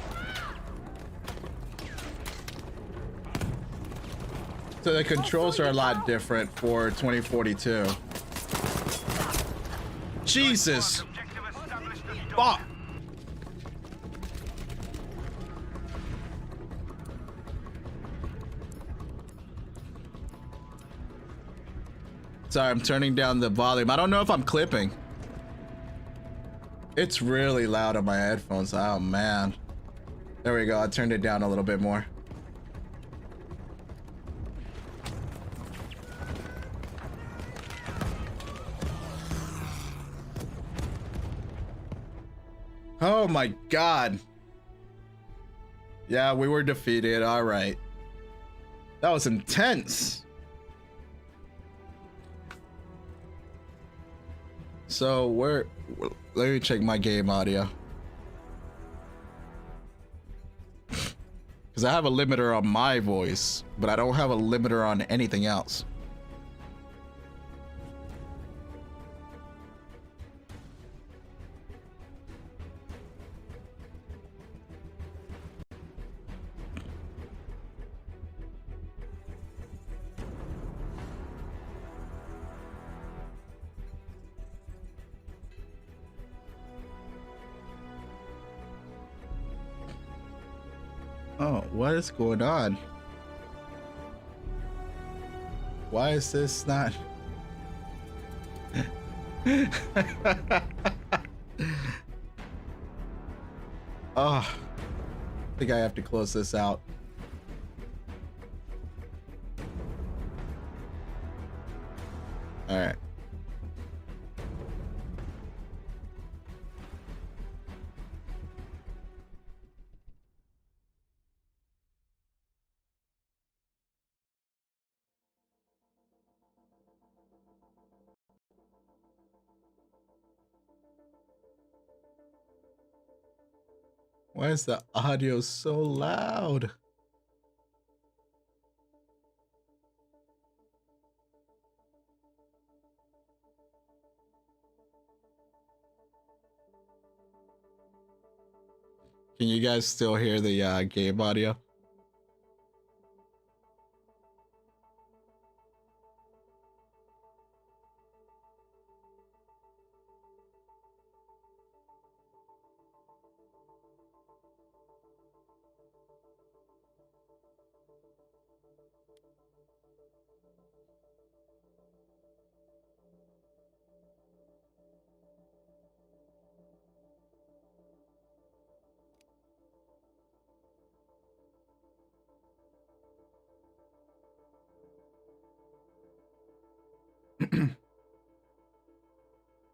the controls are a lot different for 2042. Jesus. Fuck. Sorry, I'm turning down the volume. I don't know if I'm clipping. It's really loud on my headphones. Oh man. There we go. I turned it down a little bit more. Oh my God. Yeah, we were defeated. All right. That was intense. So let me check my game audio. Because I have a limiter on my voice, but I don't have a limiter on anything else. Oh, what is going on? Why is this not? Oh, I think I have to close this out. All right. Why is the audio so loud? Can you guys still hear the game audio?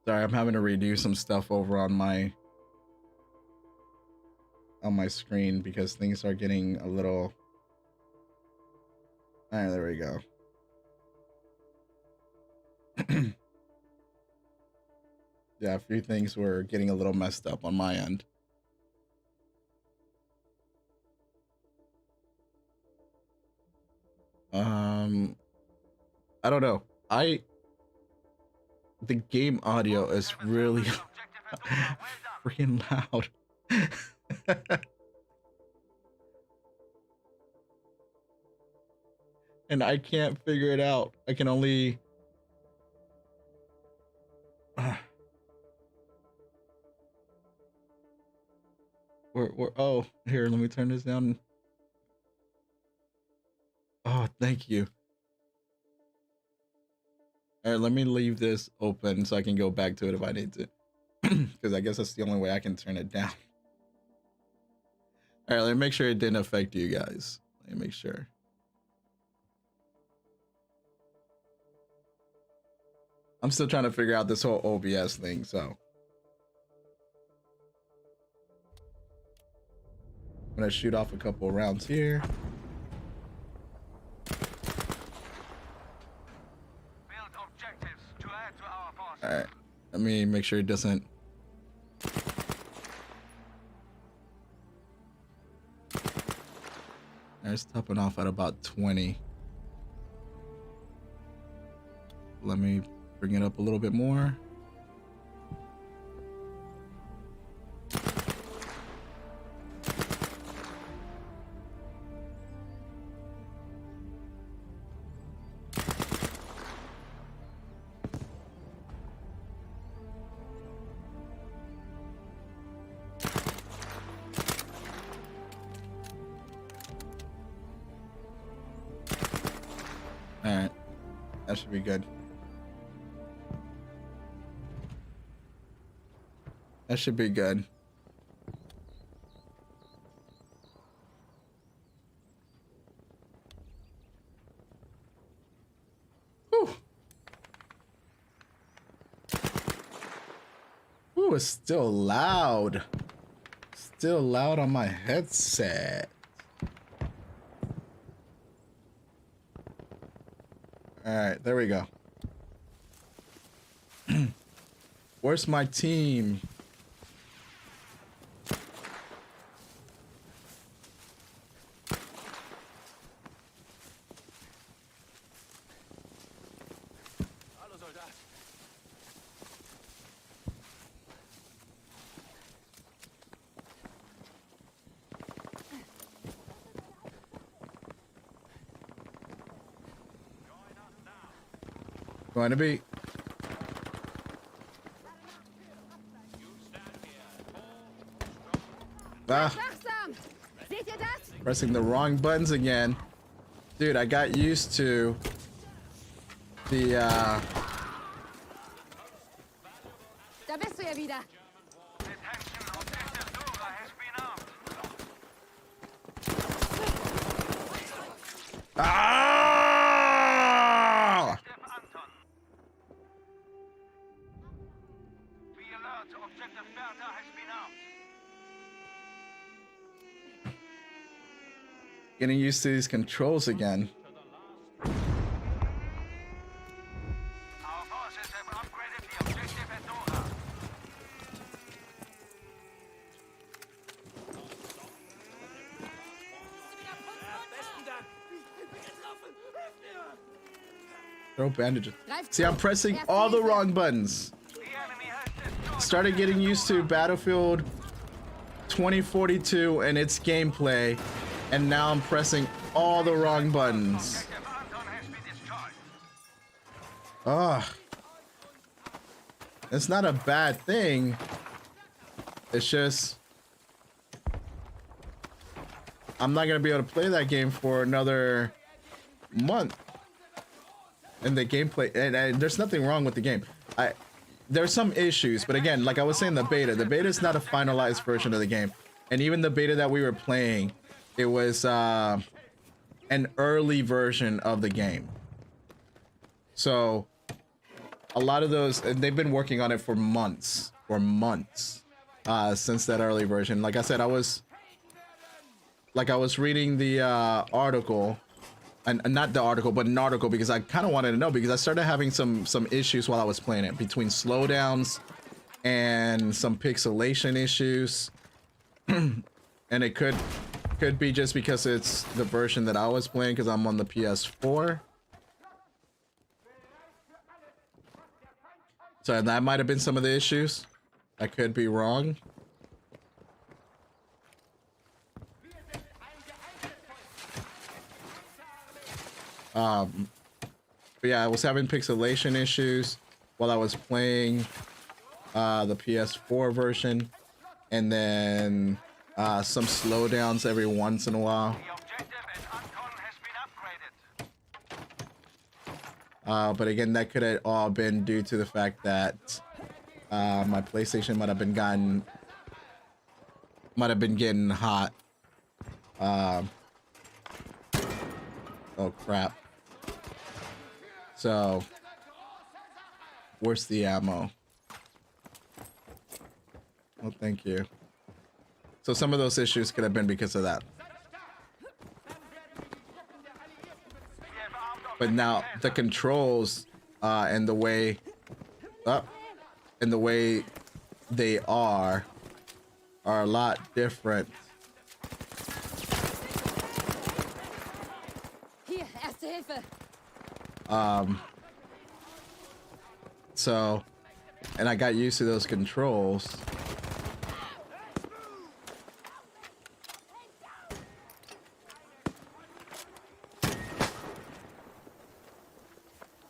Sorry, I'm having to redo some stuff over on my screen because things are getting a little. All right, there we go. Yeah, a few things were getting a little messed up on my end. I don't know. The game audio is really freaking loud. And I can't figure it out. I can only oh, here, let me turn this down. Oh, thank you. All right, let me leave this open so I can go back to it if I need to. Because I guess that's the only way I can turn it down. All right, let me make sure it didn't affect you guys. Let me make sure. I'm still trying to figure out this whole OBS thing, so. I'm gonna shoot off a couple rounds here. All right, let me make sure it doesn't. It's topping off at about 20. Let me bring it up a little bit more. All right, that should be good. That should be good. Whew. Ooh, it's still loud. Still loud on my headset. All right, there we go. Where's my team? Going to be. Ah, pressing the wrong buttons again. Dude, I got used to the Da bist du ja wieder. Ah! Getting used to these controls again. Our forces have upgraded the objective at Doha. Throw bandages. See, I'm pressing all the wrong buttons. Started getting used to Battlefield 2042 and its gameplay, and now I'm pressing all the wrong buttons. Ah, it's not a bad thing. It's just I'm not gonna be able to play that game for another month. And the gameplay, and there's nothing wrong with the game. There's some issues, but again, like I was saying, the beta is not a finalized version of the game. And even the beta that we were playing, it was an early version of the game. So a lot of those, and they've been working on it for months since that early version. Like I said, I was reading the article. And not the article, but an article, because I kind of wanted to know, because I started having some issues while I was playing it, between slowdowns and some pixelation issues. And it could be just because it's the version that I was playing, because I'm on the PS4. So that might have been some of the issues. I could be wrong. But yeah, I was having pixelation issues while I was playing the PS4 version, and then some slowdowns every once in a while. The objective at Ancon has been upgraded. But again, that could have all been due to the fact that my PlayStation might have been getting hot. Oh crap. So where's the ammo? Oh, thank you. So some of those issues could have been because of that. But now the controls and the way they are a lot different. Hier, erste Hilfe. So, and I got used to those controls.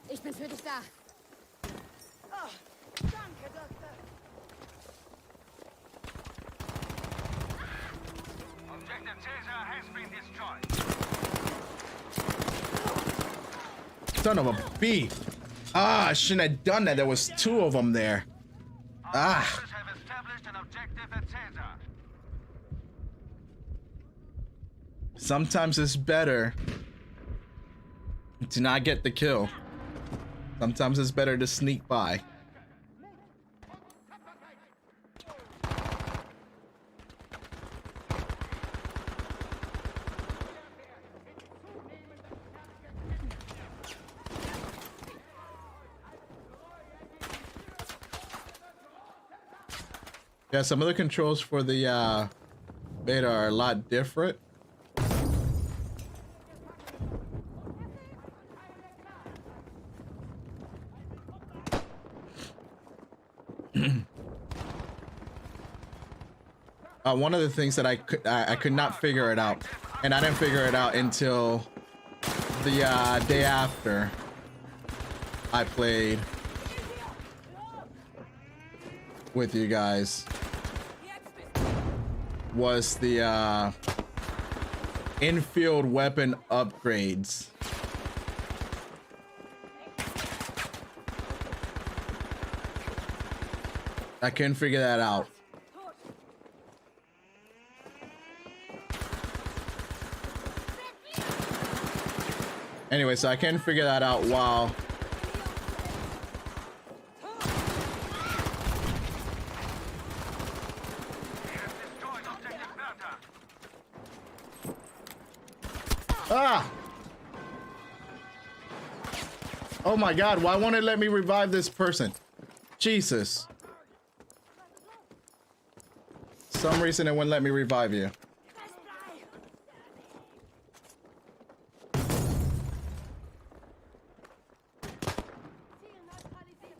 Ich bin für dich da. Objective Caesar has been destroyed. Son of a bee. Ah, I shouldn't have done that. There was two of them there. Ah. Officers have established an objective at Caesar. Sometimes it's better to not get the kill. Sometimes it's better to sneak by. Yeah, some of the controls for the beta are a lot different. One of the things that I could not figure it out, and I didn't figure it out until the day after I played with you guys, was the infield weapon upgrades. I couldn't figure that out. Anyway, so I couldn't figure that out while oh my god, why won't it let me revive this person? Jesus. Some reason it wouldn't let me revive you.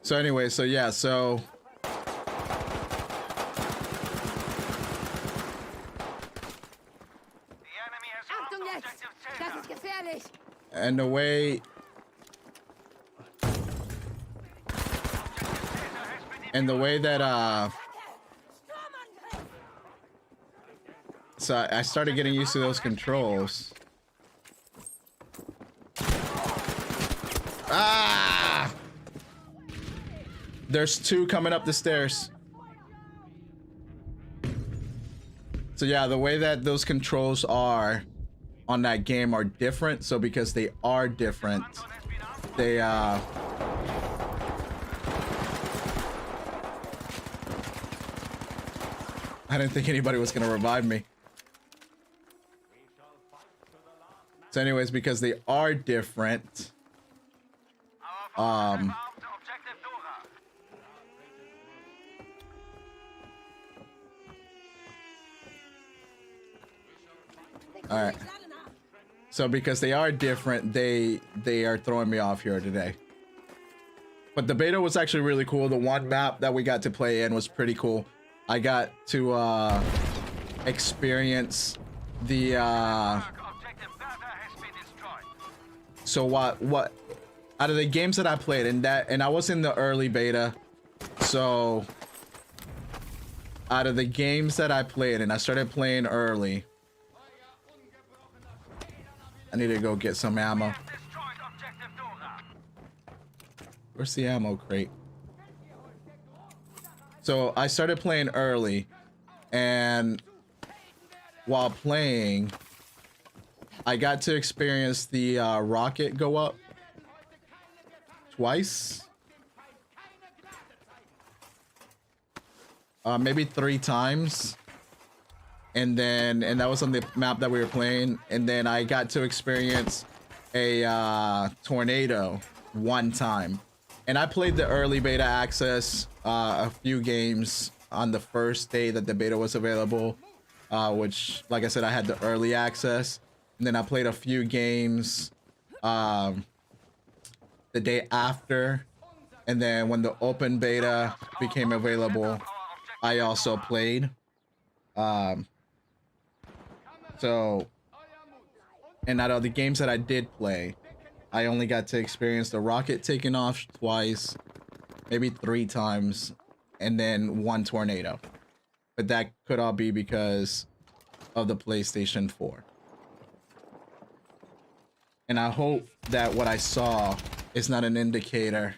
So anyway, so yeah, so Achtung jetzt! Das ist gefährlich! and the way that so I started getting used to those controls. Ah! There's two coming up the stairs. So yeah, the way that those controls are on that game are different. So because they are different, they I didn't think anybody was gonna revive me. So anyways, because they are different, all right. So because they are different, they are throwing me off here today. But the beta was actually really cool. The one map that we got to play in was pretty cool. I got to experience the so what out of the games that I played, and I was in the early beta, so out of the games that I played, and I started playing early. I need to go get some ammo. Where's the ammo crate? So I started playing early, and while playing, I got to experience the rocket go up twice. Maybe 3 times. And that was on the map that we were playing. And then I got to experience a tornado 1 time. And I played the early beta access a few games on the first day that the beta was available, which, like I said, I had the early access. And then I played a few games the day after. And then when the open beta became available, I also played. So, and out of the games that I did play, I only got to experience the rocket taking off twice, maybe 3 times, and then 1 tornado. But that could all be because of the PlayStation 4. And I hope that what I saw is not an indicator.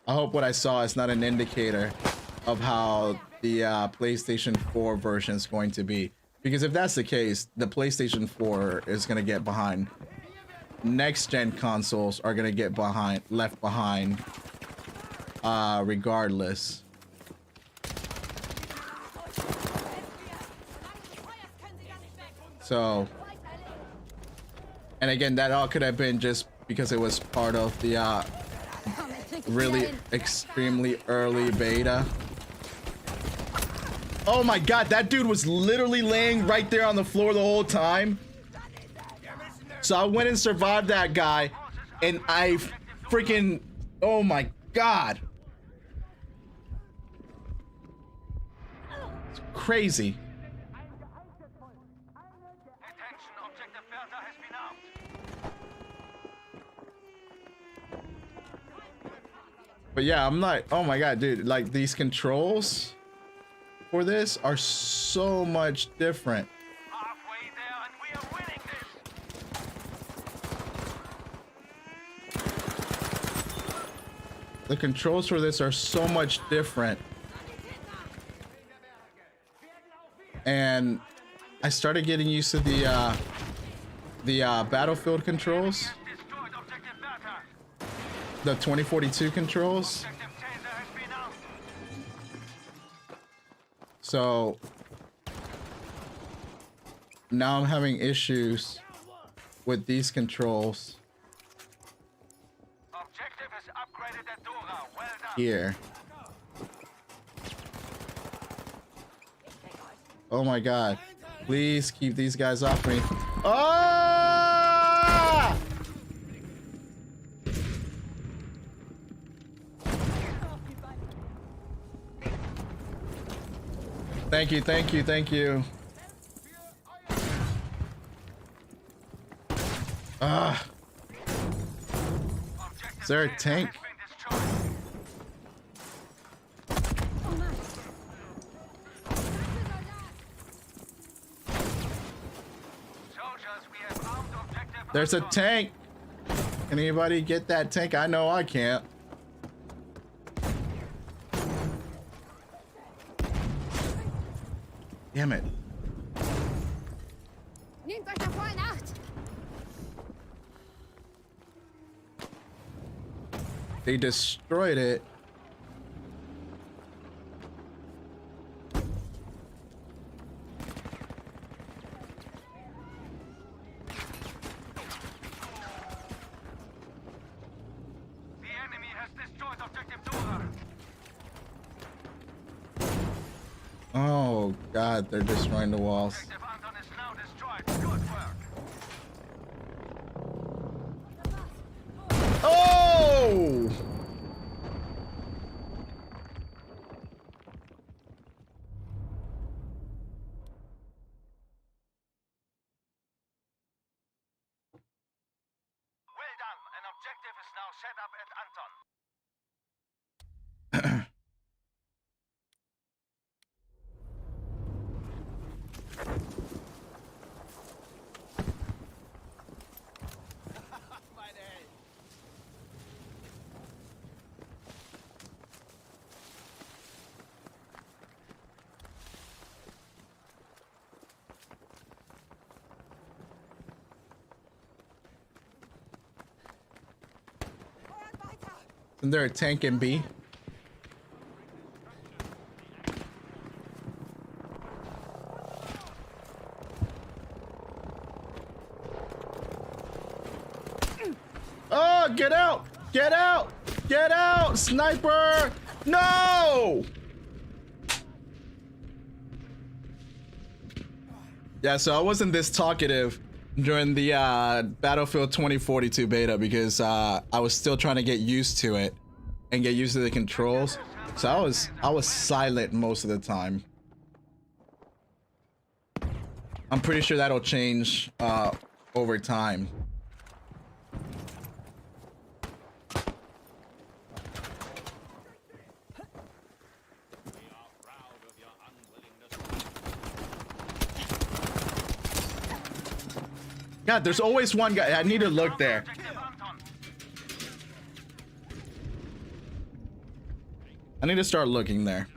I hope what I saw is not an indicator of how the PlayStation 4 version is going to be. Because if that's the case, the PlayStation 4 is going to get behind. Next gen consoles are going to get left behind, regardless. So, and again, that all could have been just because it was part of the really extremely early beta. Oh my god, that dude was literally laying right there on the floor the whole time. So I went and survived that guy, and I freaking, oh my god. It's crazy. But yeah, I'm not, oh my god, dude, like these controls for this are so much different. Halfway there and we are winning this. The controls for this are so much different. And I started getting used to the Battlefield controls. The 2042 controls. So now I'm having issues with these controls here. Oh my god. Please keep these guys off me. Ah! Thank you, thank you, thank you. Ah. Is there a tank? There's a tank. Can anybody get that tank? I know I can't. Damn it. Nehmt euch davor in Acht! They destroyed it. The enemy has destroyed objective Dora. Oh god, they're destroying the walls. Objective Anton is now destroyed. Good work. Oh! Well done. An objective is now set up at Anton. Isn't there a tank in B? Oh, get out! Get out! Get out! Sniper! No! Yeah, so I wasn't this talkative during the Battlefield 2042 beta because I was still trying to get used to it and get used to the controls. So I was silent most of the time. I'm pretty sure that'll change over time. God, there's always one guy. I need to look there. I need to start looking there.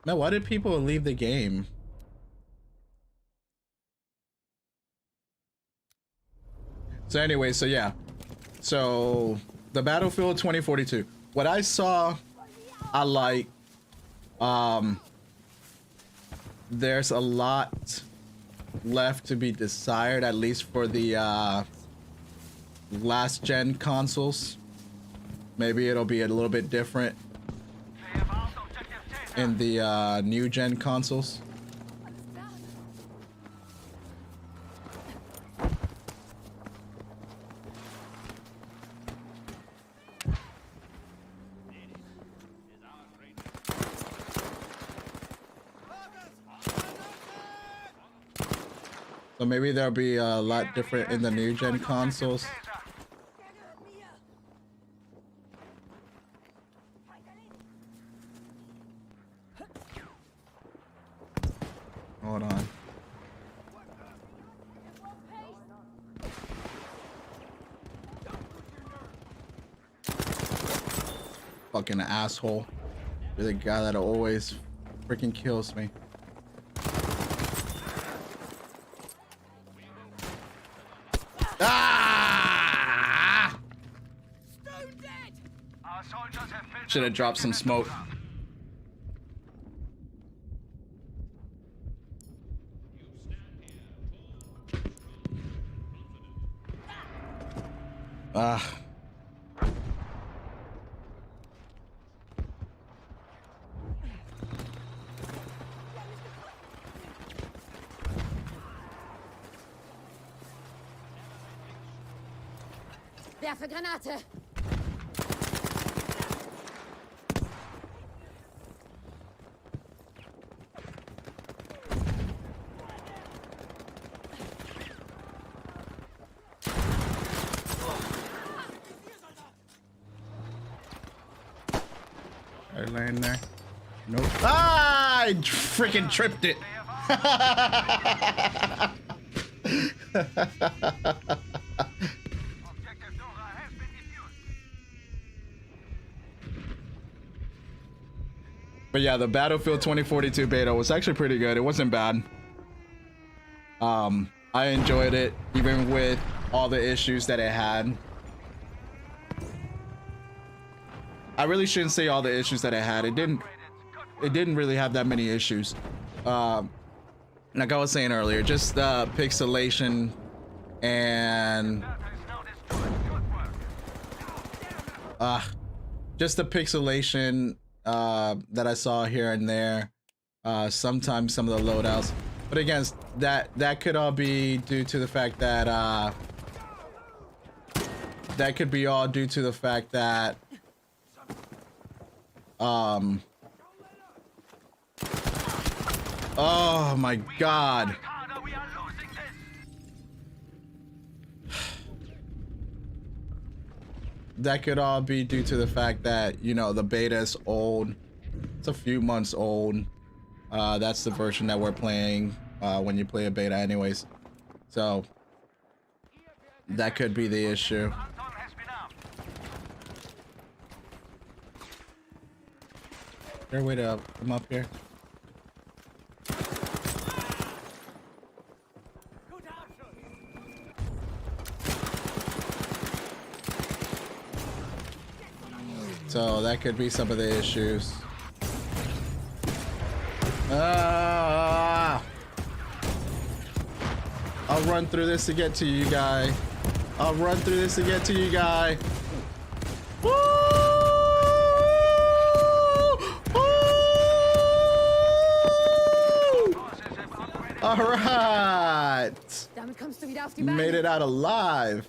Man, why did people leave the game? So anyway, so yeah. So the Battlefield 2042. What I saw, I like. There's a lot left to be desired, at least for the last gen consoles. Maybe it'll be a little bit different in the new gen consoles. So maybe there'll be a lot different in the new gen consoles. Hold on. Fucking asshole. You're the guy that always freaking kills me. Ah! Should have dropped some smoke. Ah. Werfe Granate! Are you laying there? Nope. Ah! I freaking tripped it. But yeah, the Battlefield 2042 beta was actually pretty good. It wasn't bad. I enjoyed it, even with all the issues that it had. I really shouldn't say all the issues that it had. It didn't really have that many issues. Like I was saying earlier, just pixelation and just the pixelation that I saw here and there. Sometimes some of the loadouts, but again, that could all be due to the fact that that could be all due to the fact that oh my god. That could all be due to the fact that, you know, the beta is old. It's a few months old. That's the version that we're playing when you play a beta anyways. So that could be the issue. there a way to come up here? So that could be some of the issues. Ah! I'll run through this to get to you, guy. I'll run through this to get to you, guy. Woo! Woo! All right. Damit kommst du wieder auf die Beine. Made it out alive.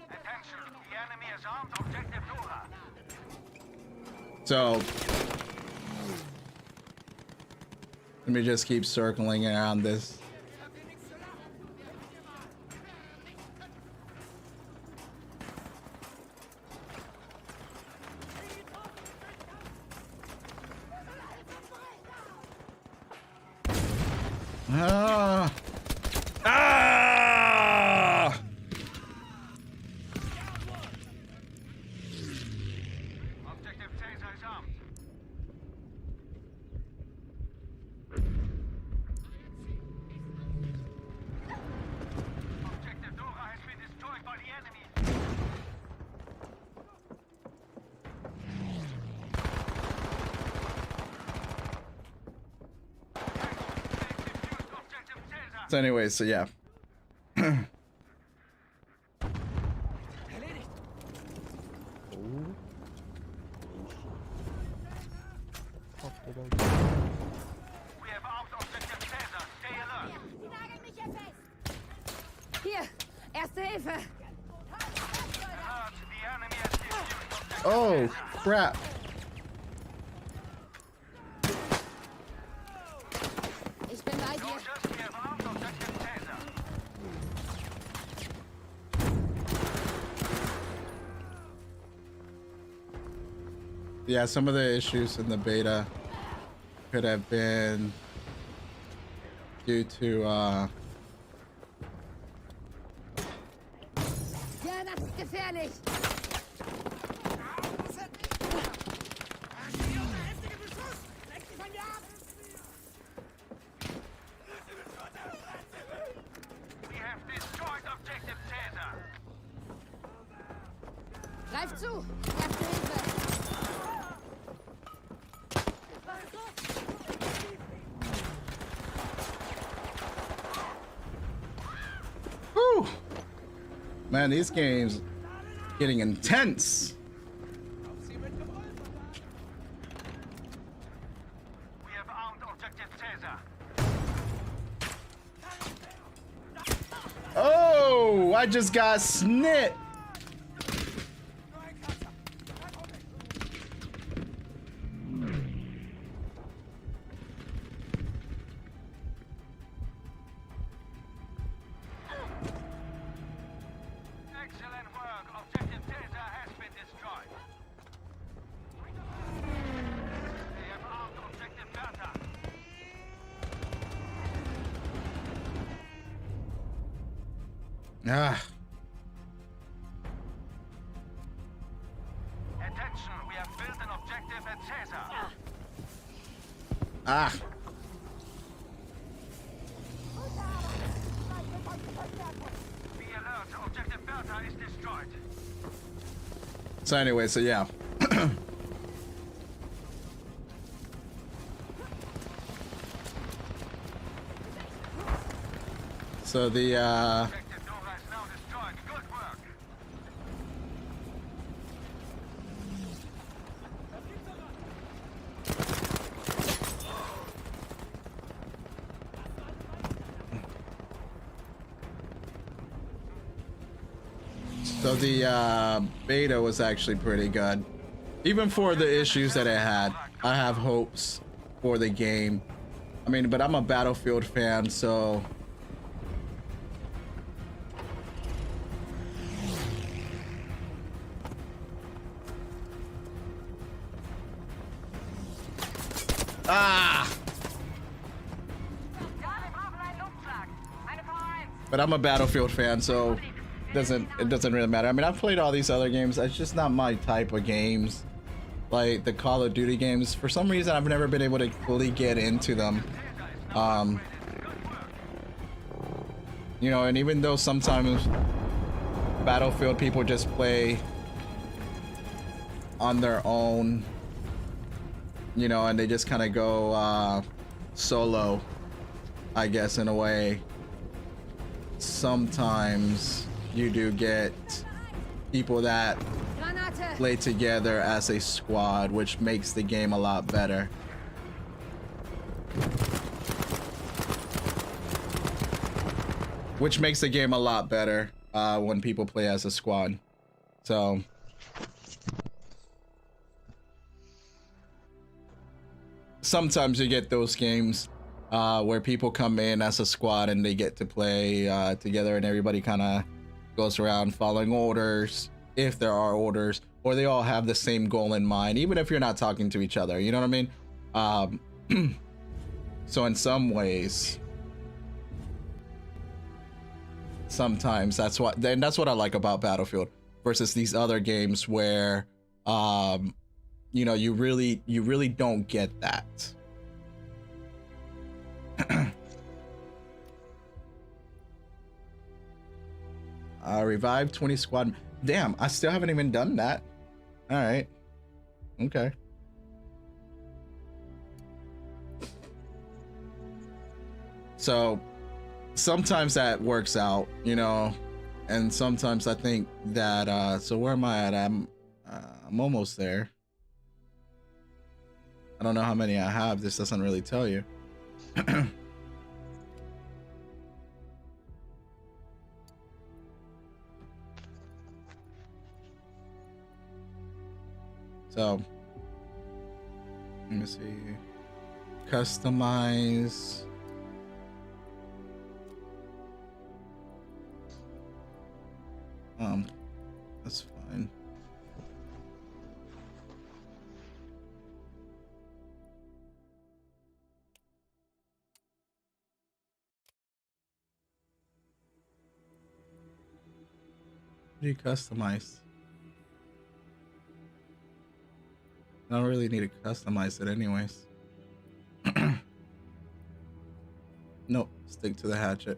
Attention, the enemy is armed. Objective Dora. So let me just keep circling around this. Ah! Ah! Objective Taser is armed. Objective Dora has been destroyed by the enemy. Objective Taser. So anyway, so yeah. We have armed objective Taser. Stay alert. Die nageln mich hier fest. Hier, erste Hilfe. Alert, the enemy has defused objective Oh crap. Ich bin bei dir. soldiers. We have armed objective Taser. Yeah, some of the issues in the beta could have been due to Ja, das ist gefährlich. We have destroyed objective Taser. Greif zu. Erste Hilfe. Whew. Man, these games getting intense. We have armed objective Taser. Oh, I just got snit. Excellent work. Objective Taser has been destroyed. They have armed objective Bertha. Ah, Attention, we have built an objective at Caesar. ah. Be alert, objective Bertha is destroyed. So anyway, so yeah. So the Objective Dora is now destroyed. Good work. beta was actually pretty good. Even for the issues that it had, I have hopes for the game. I mean, but I'm a Battlefield fan, so but I'm a Battlefield fan, so it doesn't really matter. I mean, I've played all these other games. It's just not my type of games. like the Call of Duty games. For some reason, I've never been able to fully get into them. You know, and even though sometimes Battlefield people just play on their own, you know, and they just kind of go solo, I guess, in a way. Sometimes you do get people that Granate! play together as a squad, which makes the game a lot better. Which makes the game a lot better when people play as a squad. So sometimes you get those games where people come in as a squad and they get to play together, and everybody kind of goes around following orders, if there are orders, or they all have the same goal in mind, even if you're not talking to each other, you know what I mean? So in some ways, sometimes that's what I like about Battlefield versus these other games where you know, you really don't get that. Revive 20 squad. Damn, I still haven't even done that. All right. Okay. So sometimes that works out, you know, and sometimes I think that so where am I at? I'm almost there. I don't know how many I have. This doesn't really tell you. So let me see. Customize. That's fine. What do you customize? I don't really need to customize it anyways. Nope, stick to the hatchet.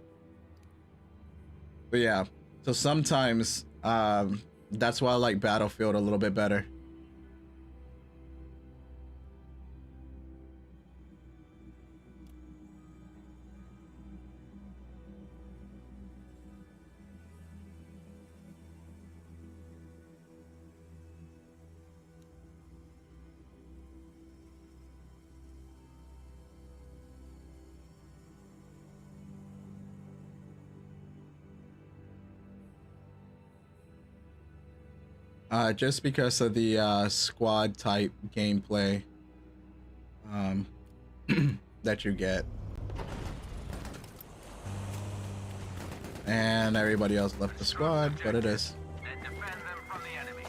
But yeah, so sometimes that's why I like Battlefield a little bit better. Just because of the squad type gameplay that you get. And everybody else left the squad, but it is. And defend them from the enemy.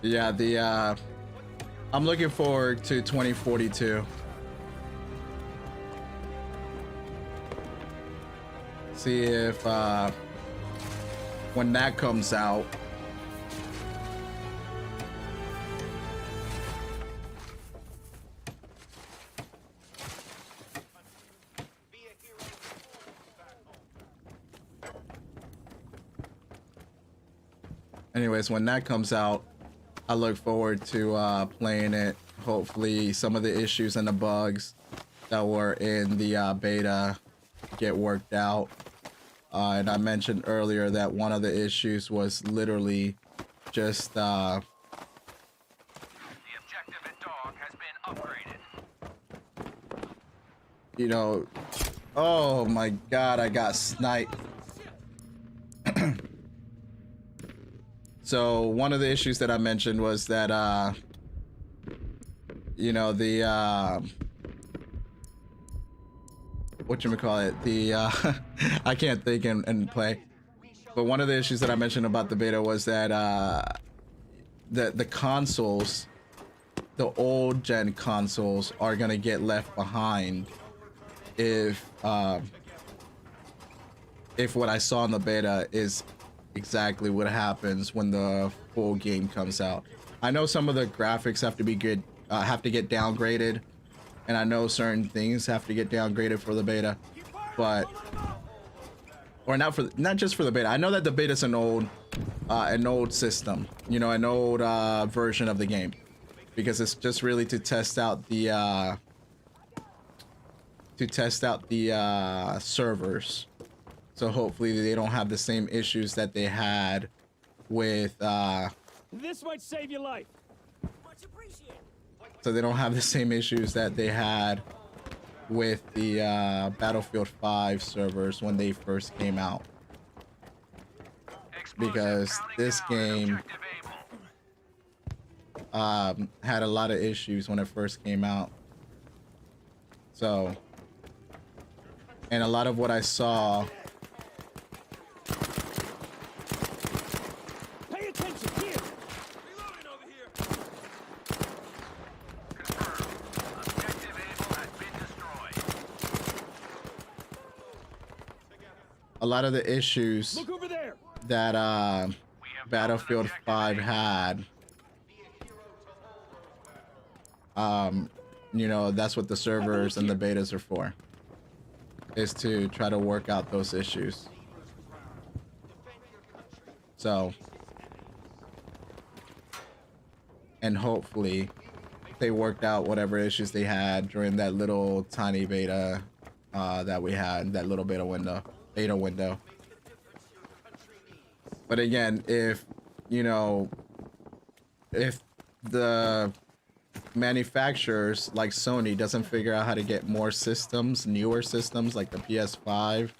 Yeah, I'm looking forward to 2042. See if when that comes out, anyways, when that comes out, I look forward to playing it. Hopefully some of the issues and the bugs that were in the beta get worked out. And I mentioned earlier that one of the issues was literally just The objective at Dog has been upgraded. you know, oh my god, I got sniped. So one of the issues that I mentioned was that you know, the whatchamacallit, the I can't think and play. But one of the issues that I mentioned about the beta was that the consoles, the old gen consoles, are gonna get left behind if what I saw in the beta is exactly what happens when the full game comes out. I know some of the graphics have to be good, have to get downgraded, and I know certain things have to get downgraded for the beta, but or not just for the beta. I know that the beta is an old system, you know, an old version of the game, because it's just really to test out the servers. So hopefully they don't have the same issues that they had with This might save your life. Much appreciated. so they don't have the same issues that they had with the Battlefield 5 servers when they first came out. Because this game had a lot of issues when it first came out. So, and a lot of what I saw, Pay attention here. Reloading over here. Confirmed. Objective Able has been destroyed. a lot of the issues Look over there. that Battlefield 5 had, you know, that's what the servers and the betas are for, is to try to work out those issues. So, and hopefully they worked out whatever issues they had during that little tiny beta that we had, that little beta window. But again, if, you know, if the manufacturers like Sony doesn't figure out how to get more systems, newer systems like the PS5,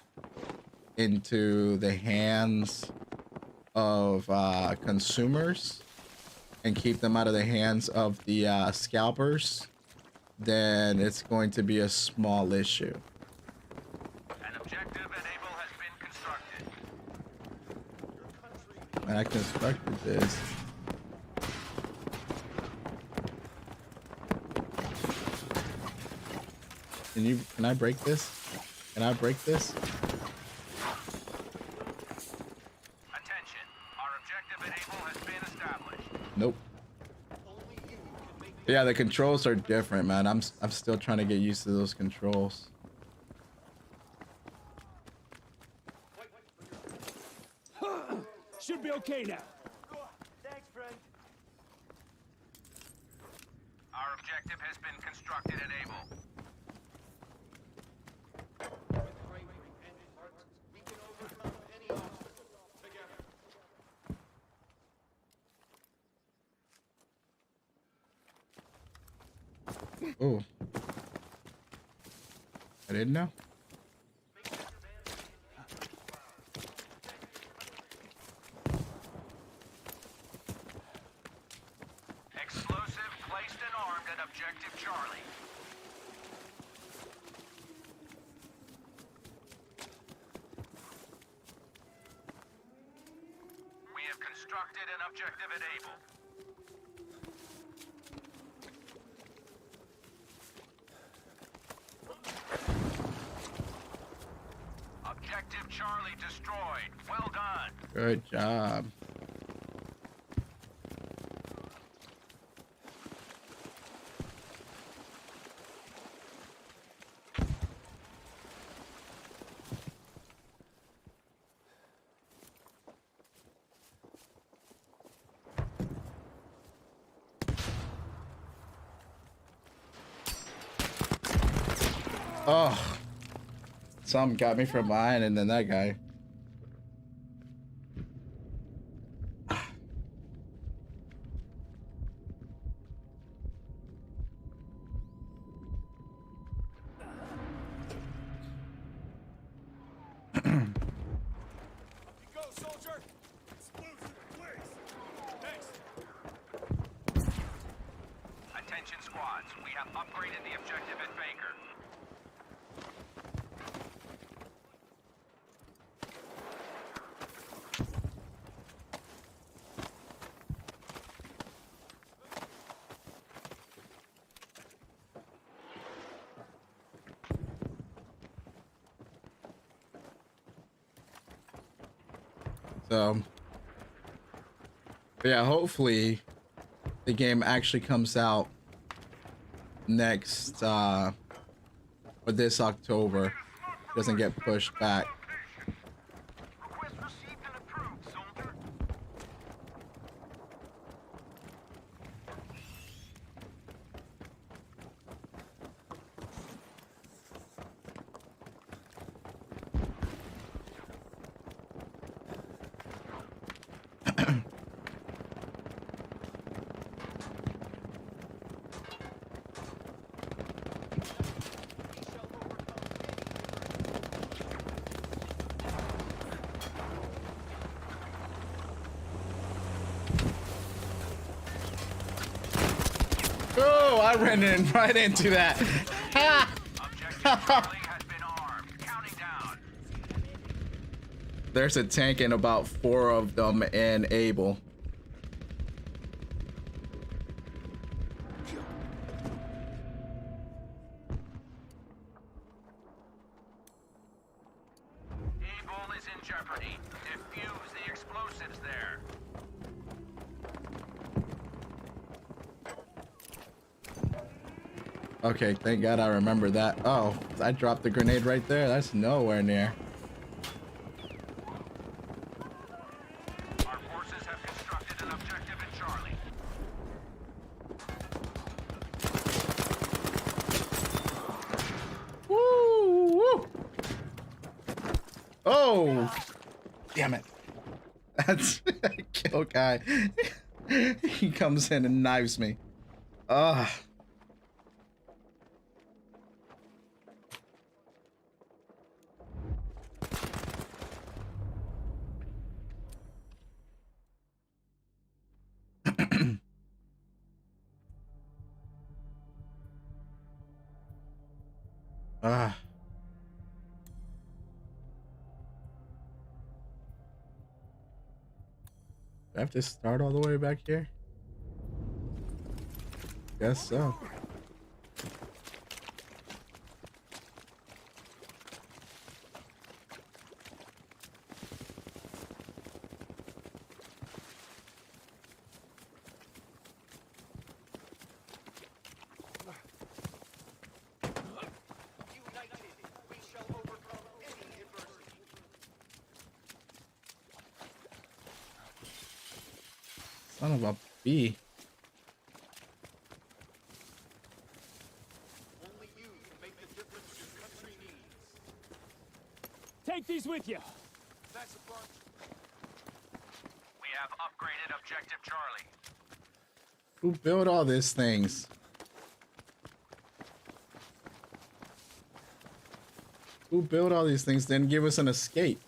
into the hands of consumers and keep them out of the hands of the scalpers, then it's going to be a small issue. An objective Able has been constructed. And I constructed this. Can I break this? Can I break this? Attention. Our objective Able has been established. Nope. Yeah, the controls are different, man. I'm still trying to get used to those controls. Should be okay now. Thanks, friend. Our objective has been constructed and Able. Oh. I didn't know. Explosive placed and armed at objective Charlie. We have constructed an objective at Able. Objective Charlie destroyed. Well done. Good job. Oh, something got me from behind, and then that guy. Go, soldier. Explosive in place. have upgraded the objective at Baker. So, yeah, hopefully the game actually comes out next or this October, doesn't get pushed back. Request received and approved, soldier. Oh, I ran in right into that. Ha! Objective Charlie has been armed. Counting down. There's a tank and about 4 of them in Able. Able is in jeopardy. Defuse the explosives there. Okay, thank God I remember that. Oh, I dropped the grenade right there. That's nowhere near. Our forces have constructed an objective at Charlie. Woo! Woo! Oh! Damn it. That's kill guy. He comes in and knives me. Ugh. Ah. Do I have to start all the way back here? Guess so. Son of a bee. Take these with you. We have upgraded objective Charlie. Who built all these things? Who built all these things didn't give us an escape?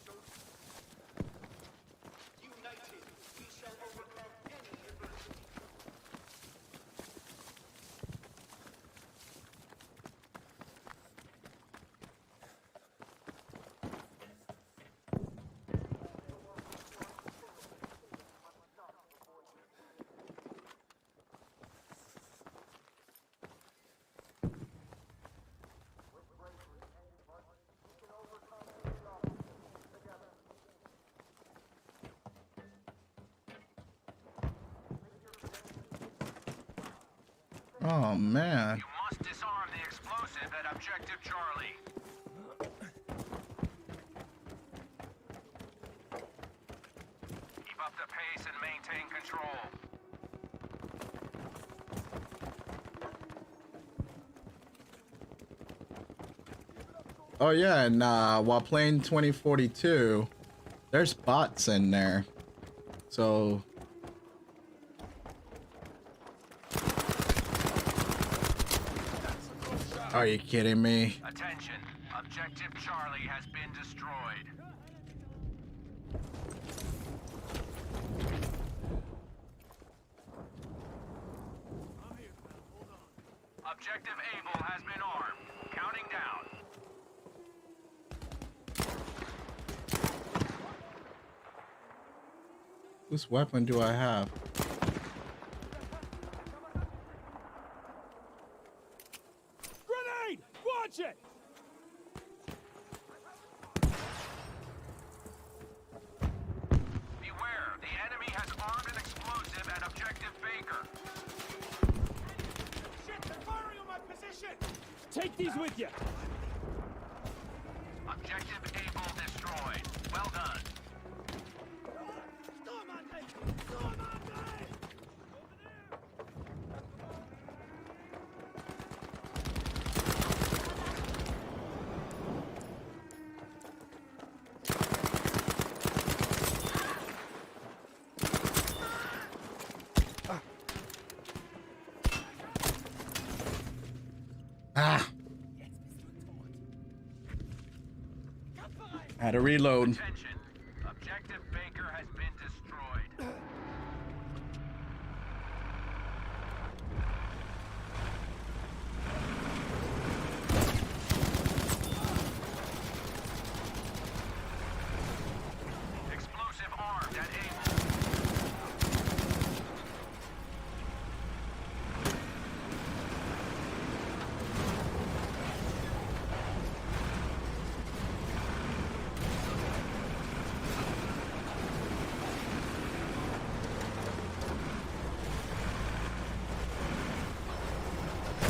Oh man. You must disarm the explosive at objective Charlie. Keep up the pace and maintain control. Oh yeah, and while playing 2042, there's bots in there. So are you kidding me? Attention, objective Charlie has been destroyed. Objective Able has been armed. Counting down. Whose weapon do I have? Grenade! Watch it! Beware, the enemy has armed an explosive at Objective Baker. Shit, they're firing on my position! Take these with you. Objective Able destroyed. Well done. Ah! Had to reload. Attention. Objective Baker has been destroyed. Explosive armed at Able.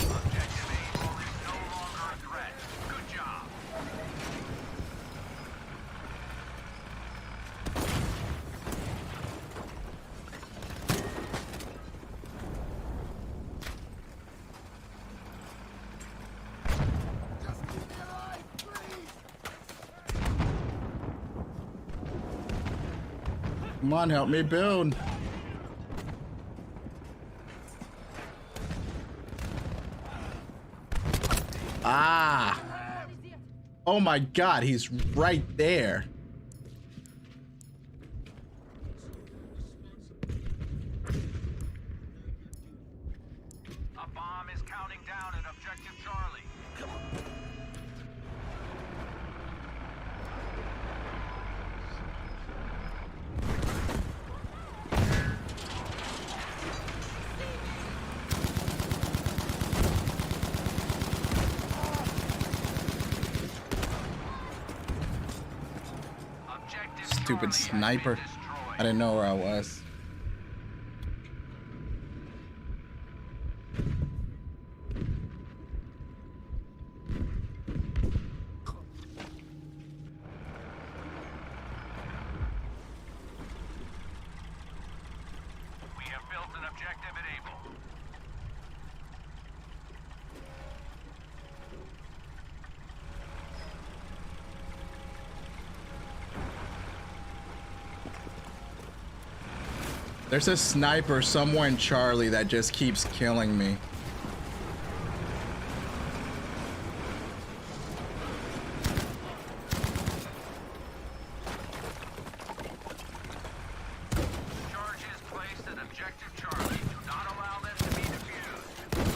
Objective Able is no longer a threat. Good job. Come on, help me build. Ah! Oh my God, he's right there. A bomb is counting down at Objective Charlie. Objective Stupid Charlie has been sniper. destroyed. I didn't know where I was. We have built an objective at Able. There's a sniper somewhere in Charlie that just keeps killing me. Charges placed at Objective Charlie. Do not allow them to be defused.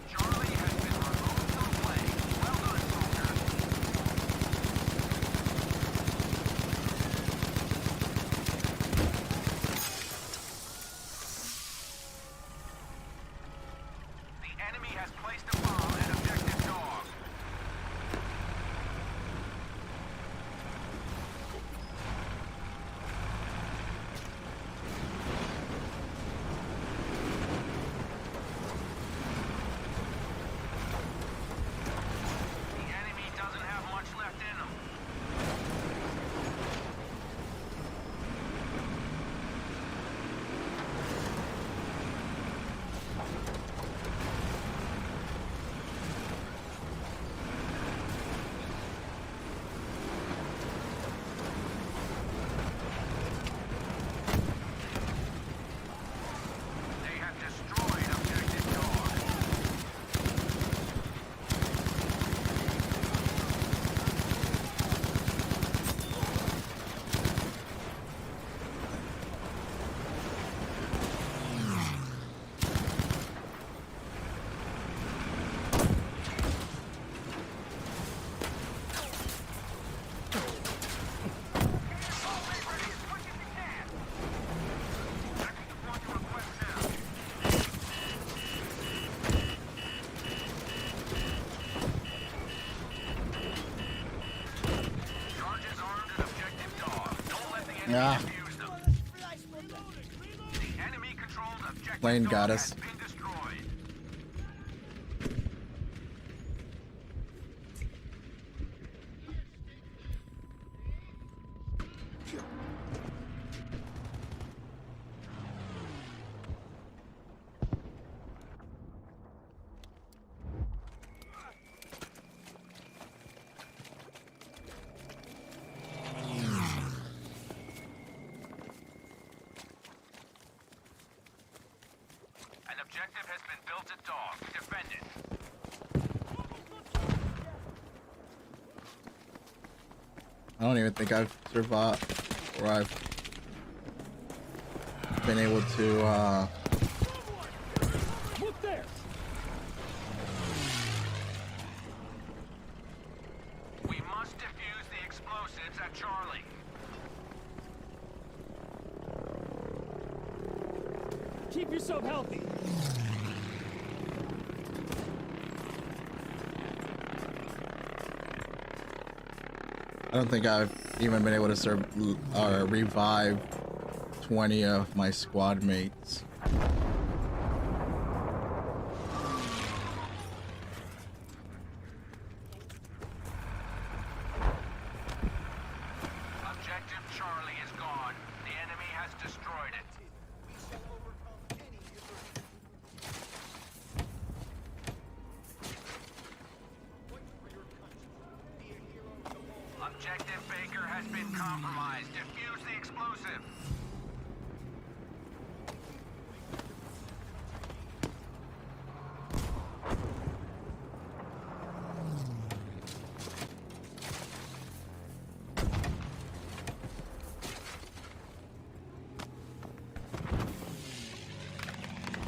Charlie has been removed from play. Well done, soldiers. The enemy has placed a bomb at Objective Dog. The enemy doesn't have much left in them. Ah, defuse them. The enemy-controlled objective plane got dog us. has been destroyed. An objective has been built at Dog. Defend it. I don't even think I've survived, or I've been able to, Look there! We must defuse the explosives at Charlie. Keep yourself healthy. I don't think I've even been able to revive 20 of my squad mates. Objective Charlie is gone. The enemy has destroyed it. Objective Baker has been compromised. Defuse the explosive.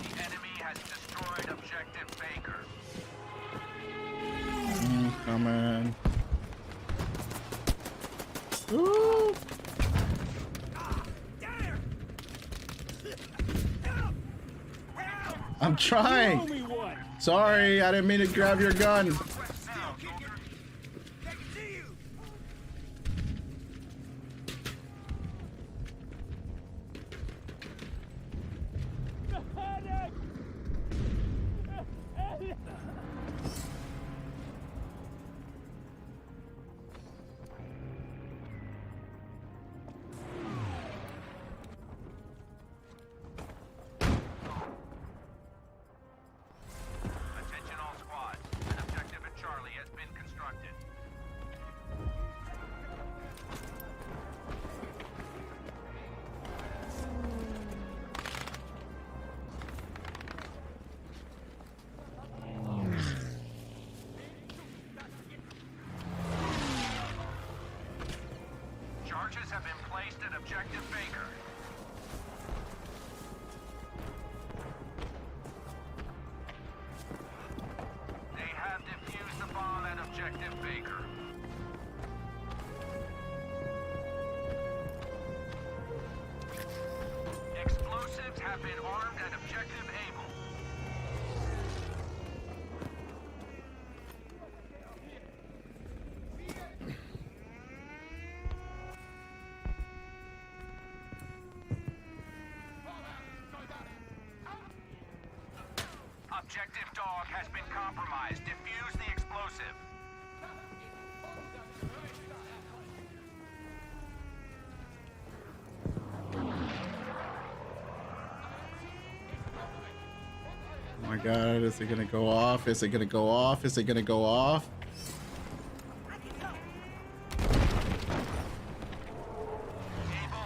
The enemy has destroyed Objective Baker. Come on. Ooh. I'm trying. Only one. Sorry, I didn't mean to grab your gun. Now, soldier. Medic! Attention all squads. An objective at Charlie has been constructed. Charges have been placed at Objective Baker. They have defused the bomb at Objective Baker. Explosives have been armed at Objective Able. Objective Dog has been compromised. Defuse the explosive. Oh my god, is it gonna go off? Is it gonna go off? Is it gonna go off? Able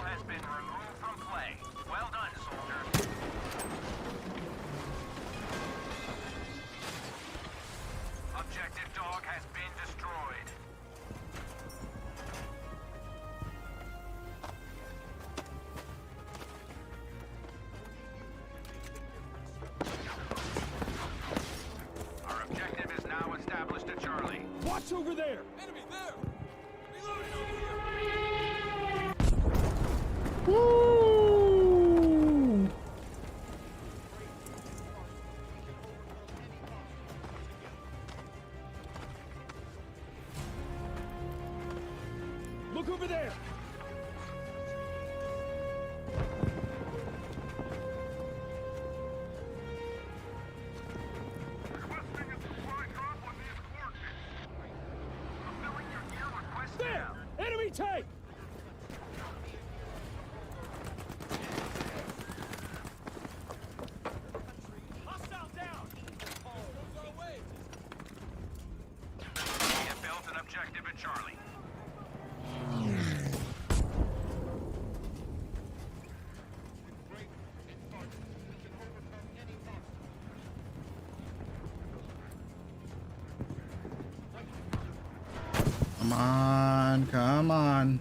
has been removed from play. Well done, soldier. Objective Dog has been destroyed. Our objective is now established at Charlie. Watch over there! Woo! Look over there! take? Hostile down. We have built an objective at Charlie. Come on, come on.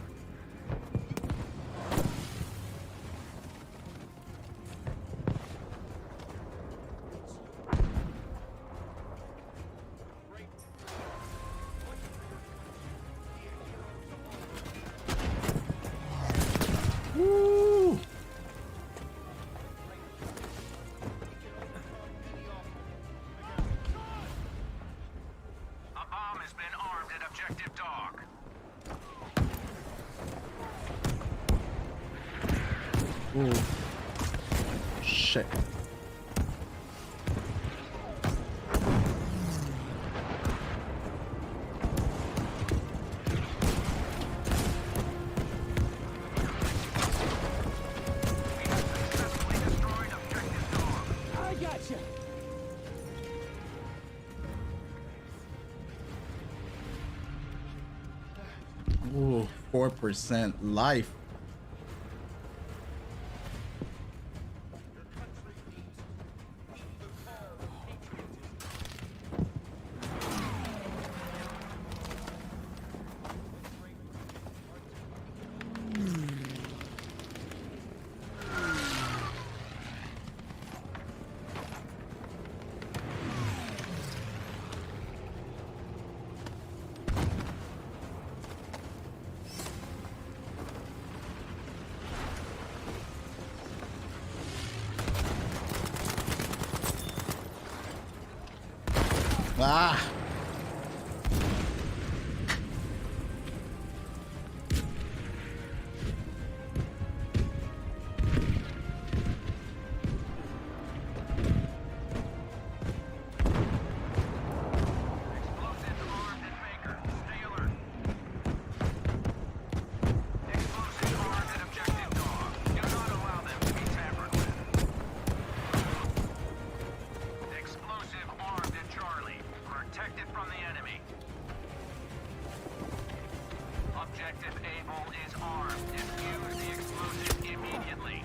Woo! A bomb has been armed at objective dog. Ooh. Shit. We have successfully destroyed objective dog. I gotcha. Ooh, 4% life. Ah. Explosives armed at Baker. Stay alert. Explosives armed at objective dog. Do not allow them to be tampered with. Explosive armed at Charlie. Protected from the enemy. Objective Able is armed. Defuse the explosive immediately.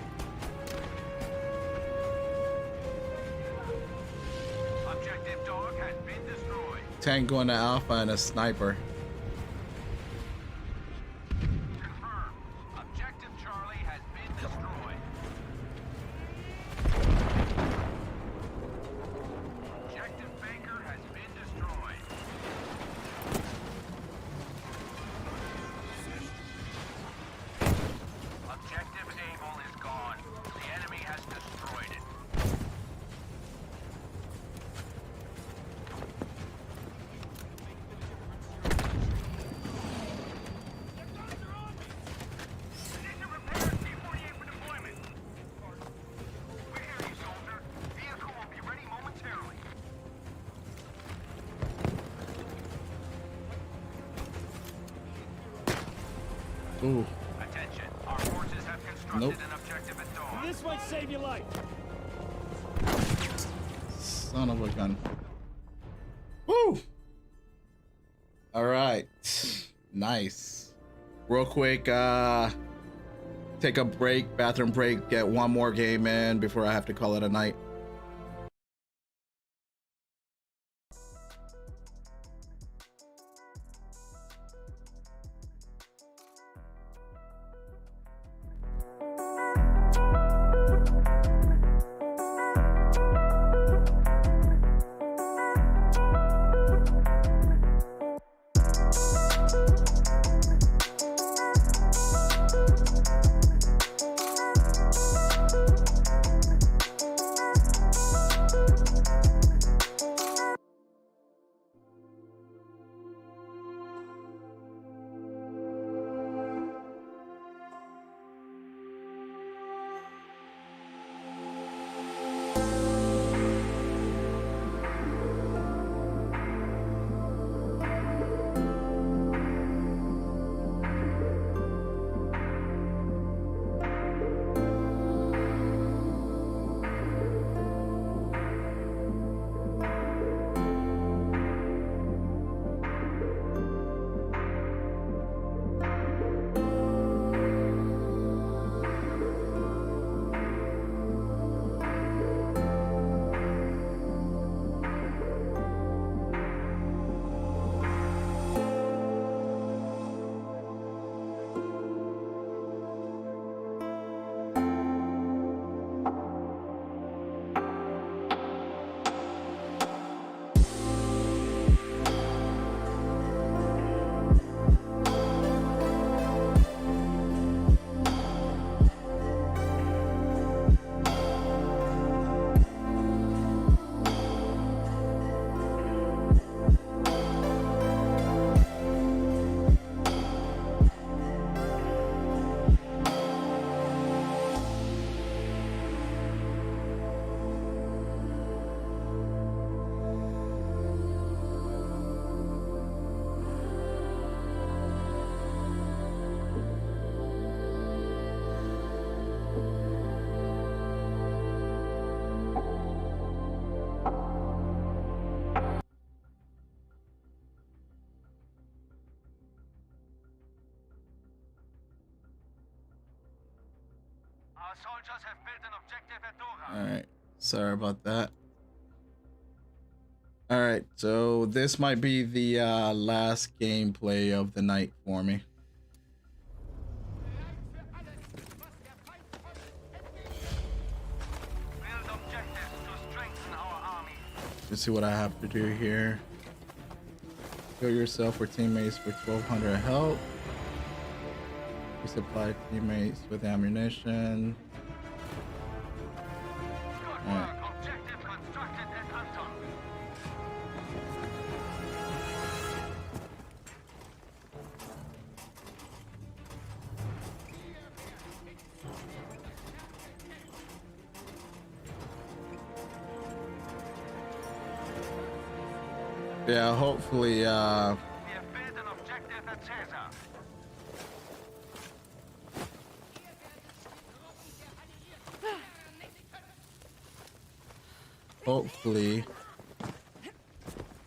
Objective Dog has been destroyed. Tank going to Alpha and a sniper. Confirmed. Objective Charlie has been destroyed. Objective Baker has been destroyed. Objective Able is gone. The enemy has destroyed it. Position prepared. T-48 for deployment. We hear you, soldier. Vehicle will be ready momentarily. Ooh. Attention. Our forces have constructed Nope. an objective at dawn. This might save your life. Son of a gun. Woo! All right. Nice. Real quick, take a break, bathroom break, get one more game in before I have to call it a night. soldiers have built an objective at Dora. All right, sorry about that. All right, so this might be the last gameplay of the night for me. Build objectives to strengthen our army. Let's see what I have to do here. Heal yourself or teammates for 1200 help. Resupply teammates with ammunition. Good work. Objective constructed at Anton. Yeah, hopefully, We have built an objective at Caesar. hopefully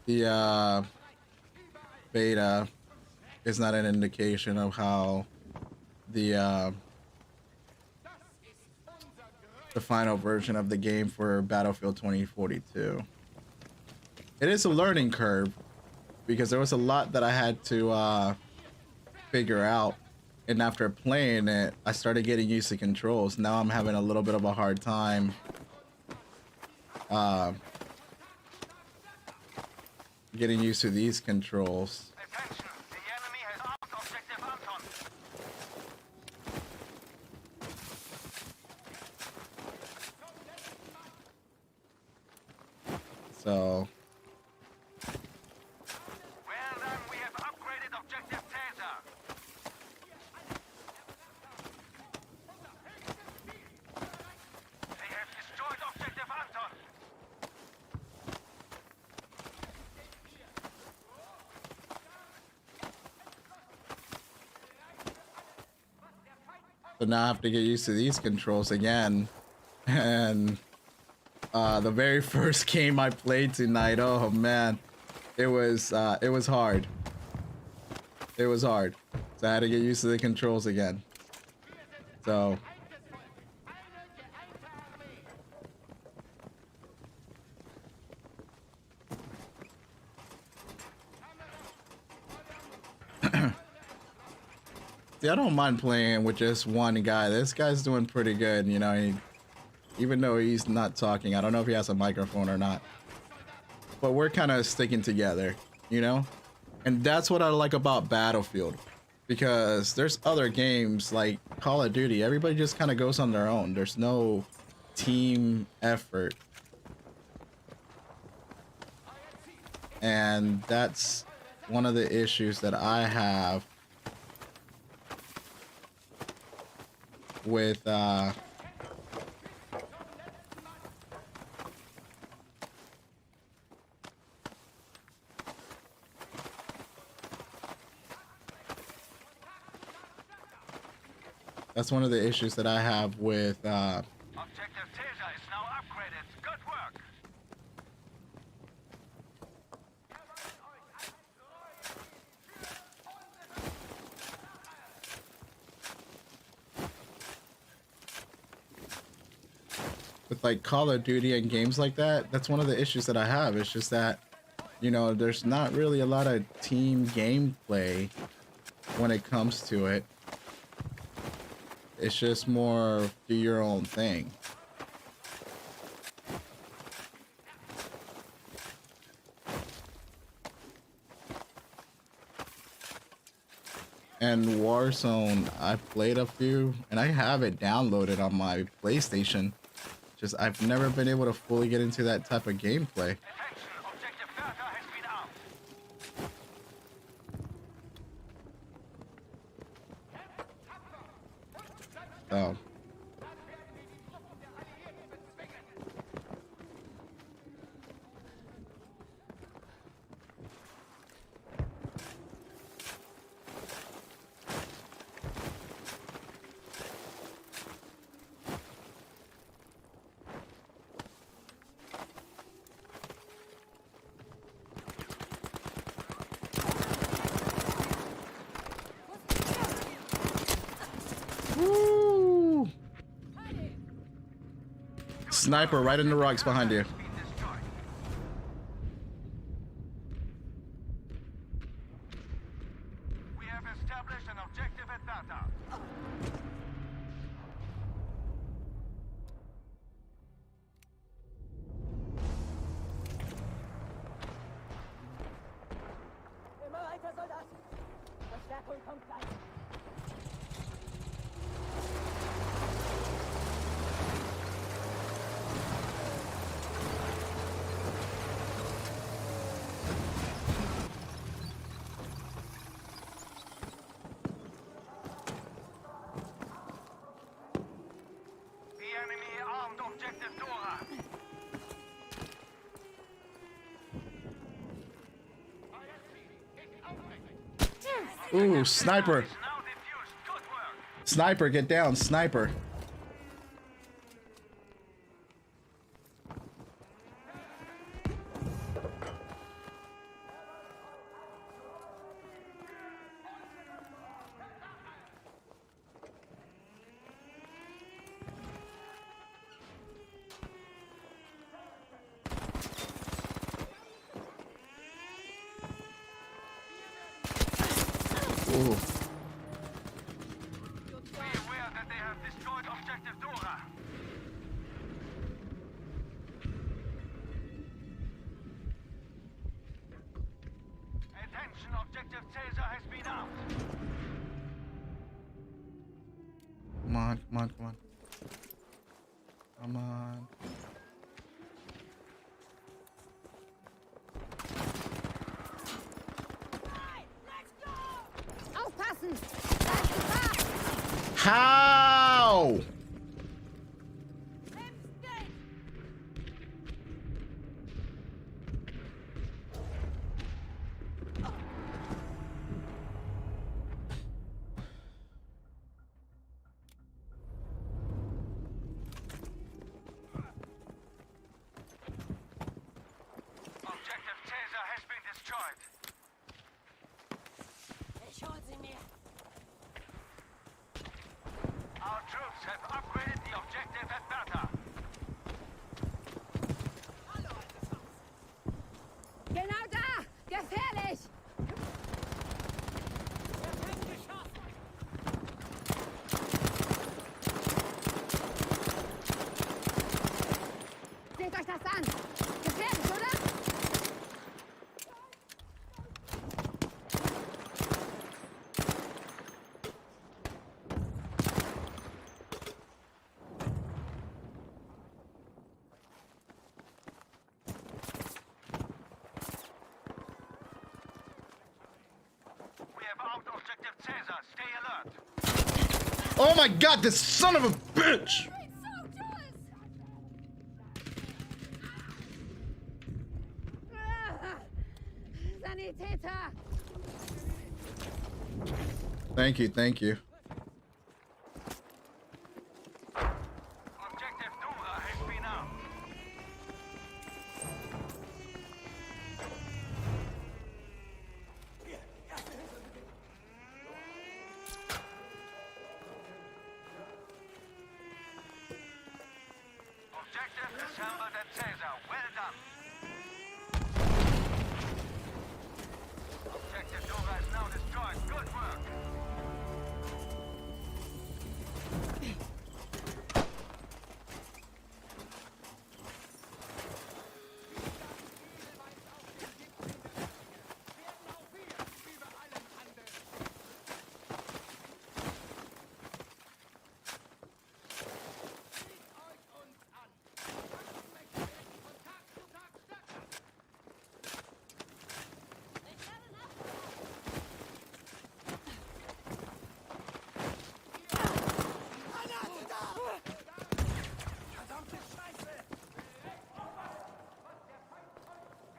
the beta is not an indication of how the final version of the game for Battlefield 2042. It is a learning curve because there was a lot that I had to figure out, and after playing it, I started getting used to controls. Now I'm having a little bit of a hard time getting used to these controls. Attention, the enemy has armed objective Anton. So Well done, we have upgraded objective Caesar. They have destroyed objective Anton. but now I have to get used to these controls again. And the very first game I played tonight, oh man, it was hard. It was hard. So I had to get used to the controls again. So see, I don't mind playing with just one guy. This guy's doing pretty good, you know. Even though he's not talking, I don't know if he has a microphone or not. But we're kind of sticking together, you know? And that's what I like about Battlefield. Because there's other games like Call of Duty. Everybody just kind of goes on their own. There's no team effort. And that's one of the issues that I have with that's one of the issues that I have with Objective Caesar is now upgraded. Good work. with like Call of Duty and games like that. That's one of the issues that I have. It's just that, you know, there's not really a lot of team gameplay when it comes to it. It's just more do your own thing. And Warzone, I've played a few, and I have it downloaded on my PlayStation. Just I've never been able to fully get into that type of gameplay. Attention, objective Bertha has been armed. So woo! Sniper right in the rocks behind you. We have established an objective at Data. Immer weiter, Soldat! Verstärkung kommt gleich! The enemy armed objective Dora. Ooh, sniper. Now defused. Good work. Sniper, get down, sniper. Ooh. Be aware that they have destroyed objective Dora. Attention, objective Caesar has been out. Come on, come on, come on. Come on. Aufpassen! Da ist Gefahr! How? Objective Caesar has been destroyed. Ich hol sie mir! Our troops have upgraded the objective at Data. Genau da! Gefährlich! Seht euch das an! Gefährlich, oder? We have out objective Caesar. Stay alert. Oh my god, this son of a bitch! Sanitäter! Thank you, thank you. Objective Dora has been out. Objective assembled at Caesar. Well done. Objective Dora is now destroyed. Good work.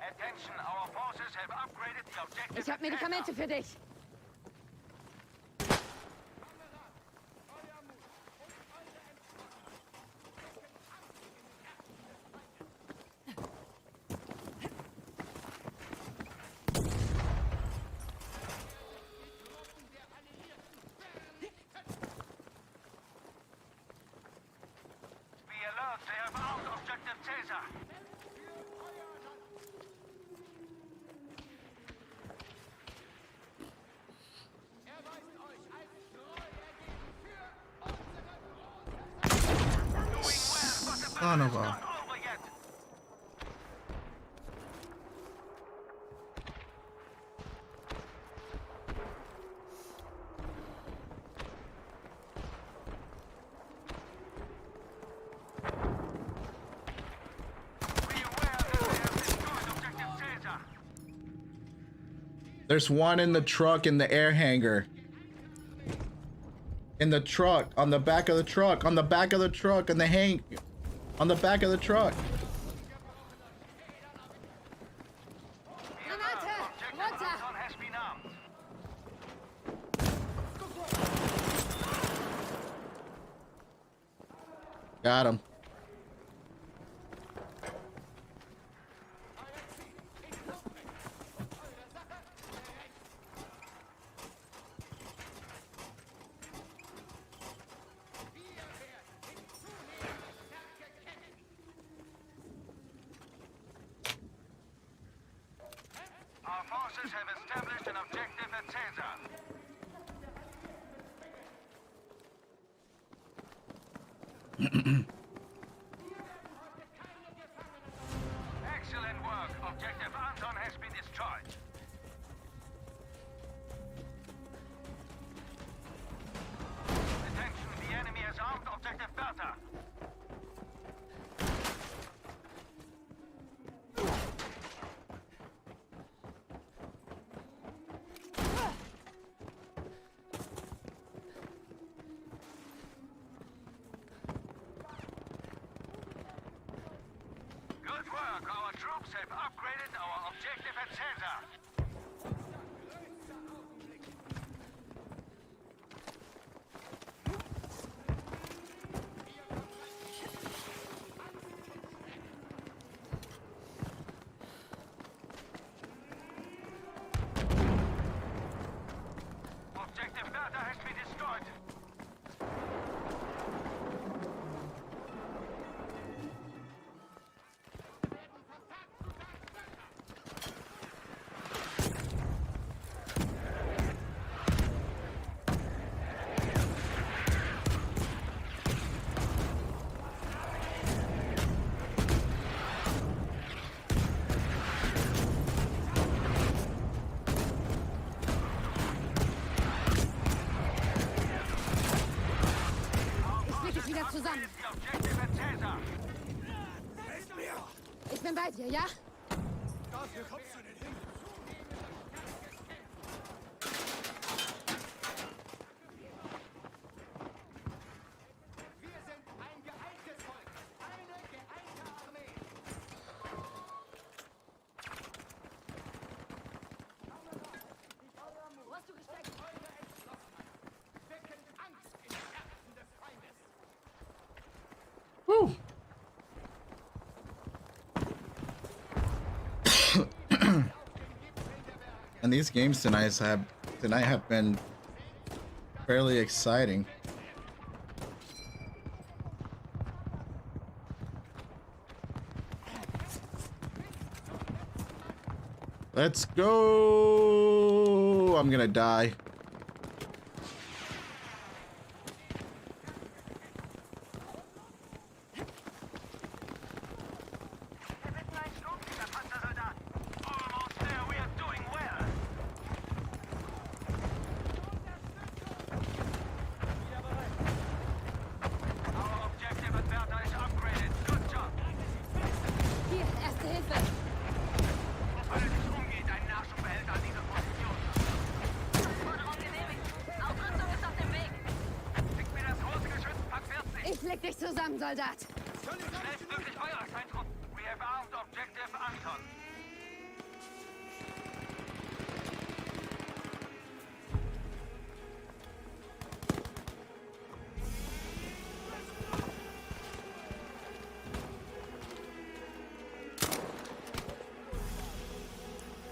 Attention, our forces have upgraded the objective. Ich hab Medikamente für dich! Be alert, they have out Son of a. Over yet. Be aware that they have destroyed objective Caesar. There's one in the truck in the air hangar. In the truck, on the back of the truck, on the back of the truck, on the on the back of the truck. Granate! Objective Runter! Anton has been armed. Got him. Our forces have established an objective at Caesar. Excellent work. Objective Anton has been destroyed. Attention, the enemy has armed objective Bertha. Good work. Our troops have upgraded our objective at Caesar. Objective Bertha has been destroyed. Ich krieg es wieder zusammen. The objective at Caesar. Ich bin bei dir, ja? Wo hast du gesteckt? Woo. And these games tonight have been fairly exciting. Let's go. I'm gonna die. Almost there. We are doing well. Our objective at Bertha is upgraded. Good job. Hier, erste Hilfe. Alles umgeht, ein Nachschubehälter an dieser Position. Forderung genehmigt. Ausrüstung ist auf dem Weg. Schickt mir das große Geschütz, Pack 40. Ich leg dich zusammen, Soldat. Schnellstmöglich Feuerungseindruck. We have armed objective Anton.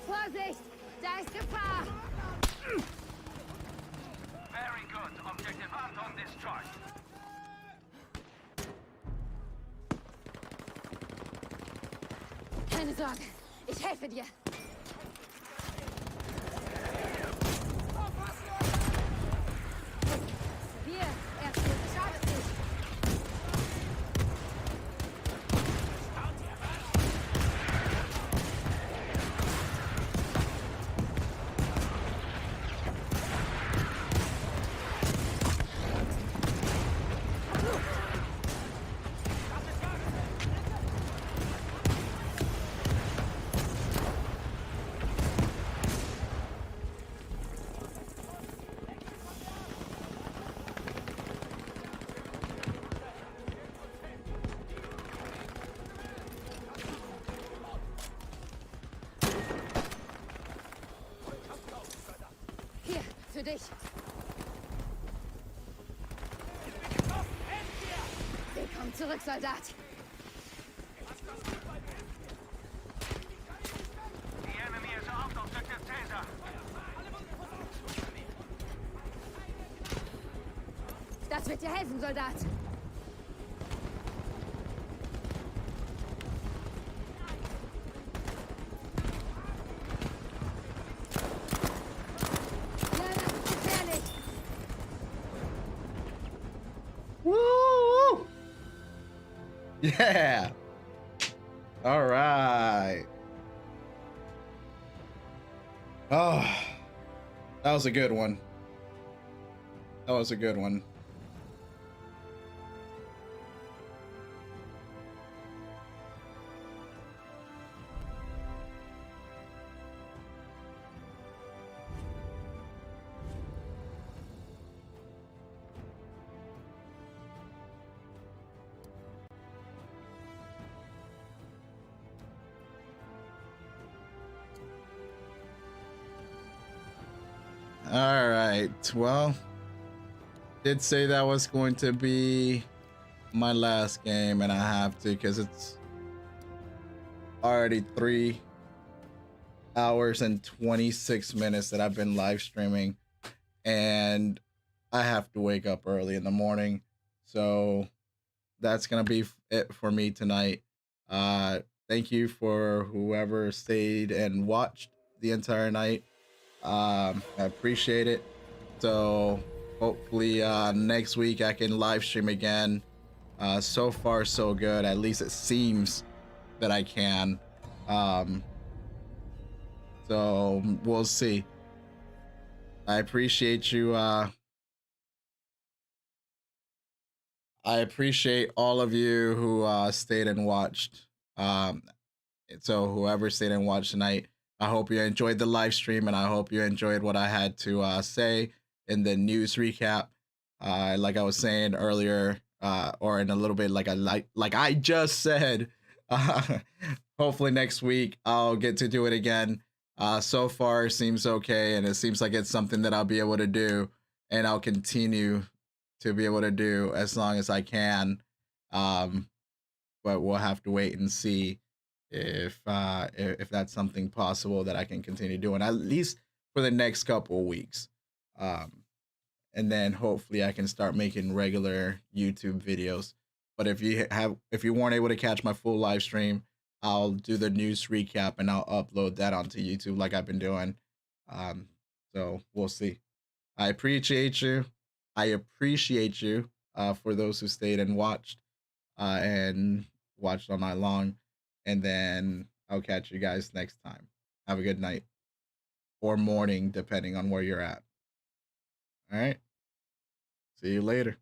Vorsicht! Da ist Gefahr! Very good. Objective Anton destroyed. Keine Sorge, ich helfe dir. Hier, erste, schadet nicht. für dich. Willkommen zurück, Soldat. The enemy is out of Sector Caesar. Das wird dir helfen, Soldat. Ja, das ist gefährlich. Woo! Yeah. All right. Oh, that was a good one. That was a good one. All right. Well, did say that was going to be my last game, and I have to because it's already 3 hours and 26 minutes that I've been live streaming, and I have to wake up early in the morning. So that's gonna be it for me tonight. Thank you for whoever stayed and watched the entire night. I appreciate it. So hopefully next week I can live stream again. So far so good. At least it seems that I can. So we'll see. I appreciate you. I appreciate all of you who stayed and watched. So whoever stayed and watched tonight, I hope you enjoyed the live stream, and I hope you enjoyed what I had to say in the news recap. Like I was saying earlier, or in a little bit, like I just said. Hopefully next week I'll get to do it again. So far it seems okay, and it seems like it's something that I'll be able to do, and I'll continue to be able to do as long as I can. But we'll have to wait and see if that's something possible that I can continue doing, at least for the next couple of weeks. And then hopefully I can start making regular YouTube videos. But if you weren't able to catch my full live stream, I'll do the news recap and I'll upload that onto YouTube like I've been doing. So we'll see. I appreciate you. I appreciate you for those who stayed and watched all night long. And then I'll catch you guys next time. Have a good night or morning, depending on where you're at. All right. See you later.